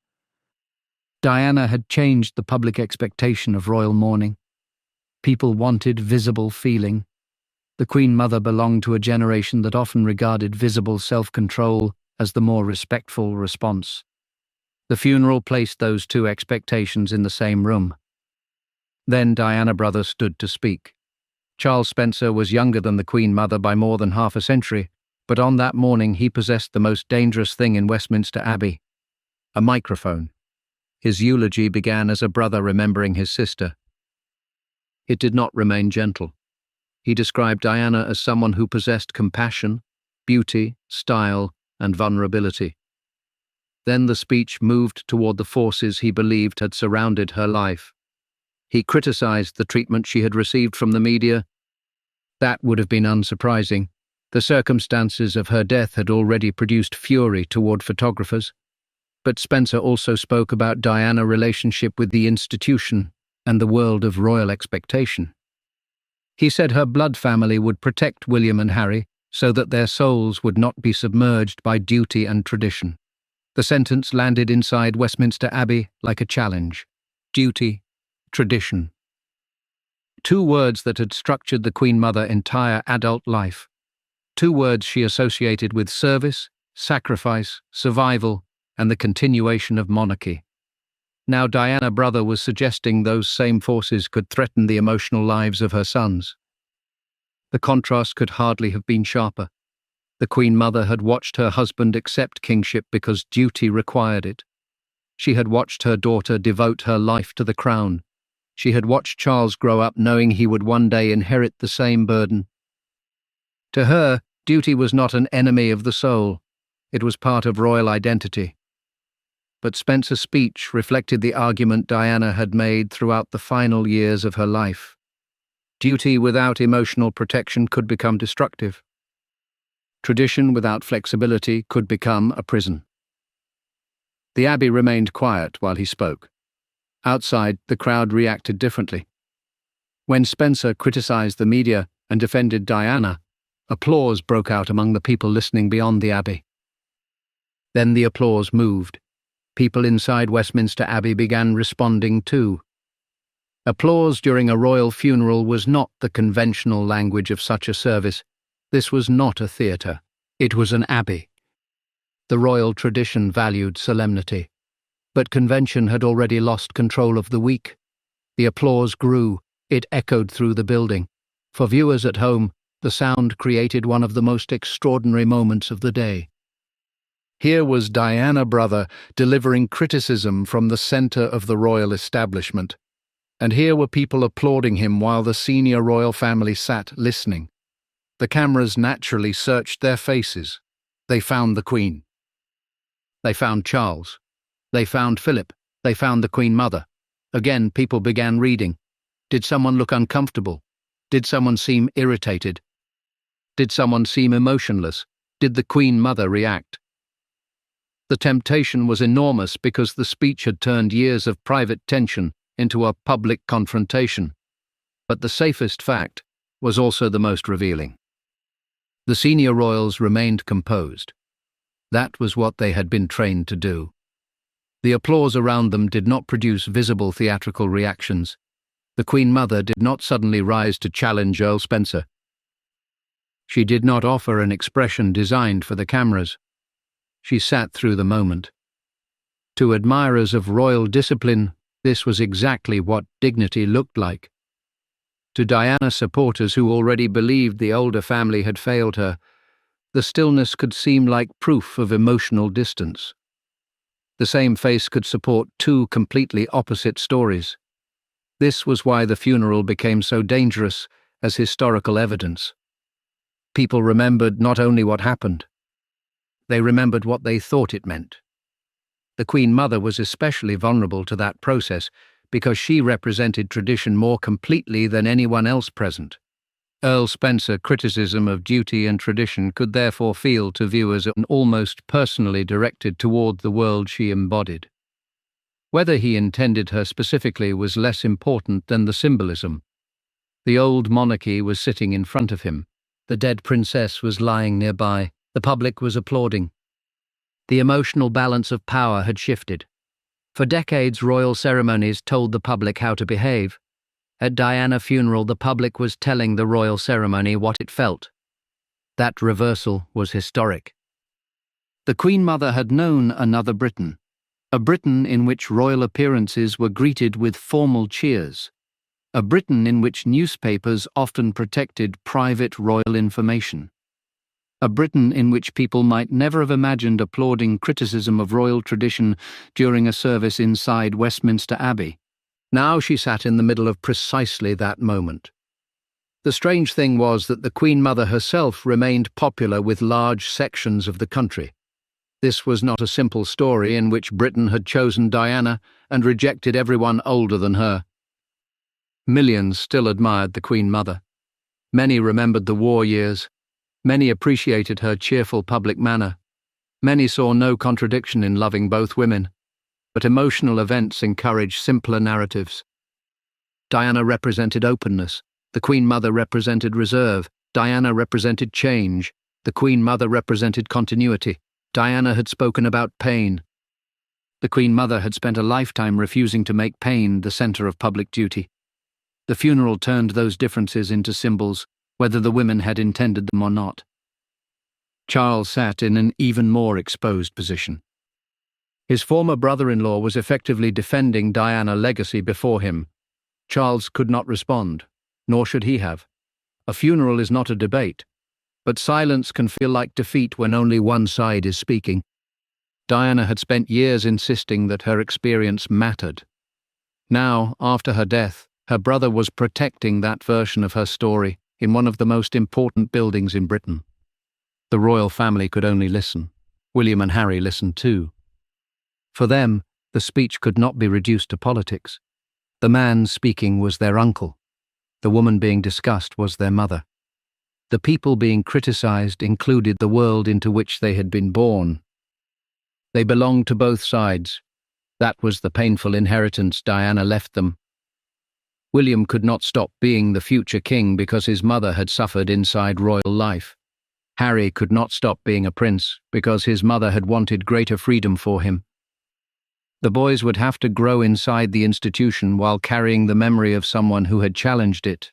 Diana had changed the public expectation of royal mourning. People wanted visible feeling. The Queen Mother belonged to a generation that often regarded visible self-control as the more respectful response. The funeral placed those two expectations in the same room. Then Diana brother stood to speak. Charles Spencer was younger than the Queen Mother by more than half a century, but on that morning he possessed the most dangerous thing in Westminster Abbey: a microphone. His eulogy began as a brother remembering his sister. It did not remain gentle. He described Diana as someone who possessed compassion, beauty, style, and vulnerability. Then the speech moved toward the forces he believed had surrounded her life. He criticized the treatment she had received from the media. That would have been unsurprising. The circumstances of her death had already produced fury toward photographers. But Spencer also spoke about Diana's relationship with the institution and the world of royal expectation. He said her blood family would protect William and Harry so that their souls would not be submerged by duty and tradition. The sentence landed inside Westminster Abbey like a challenge: duty, tradition. Two words that had structured the Queen Mother's entire adult life. Two words she associated with service, sacrifice, survival, and the continuation of monarchy. Now Diana brother was suggesting those same forces could threaten the emotional lives of her sons. The contrast could hardly have been sharper. The Queen Mother had watched her husband accept kingship because duty required it. She had watched her daughter devote her life to the crown. She had watched Charles grow up knowing he would one day inherit the same burden. To her, duty was not an enemy of the soul. It was part of royal identity. But Spencer's speech reflected the argument Diana had made throughout the final years of her life. Duty without emotional protection could become destructive. Tradition without flexibility could become a prison. The Abbey remained quiet while he spoke. Outside, the crowd reacted differently. When Spencer criticized the media and defended Diana, applause broke out among the people listening beyond the Abbey. Then the applause moved. People inside Westminster Abbey began responding too. Applause during a royal funeral was not the conventional language of such a service. This was not a theatre. It was an abbey. The royal tradition valued solemnity, but convention had already lost control of the weak. The applause grew. It echoed through the building. For viewers at home, the sound created one of the most extraordinary moments of the day. Here was Diana brother delivering criticism from the center of the royal establishment, and here were people applauding him while the senior royal family sat listening. The cameras naturally searched their faces. They found the Queen. They found Charles. They found Philip. They found the Queen Mother. Again, people began reading. Did someone look uncomfortable? Did someone seem irritated? Did someone seem emotionless? Did the Queen Mother react? The temptation was enormous because the speech had turned years of private tension into a public confrontation. But the safest fact was also the most revealing. The senior royals remained composed. That was what they had been trained to do. The applause around them did not produce visible theatrical reactions. The Queen Mother did not suddenly rise to challenge Earl Spencer. She did not offer an expression designed for the cameras. She sat through the moment. To admirers of royal discipline, this was exactly what dignity looked like. To Diana supporters who already believed the older family had failed her, the stillness could seem like proof of emotional distance. The same face could support two completely opposite stories. This was why the funeral became so dangerous as historical evidence. People remembered not only what happened, they remembered what they thought it meant. The Queen Mother was especially vulnerable to that process because she represented tradition more completely than anyone else present. Earl Spencer's criticism of duty and tradition could therefore feel to viewers almost personally directed toward the world she embodied. Whether he intended her specifically was less important than the symbolism. The old monarchy was sitting in front of him. The dead princess was lying nearby. The public was applauding. The emotional balance of power had shifted. For decades, royal ceremonies told the public how to behave. At Diana's funeral, the public was telling the royal ceremony what it felt. That reversal was historic. The Queen Mother had known another Britain, a Britain in which royal appearances were greeted with formal cheers, a Britain in which newspapers often protected private royal information, a Britain in which people might never have imagined applauding criticism of royal tradition during a service inside Westminster Abbey. Now she sat in the middle of precisely that moment. The strange thing was that the Queen Mother herself remained popular with large sections of the country. This was not a simple story in which Britain had chosen Diana and rejected everyone older than her. Millions still admired the Queen Mother. Many remembered the war years. Many appreciated her cheerful public manner. Many saw no contradiction in loving both women. But emotional events encouraged simpler narratives. Diana represented openness. The Queen Mother represented reserve. Diana represented change. The Queen Mother represented continuity. Diana had spoken about pain. The Queen Mother had spent a lifetime refusing to make pain the center of public duty. The funeral turned those differences into symbols, whether the women had intended them or not. Charles sat in an even more exposed position. His former brother-in-law was effectively defending Diana's legacy before him. Charles could not respond, nor should he have. A funeral is not a debate, but silence can feel like defeat when only one side is speaking. Diana had spent years insisting that her experience mattered. Now, after her death, her brother was protecting that version of her story in one of the most important buildings in Britain. The royal family could only listen. William and Harry listened too. For them, the speech could not be reduced to politics. The man speaking was their uncle. The woman being discussed was their mother. The people being criticized included the world into which they had been born. They belonged to both sides. That was the painful inheritance Diana left them. William could not stop being the future king because his mother had suffered inside royal life. Harry could not stop being a prince because his mother had wanted greater freedom for him. The boys would have to grow inside the institution while carrying the memory of someone who had challenged it.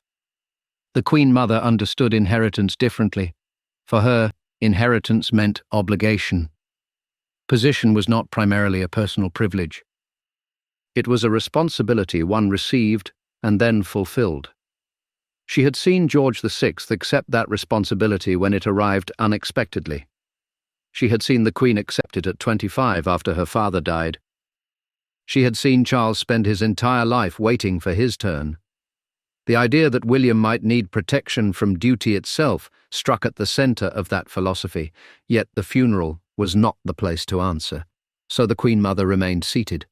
The Queen Mother understood inheritance differently. For her, inheritance meant obligation. Position was not primarily a personal privilege. It was a responsibility one received and then fulfilled. She had seen George VI accept that responsibility when it arrived unexpectedly. She had seen the Queen accept it at 25 after her father died. She had seen Charles spend his entire life waiting for his turn. The idea that William might need protection from duty itself struck at the center of that philosophy, yet the funeral was not the place to answer, so the Queen Mother remained seated.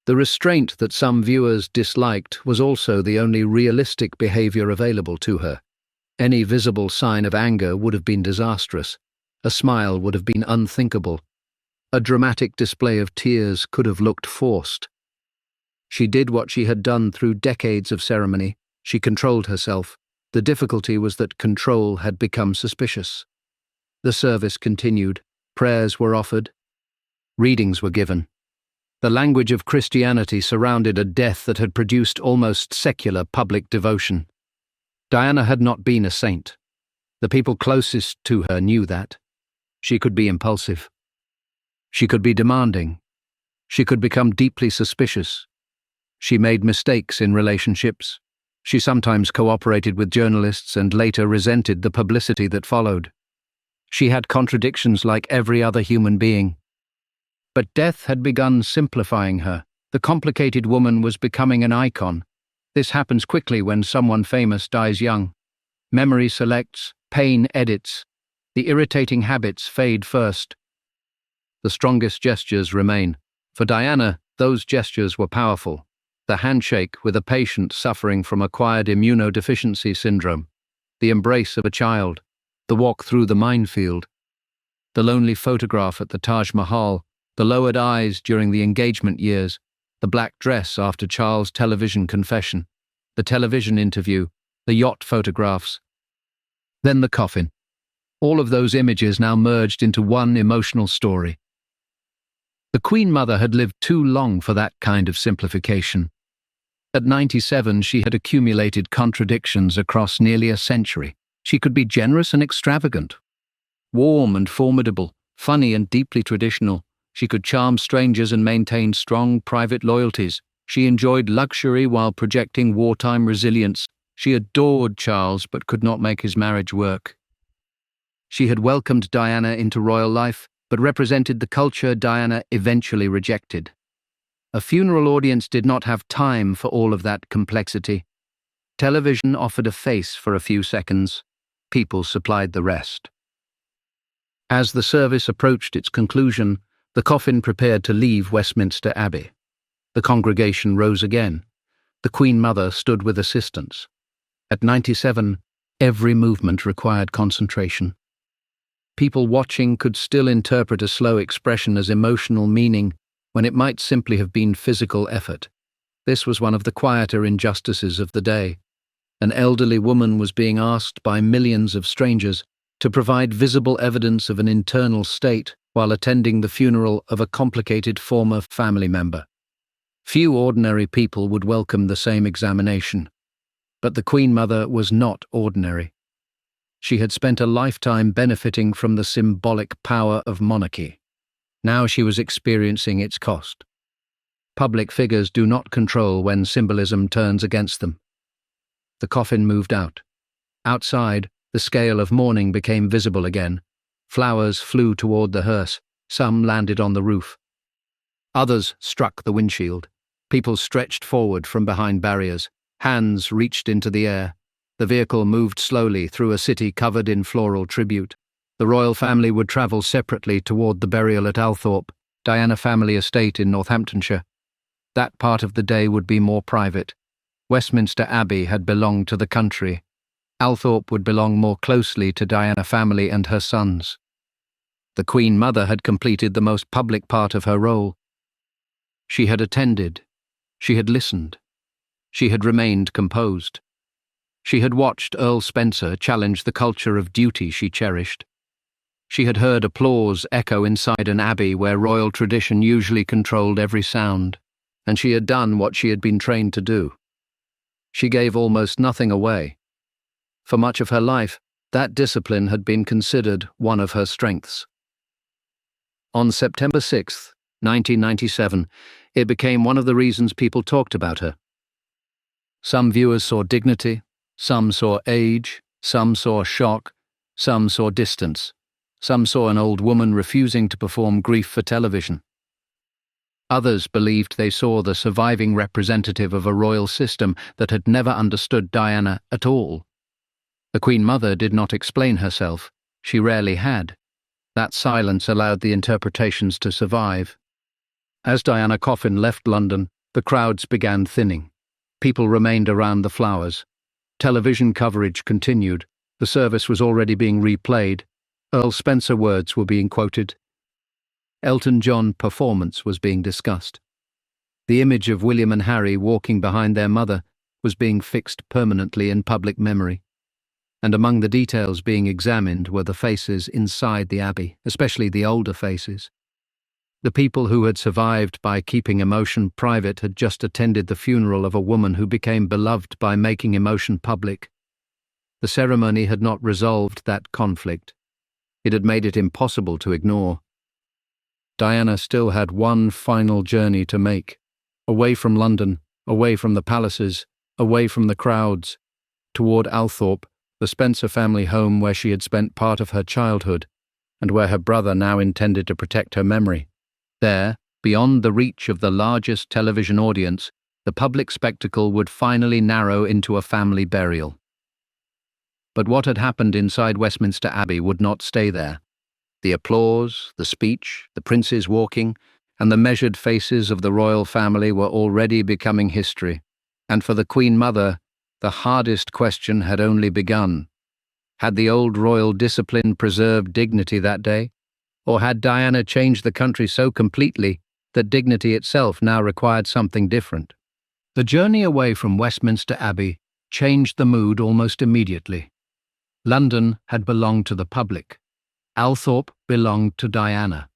The restraint that some viewers disliked was also the only realistic behavior available to her. Any visible sign of anger would have been disastrous. A smile would have been unthinkable. A dramatic display of tears could have looked forced. She did what she had done through decades of ceremony. She controlled herself. The difficulty was that control had become suspicious. The service continued. Prayers were offered. Readings were given. The language of Christianity surrounded a death that had produced almost secular public devotion. Diana had not been a saint. The people closest to her knew that. She could be impulsive. She could be demanding, She could become deeply suspicious. She made mistakes in relationships. She sometimes cooperated with journalists and later resented the publicity that followed. She had contradictions like every other human being. But death had begun simplifying her. The complicated woman was becoming an icon. This happens quickly when someone famous dies young. Memory selects, pain edits. The irritating habits fade first. The strongest gestures remain. For Diana, those gestures were powerful. The handshake with a patient suffering from acquired immunodeficiency syndrome. The embrace of a child. The walk through the minefield. The lonely photograph at the Taj Mahal. The lowered eyes during the engagement years. The black dress after Charles' television confession. The television interview. The yacht photographs. Then the coffin. All of those images now merged into one emotional story. The Queen Mother had lived too long for that kind of simplification. At 97, she had accumulated contradictions across nearly a century. She could be generous and extravagant, warm and formidable, funny and deeply traditional. She could charm strangers and maintain strong private loyalties. She enjoyed luxury while projecting wartime resilience. She adored Charles but could not make his marriage work. She had welcomed Diana into royal life, but represented the culture Diana eventually rejected. A funeral audience did not have time for all of that complexity. Television offered a face for a few seconds. People supplied the rest. As the service approached its conclusion, the coffin prepared to leave Westminster Abbey. The congregation rose again. The Queen Mother stood with assistants. At 97, every movement required concentration. People watching could still interpret a slow expression as emotional meaning when it might simply have been physical effort. This was one of the quieter injustices of the day. An elderly woman was being asked by millions of strangers to provide visible evidence of an internal state while attending the funeral of a complicated former family member. Few ordinary people would welcome the same examination. But the Queen Mother was not ordinary. She had spent a lifetime benefiting from the symbolic power of monarchy. Now she was experiencing its cost. Public figures do not control when symbolism turns against them. The coffin moved out. Outside, the scale of mourning became visible again. Flowers flew toward the hearse. Some landed on the roof. Others struck the windshield. People stretched forward from behind barriers. Hands reached into the air. The vehicle moved slowly through a city covered in floral tribute. The royal family would travel separately toward the burial at Althorpe, Diana family estate in Northamptonshire. That part of the day would be more private. Westminster Abbey had belonged to the country. Althorpe would belong more closely to Diana family and her sons. The Queen Mother had completed the most public part of her role. She had attended. She had listened. She had remained composed. She had watched Earl Spencer challenge the culture of duty she cherished. She had heard applause echo inside an abbey where royal tradition usually controlled every sound, and she had done what she had been trained to do. She gave almost nothing away. For much of her life, that discipline had been considered one of her strengths. On September 6, 1997, it became one of the reasons people talked about her. Some viewers saw dignity, some saw age, some saw shock, some saw distance, some saw an old woman refusing to perform grief for television. Others believed they saw the surviving representative of a royal system that had never understood Diana at all. The Queen Mother did not explain herself. She rarely had. That silence allowed the interpretations to survive. As Diana Coffin left London, the crowds began thinning. People remained around the flowers. Television coverage continued. The service was already being replayed. Earl Spencer words were being quoted. Elton John performance was being discussed. The image of William and Harry walking behind their mother was being fixed permanently in public memory. And among the details being examined were the faces inside the abbey, especially the older faces. The people who had survived by keeping emotion private had just attended the funeral of a woman who became beloved by making emotion public. The ceremony had not resolved that conflict. It had made it impossible to ignore. Diana still had one final journey to make. Away from London, away from the palaces, away from the crowds, toward Althorpe, the Spencer family home where she had spent part of her childhood, and where her brother now intended to protect her memory. There, beyond the reach of the largest television audience, the public spectacle would finally narrow into a family burial. But what had happened inside Westminster Abbey would not stay there. The applause, the speech, the princes walking, and the measured faces of the royal family were already becoming history. And for the Queen Mother, the hardest question had only begun. Had the old royal discipline preserved dignity that day? Or had Diana changed the country so completely that dignity itself now required something different? The journey away from Westminster Abbey changed the mood almost immediately. London had belonged to the public. Althorpe belonged to Diana.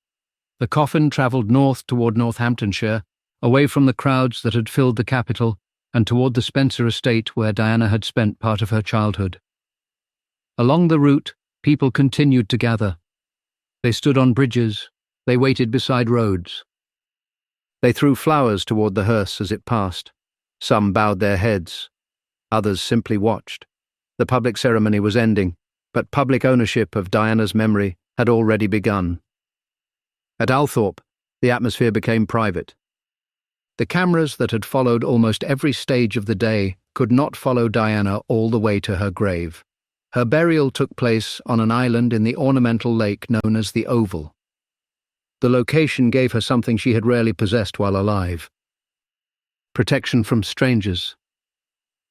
The coffin travelled north toward Northamptonshire, away from the crowds that had filled the capital, and toward the Spencer estate where Diana had spent part of her childhood. Along the route, people continued to gather. They stood on bridges, they waited beside roads. They threw flowers toward the hearse as it passed. Some bowed their heads, others simply watched. The public ceremony was ending, but public ownership of Diana's memory had already begun. At Althorpe, the atmosphere became private. The cameras that had followed almost every stage of the day could not follow Diana all the way to her grave. Her burial took place on an island in the ornamental lake known as the Oval. The location gave her something she had rarely possessed while alive: protection from strangers.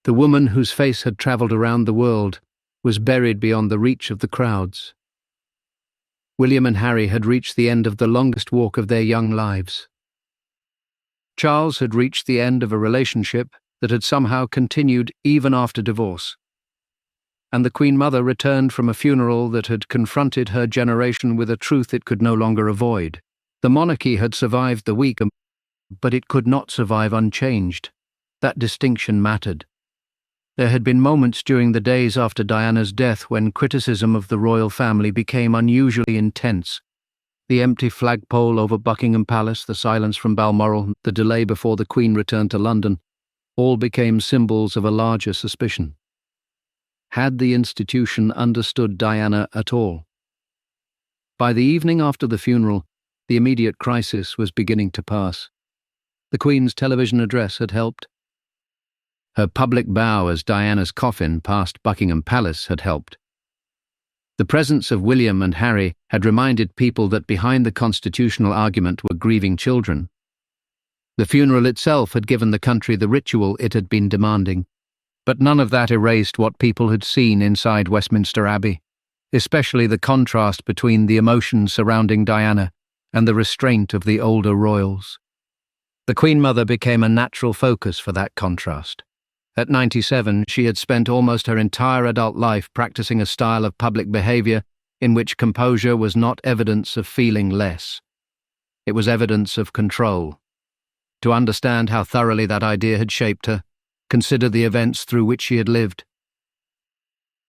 The woman whose face had travelled around the world was buried beyond the reach of the crowds. William and Harry had reached the end of the longest walk of their young lives. Charles had reached the end of a relationship that had somehow continued even after divorce. And the Queen Mother returned from a funeral that had confronted her generation with a truth it could no longer avoid. The monarchy had survived the week, but it could not survive unchanged. That distinction mattered. There had been moments during the days after Diana's death when criticism of the royal family became unusually intense. The empty flagpole over Buckingham Palace, the silence from Balmoral, the delay before the Queen returned to London, all became symbols of a larger suspicion. Had the institution understood Diana at all? By the evening after the funeral, the immediate crisis was beginning to pass. The Queen's television address had helped. Her public bow as Diana's coffin passed Buckingham Palace had helped. The presence of William and Harry had reminded people that behind the constitutional argument were grieving children. The funeral itself had given the country the ritual it had been demanding, but none of that erased what people had seen inside Westminster Abbey, especially the contrast between the emotions surrounding Diana and the restraint of the older royals. The Queen Mother became a natural focus for that contrast. At 97, she had spent almost her entire adult life practicing a style of public behaviour in which composure was not evidence of feeling less. It was evidence of control. To understand how thoroughly that idea had shaped her, consider the events through which she had lived.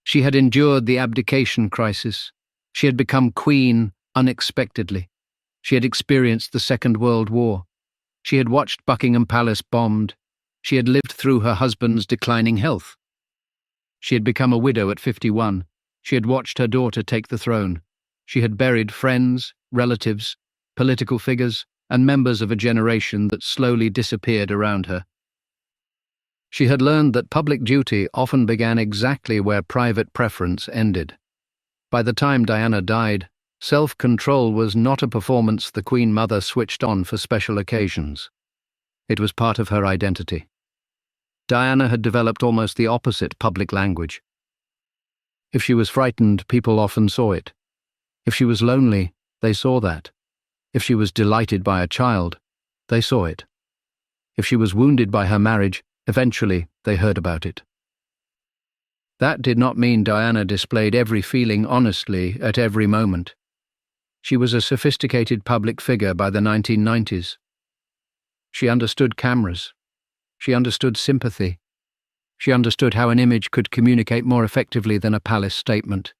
She had endured the abdication crisis. She had become queen unexpectedly. She had experienced the Second World War. She had watched Buckingham Palace bombed. She had lived through her husband's declining health. She had become a widow at 51. She had watched her daughter take the throne. She had buried friends, relatives, political figures, and members of a generation that slowly disappeared around her. She had learned that public duty often began exactly where private preference ended. By the time Diana died, self-control was not a performance the Queen Mother switched on for special occasions. It was part of her identity. Diana had developed almost the opposite public language. If she was frightened, people often saw it. If she was lonely, they saw that. If she was delighted by a child, they saw it. If she was wounded by her marriage, eventually they heard about it. That did not mean Diana displayed every feeling honestly at every moment. She was a sophisticated public figure by the 1990s. She understood cameras. She understood sympathy. She understood how an image could communicate more effectively than a palace statement.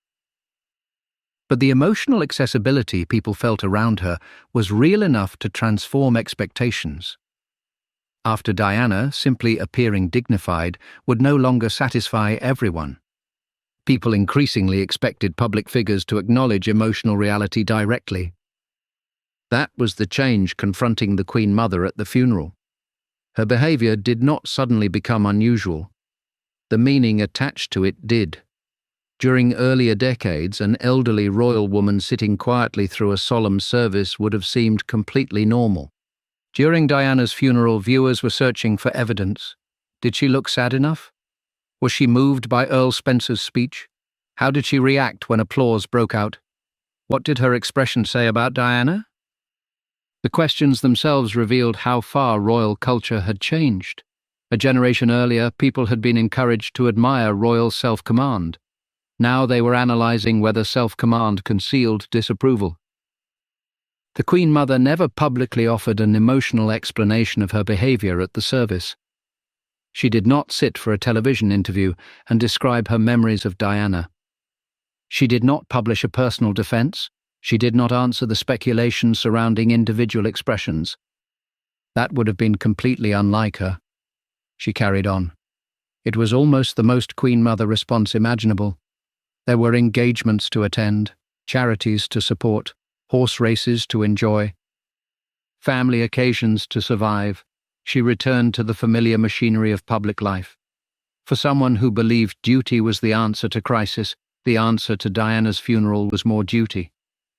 But the emotional accessibility people felt around her was real enough to transform expectations. After Diana, simply appearing dignified would no longer satisfy everyone. People increasingly expected public figures to acknowledge emotional reality directly. That was the change confronting the Queen Mother at the funeral. Her behavior did not suddenly become unusual. The meaning attached to it did. During earlier decades, an elderly royal woman sitting quietly through a solemn service would have seemed completely normal. During Diana's funeral, viewers were searching for evidence. Did she look sad enough? Was she moved by Earl Spencer's speech? How did she react when applause broke out? What did her expression say about Diana? The questions themselves revealed how far royal culture had changed. A generation earlier, people had been encouraged to admire royal self-command. Now they were analysing whether self-command concealed disapproval. The Queen Mother never publicly offered an emotional explanation of her behaviour at the service. She did not sit for a television interview and describe her memories of Diana. She did not publish a personal defence. She did not answer the speculation surrounding individual expressions. That would have been completely unlike her. She carried on. It was almost the most Queen Mother response imaginable. There were engagements to attend, charities to support, horse races to enjoy, family occasions to survive. She returned to the familiar machinery of public life. For someone who believed duty was the answer to crisis, the answer to Diana's funeral was more duty.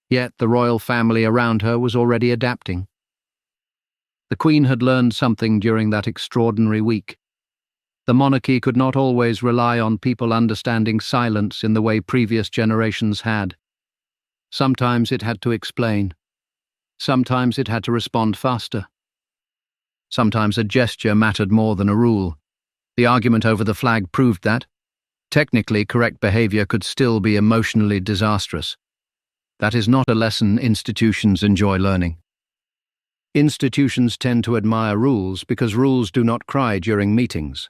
Yet the royal family around her was already adapting. The Queen had learned something during that extraordinary week. The monarchy could not always rely on people understanding silence in the way previous generations had. Sometimes it had to explain. Sometimes it had to respond faster. Sometimes a gesture mattered more than a rule. The argument over the flag proved that. Technically, correct behavior could still be emotionally disastrous. That is not a lesson institutions enjoy learning. Institutions tend to admire rules because rules do not cry during meetings.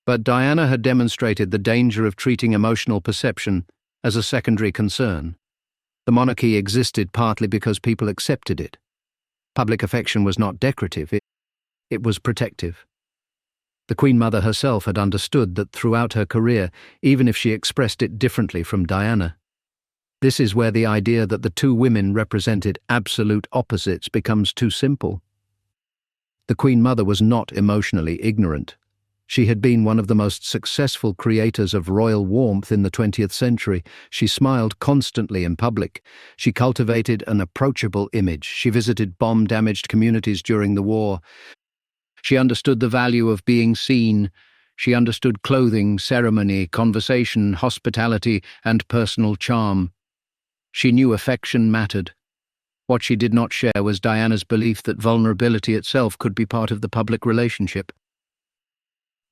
But Diana had demonstrated the danger of treating emotional perception as a secondary concern. The monarchy existed partly because people accepted it. Public affection was not decorative, it was protective. The Queen Mother herself had understood that throughout her career, even if she expressed it differently from Diana. This is where the idea that the two women represented absolute opposites becomes too simple. The Queen Mother was not emotionally ignorant. She had been one of the most successful creators of royal warmth in the 20th century. She smiled constantly in public. She cultivated an approachable image. She visited bomb-damaged communities during the war. She understood the value of being seen. She understood clothing, ceremony, conversation, hospitality, and personal charm. She knew affection mattered. What she did not share was Diana's belief that vulnerability itself could be part of the public relationship.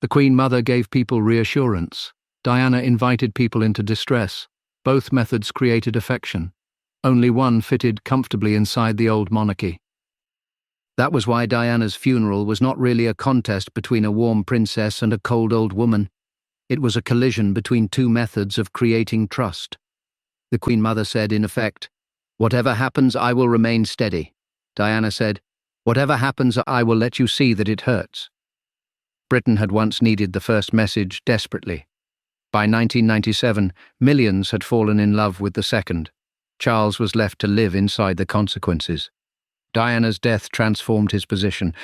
The Queen Mother gave people reassurance. Diana invited people into distress. Both methods created affection. Only one fitted comfortably inside the old monarchy. That was why Diana's funeral was not really a contest between a warm princess and a cold old woman. It was a collision between two methods of creating trust. The Queen Mother said, in effect, "Whatever happens, I will remain steady." Diana said, "Whatever happens, I will let you see that it hurts." Britain had once needed the first message desperately. By 1997, millions had fallen in love with the second. Charles was left to live inside the consequences. Diana's death transformed his position.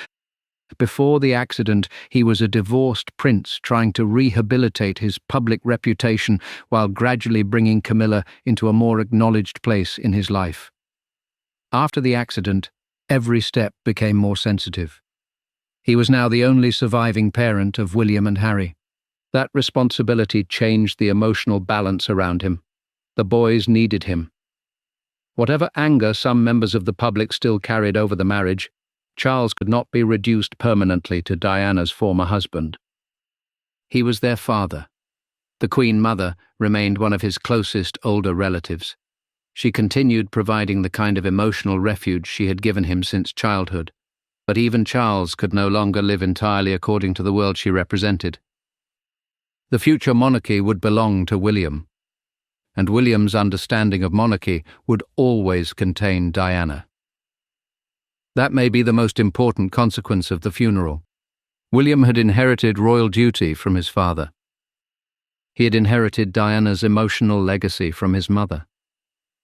Before the accident, he was a divorced prince trying to rehabilitate his public reputation while gradually bringing Camilla into a more acknowledged place in his life. After the accident, every step became more sensitive. He was now the only surviving parent of William and Harry. That responsibility changed the emotional balance around him. The boys needed him. Whatever anger some members of the public still carried over the marriage, Charles could not be reduced permanently to Diana's former husband. He was their father. The Queen Mother remained one of his closest older relatives. She continued providing the kind of emotional refuge she had given him since childhood. But even Charles could no longer live entirely according to the world she represented. The future monarchy would belong to William. and William's understanding of monarchy would always contain Diana. That may be the most important consequence of the funeral. William had inherited royal duty from his father. He had inherited Diana's emotional legacy from his mother.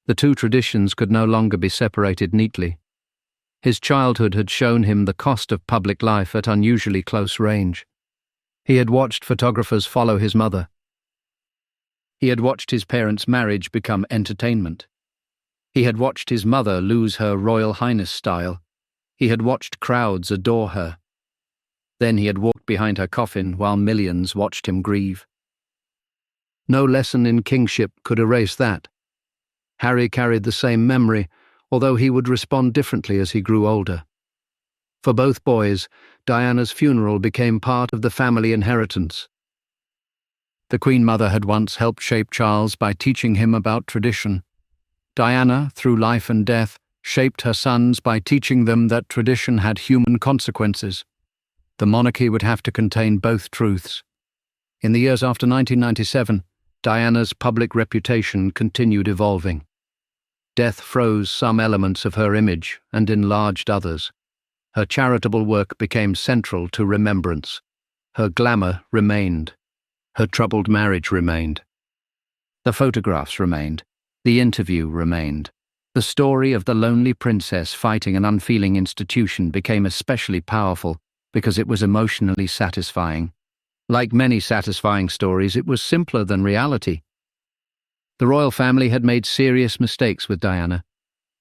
The two traditions could no longer be separated neatly. His childhood had shown him the cost of public life at unusually close range. He had watched photographers follow his mother. He had watched his parents' marriage become entertainment. He had watched his mother lose her Royal Highness style. He had watched crowds adore her. Then he had walked behind her coffin while millions watched him grieve. No lesson in kingship could erase that. Harry carried the same memory, although he would respond differently as he grew older. For both boys, Diana's funeral became part of the family inheritance. The Queen Mother had once helped shape Charles by teaching him about tradition. Diana, through life and death, shaped her sons by teaching them that tradition had human consequences. The monarchy would have to contain both truths. In the years after 1997, Diana's public reputation continued evolving. Death froze some elements of her image and enlarged others. Her charitable work became central to remembrance. Her glamour remained. Her troubled marriage remained. The photographs remained. The interview remained. The story of the lonely princess fighting an unfeeling institution became especially powerful because it was emotionally satisfying. Like many satisfying stories, it was simpler than reality. The royal family had made serious mistakes with Diana.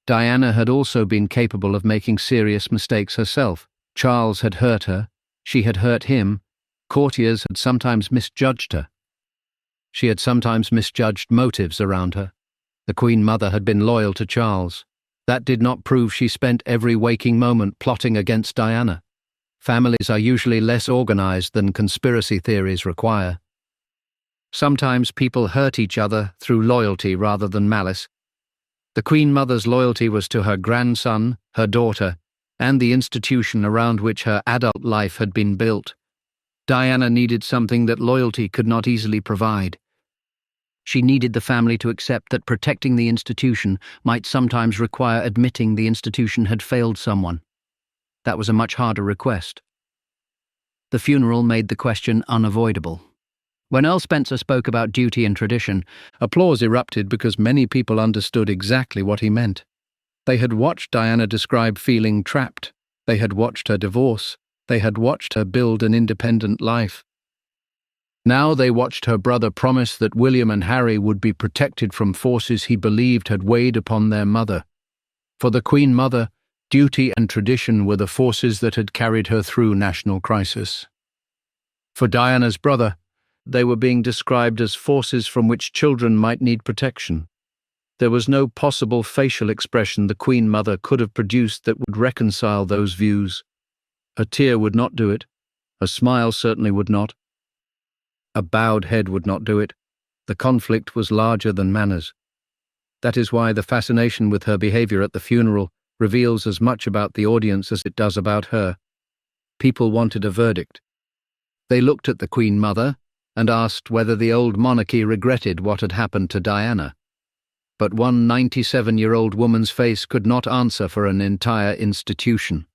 Diana had also been capable of making serious mistakes herself. Charles had hurt her. She had hurt him. Courtiers had sometimes misjudged her. She had sometimes misjudged motives around her. The Queen Mother had been loyal to Charles. That did not prove she spent every waking moment plotting against Diana. Families are usually less organized than conspiracy theories require. Sometimes people hurt each other through loyalty rather than malice. The Queen Mother's loyalty was to her grandson, her daughter, and the institution around which her adult life had been built. Diana needed something that loyalty could not easily provide. She needed the family to accept that protecting the institution might sometimes require admitting the institution had failed someone. That was a much harder request. The funeral made the question unavoidable. When Earl Spencer spoke about duty and tradition, applause erupted because many people understood exactly what he meant. They had watched Diana describe feeling trapped. They had watched her divorce. They had watched her build an independent life. Now they watched her brother promise that William and Harry would be protected from forces he believed had weighed upon their mother. For the Queen Mother, duty and tradition were the forces that had carried her through national crisis. For Diana's brother, they were being described as forces from which children might need protection. There was no possible facial expression the Queen Mother could have produced that would reconcile those views. A tear would not do it. A smile certainly would not. A bowed head would not do it. The conflict was larger than manners. That is why the fascination with her behavior at the funeral reveals as much about the audience as it does about her. People wanted a verdict. They looked at the Queen Mother and asked whether the old monarchy regretted what had happened to Diana. But one 97-year-old woman's face could not answer for an entire institution.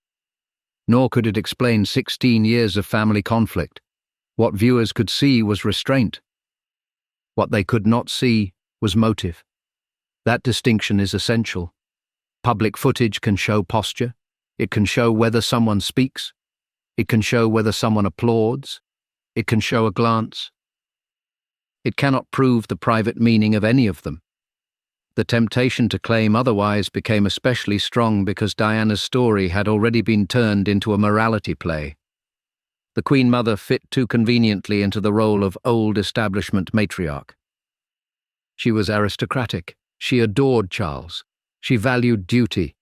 Nor could it explain 16 years of family conflict. What viewers could see was restraint. What they could not see was motive. That distinction is essential. Public footage can show posture. It can show whether someone speaks. It can show whether someone applauds. It can show a glance. It cannot prove the private meaning of any of them. The temptation to claim otherwise became especially strong because Diana's story had already been turned into a morality play. The Queen Mother fit too conveniently into the role of old establishment matriarch. She was aristocratic. She adored Charles. She valued duty.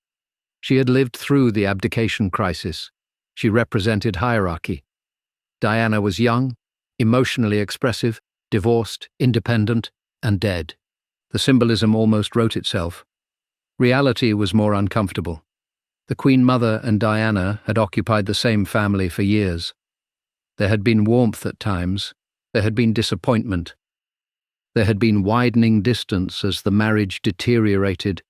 She had lived through the abdication crisis. She represented hierarchy. Diana was young, emotionally expressive, divorced, independent, and dead. The symbolism almost wrote itself. Reality was more uncomfortable. The Queen Mother and Diana had occupied the same family for years. There had been warmth at times. There had been disappointment. There had been widening distance as the marriage deteriorated.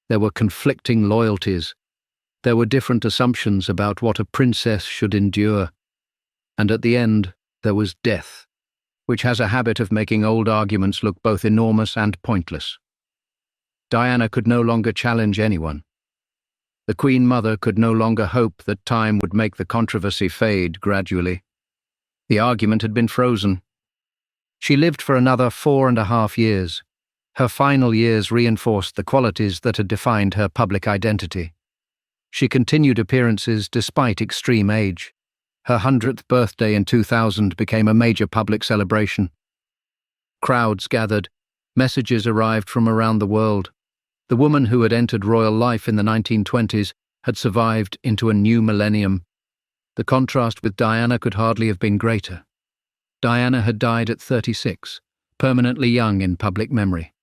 There were conflicting loyalties. There were different assumptions about what a princess should endure. And at the end, there was death, which has a habit of making old arguments look both enormous and pointless. Diana could no longer challenge anyone. The Queen Mother could no longer hope that time would make the controversy fade gradually. The argument had been frozen. She lived for another 4.5 years. Her final years reinforced the qualities that had defined her public identity. She continued appearances despite extreme age. Her 100th birthday in 2000 became a major public celebration. Crowds gathered. Messages arrived from around the world. The woman who had entered royal life in the 1920s had survived into a new millennium. The contrast with Diana could hardly have been greater. Diana had died at 36, permanently young in public memory.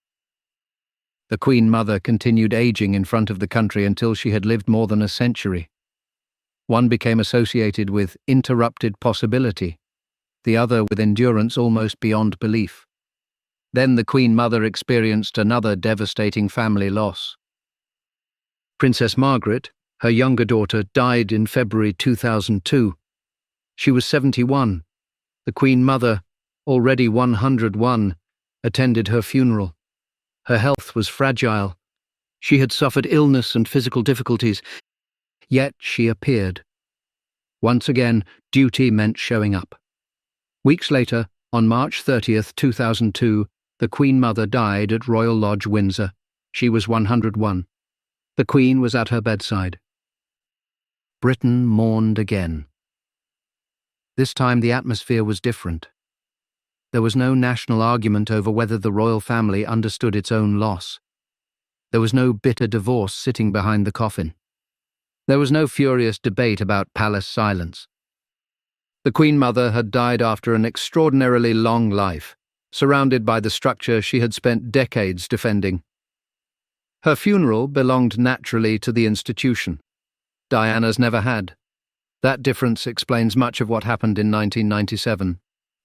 The Queen Mother continued aging in front of the country until she had lived more than a century. One became associated with interrupted possibility, the other with endurance almost beyond belief. Then the Queen Mother experienced another devastating family loss. Princess Margaret, her younger daughter, died in February 2002. She was 71. The Queen Mother, already 101, attended her funeral. Her health was fragile. She had suffered illness and physical difficulties, yet she appeared. Once again, duty meant showing up. Weeks later, on March 30th, 2002, the Queen Mother died at Royal Lodge, Windsor. She was 101. The Queen was at her bedside. Britain mourned again. This time the atmosphere was different. There was no national argument over whether the royal family understood its own loss. There was no bitter divorce sitting behind the coffin. There was no furious debate about palace silence. The Queen Mother had died after an extraordinarily long life, surrounded by the structure she had spent decades defending. Her funeral belonged naturally to the institution. Diana's never had. That difference explains much of what happened in 1997.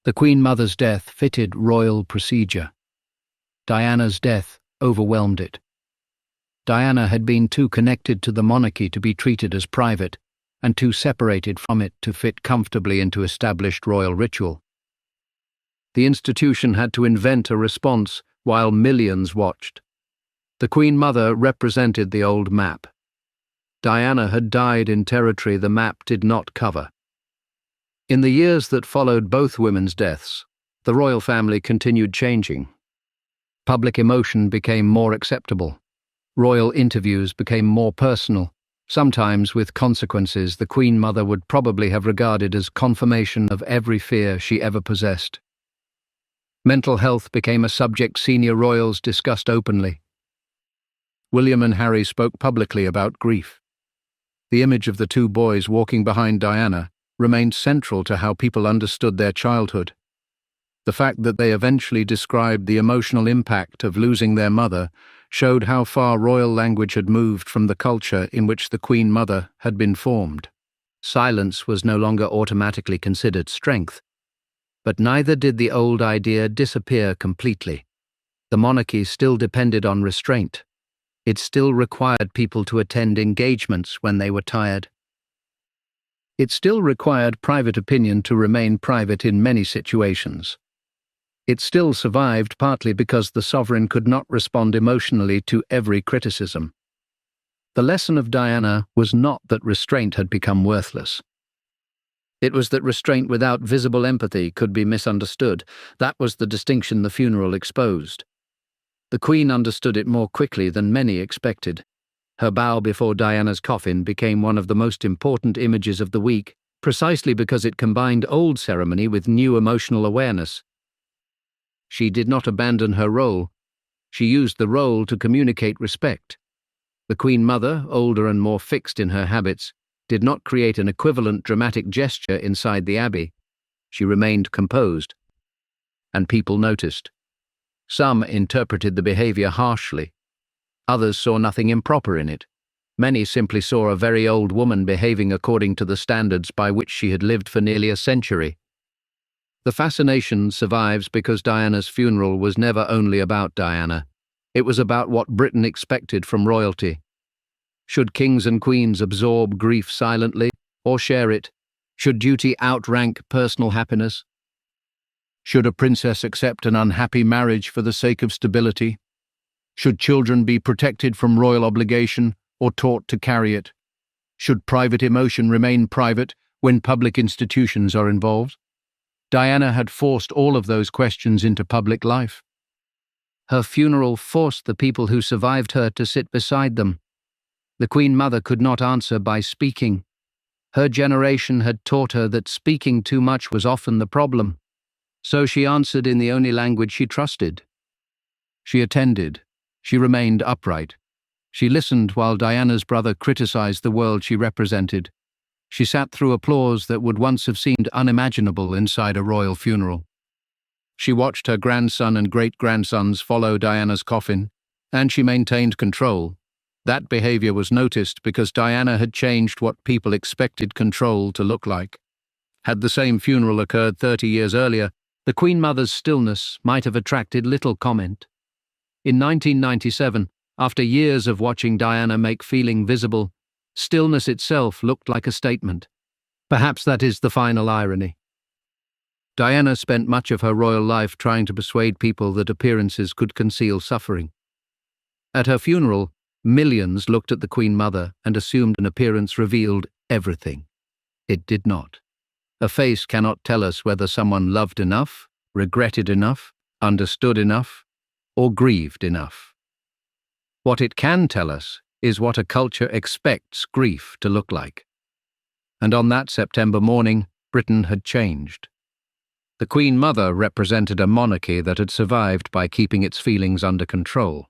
The Queen Mother's death fitted royal procedure. Diana's death overwhelmed it. Diana had been too connected to the monarchy to be treated as private, and too separated from it to fit comfortably into established royal ritual. The institution had to invent a response while millions watched. The Queen Mother represented the old map. Diana had died in territory the map did not cover. In the years that followed both women's deaths, the royal family continued changing. Public emotion became more acceptable. Royal interviews became more personal, sometimes with consequences the Queen Mother would probably have regarded as confirmation of every fear she ever possessed. Mental health became a subject senior royals discussed openly. William and Harry spoke publicly about grief. The image of the two boys walking behind Diana remained central to how people understood their childhood. The fact that they eventually described the emotional impact of losing their mother showed how far royal language had moved from the culture in which the Queen Mother had been formed. Silence was no longer automatically considered strength, but neither did the old idea disappear completely. The monarchy still depended on restraint. It still required people to attend engagements when they were tired. It still required private opinion to remain private in many situations. It still survived partly because the sovereign could not respond emotionally to every criticism. The lesson of Diana was not that restraint had become worthless. It was that restraint without visible empathy could be misunderstood. That was the distinction the funeral exposed. The Queen understood it more quickly than many expected. Her bow before Diana's coffin became one of the most important images of the week, precisely because it combined old ceremony with new emotional awareness. She did not abandon her role. She used the role to communicate respect. The Queen Mother, older and more fixed in her habits, did not create an equivalent dramatic gesture inside the abbey. She remained composed. And people noticed. Some interpreted the behavior harshly. Others saw nothing improper in it. Many simply saw a very old woman behaving according to the standards by which she had lived for nearly a century. The fascination survives because Diana's funeral was never only about Diana. It was about what Britain expected from royalty. Should kings and queens absorb grief silently or share it? Should duty outrank personal happiness? Should a princess accept an unhappy marriage for the sake of stability? Should children be protected from royal obligation or taught to carry it? Should private emotion remain private when public institutions are involved? Diana had forced all of those questions into public life. Her funeral forced the people who survived her to sit beside them. The Queen Mother could not answer by speaking. Her generation had taught her that speaking too much was often the problem. So she answered in the only language she trusted. She attended. She remained upright. She listened while Diana's brother criticized the world she represented. She sat through applause that would once have seemed unimaginable inside a royal funeral. She watched her grandson and great-grandsons follow Diana's coffin, and she maintained control. That behavior was noticed because Diana had changed what people expected control to look like. Had the same funeral occurred 30 years earlier, the Queen Mother's stillness might have attracted little comment. In 1997, after years of watching Diana make feeling visible, stillness itself looked like a statement. Perhaps that is the final irony. Diana spent much of her royal life trying to persuade people that appearances could conceal suffering. At her funeral, millions looked at the Queen Mother and assumed an appearance revealed everything. It did not. A face cannot tell us whether someone loved enough, regretted enough, understood enough, or grieved enough. What it can tell us is what a culture expects grief to look like. And on that September morning, Britain had changed. The Queen Mother represented a monarchy that had survived by keeping its feelings under control.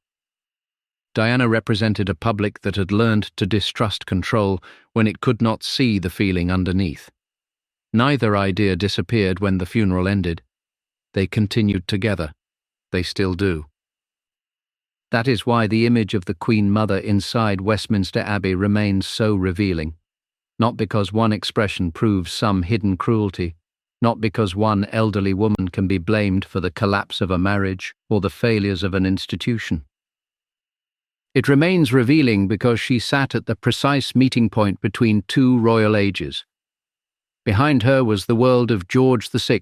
Diana represented a public that had learned to distrust control when it could not see the feeling underneath. Neither idea disappeared when the funeral ended. They continued together. They still do. That is why the image of the Queen Mother inside Westminster Abbey remains so revealing. Not because one expression proves some hidden cruelty, not because one elderly woman can be blamed for the collapse of a marriage or the failures of an institution. It remains revealing because she sat at the precise meeting point between two royal ages. Behind her was the world of George VI,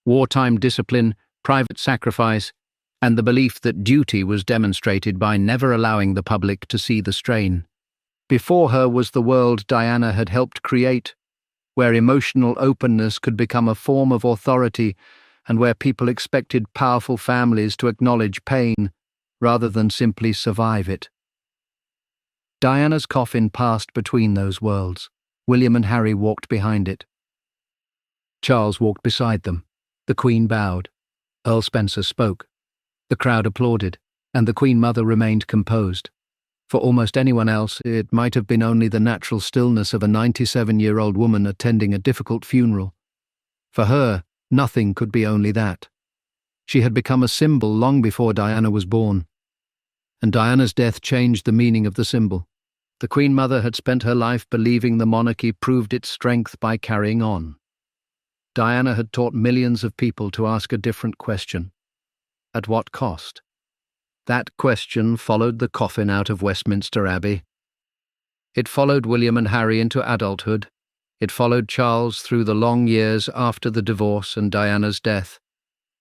wartime discipline, private sacrifice, and the belief that duty was demonstrated by never allowing the public to see the strain. Before her was the world Diana had helped create, where emotional openness could become a form of authority and where people expected powerful families to acknowledge pain rather than simply survive it. Diana's coffin passed between those worlds. William and Harry walked behind it. Charles walked beside them. The Queen bowed. Earl Spencer spoke. The crowd applauded, and the Queen Mother remained composed. For almost anyone else, it might have been only the natural stillness of a 97-year-old woman attending a difficult funeral. For her, nothing could be only that. She had become a symbol long before Diana was born. And Diana's death changed the meaning of the symbol. The Queen Mother had spent her life believing the monarchy proved its strength by carrying on. Diana had taught millions of people to ask a different question. At what cost? That question followed the coffin out of Westminster Abbey. It followed William and Harry into adulthood. It followed Charles through the long years after the divorce and Diana's death.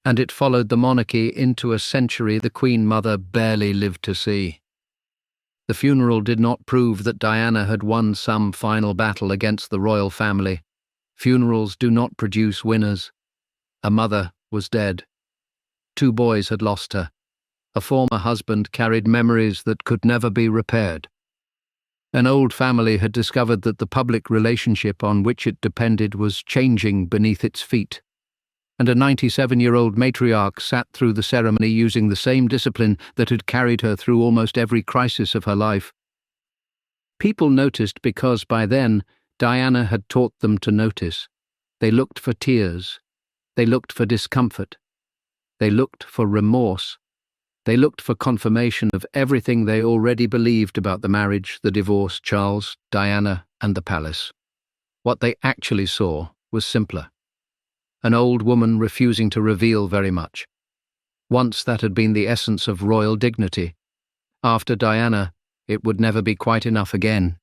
And it followed the monarchy into a century the Queen Mother barely lived to see. The funeral did not prove that Diana had won some final battle against the royal family. Funerals do not produce winners. A mother was dead. 2 boys had lost her. A former husband carried memories that could never be repaired. An old family had discovered that the public relationship on which it depended was changing beneath its feet. And a 97-year-old matriarch sat through the ceremony using the same discipline that had carried her through almost every crisis of her life. People noticed because by then Diana had taught them to notice. They looked for tears. They looked for discomfort. They looked for remorse. They looked for confirmation of everything they already believed about the marriage, the divorce, Charles, Diana, and the palace. What they actually saw was simpler. an old woman refusing to reveal very much. Once that had been the essence of royal dignity. After Diana, it would never be quite enough again.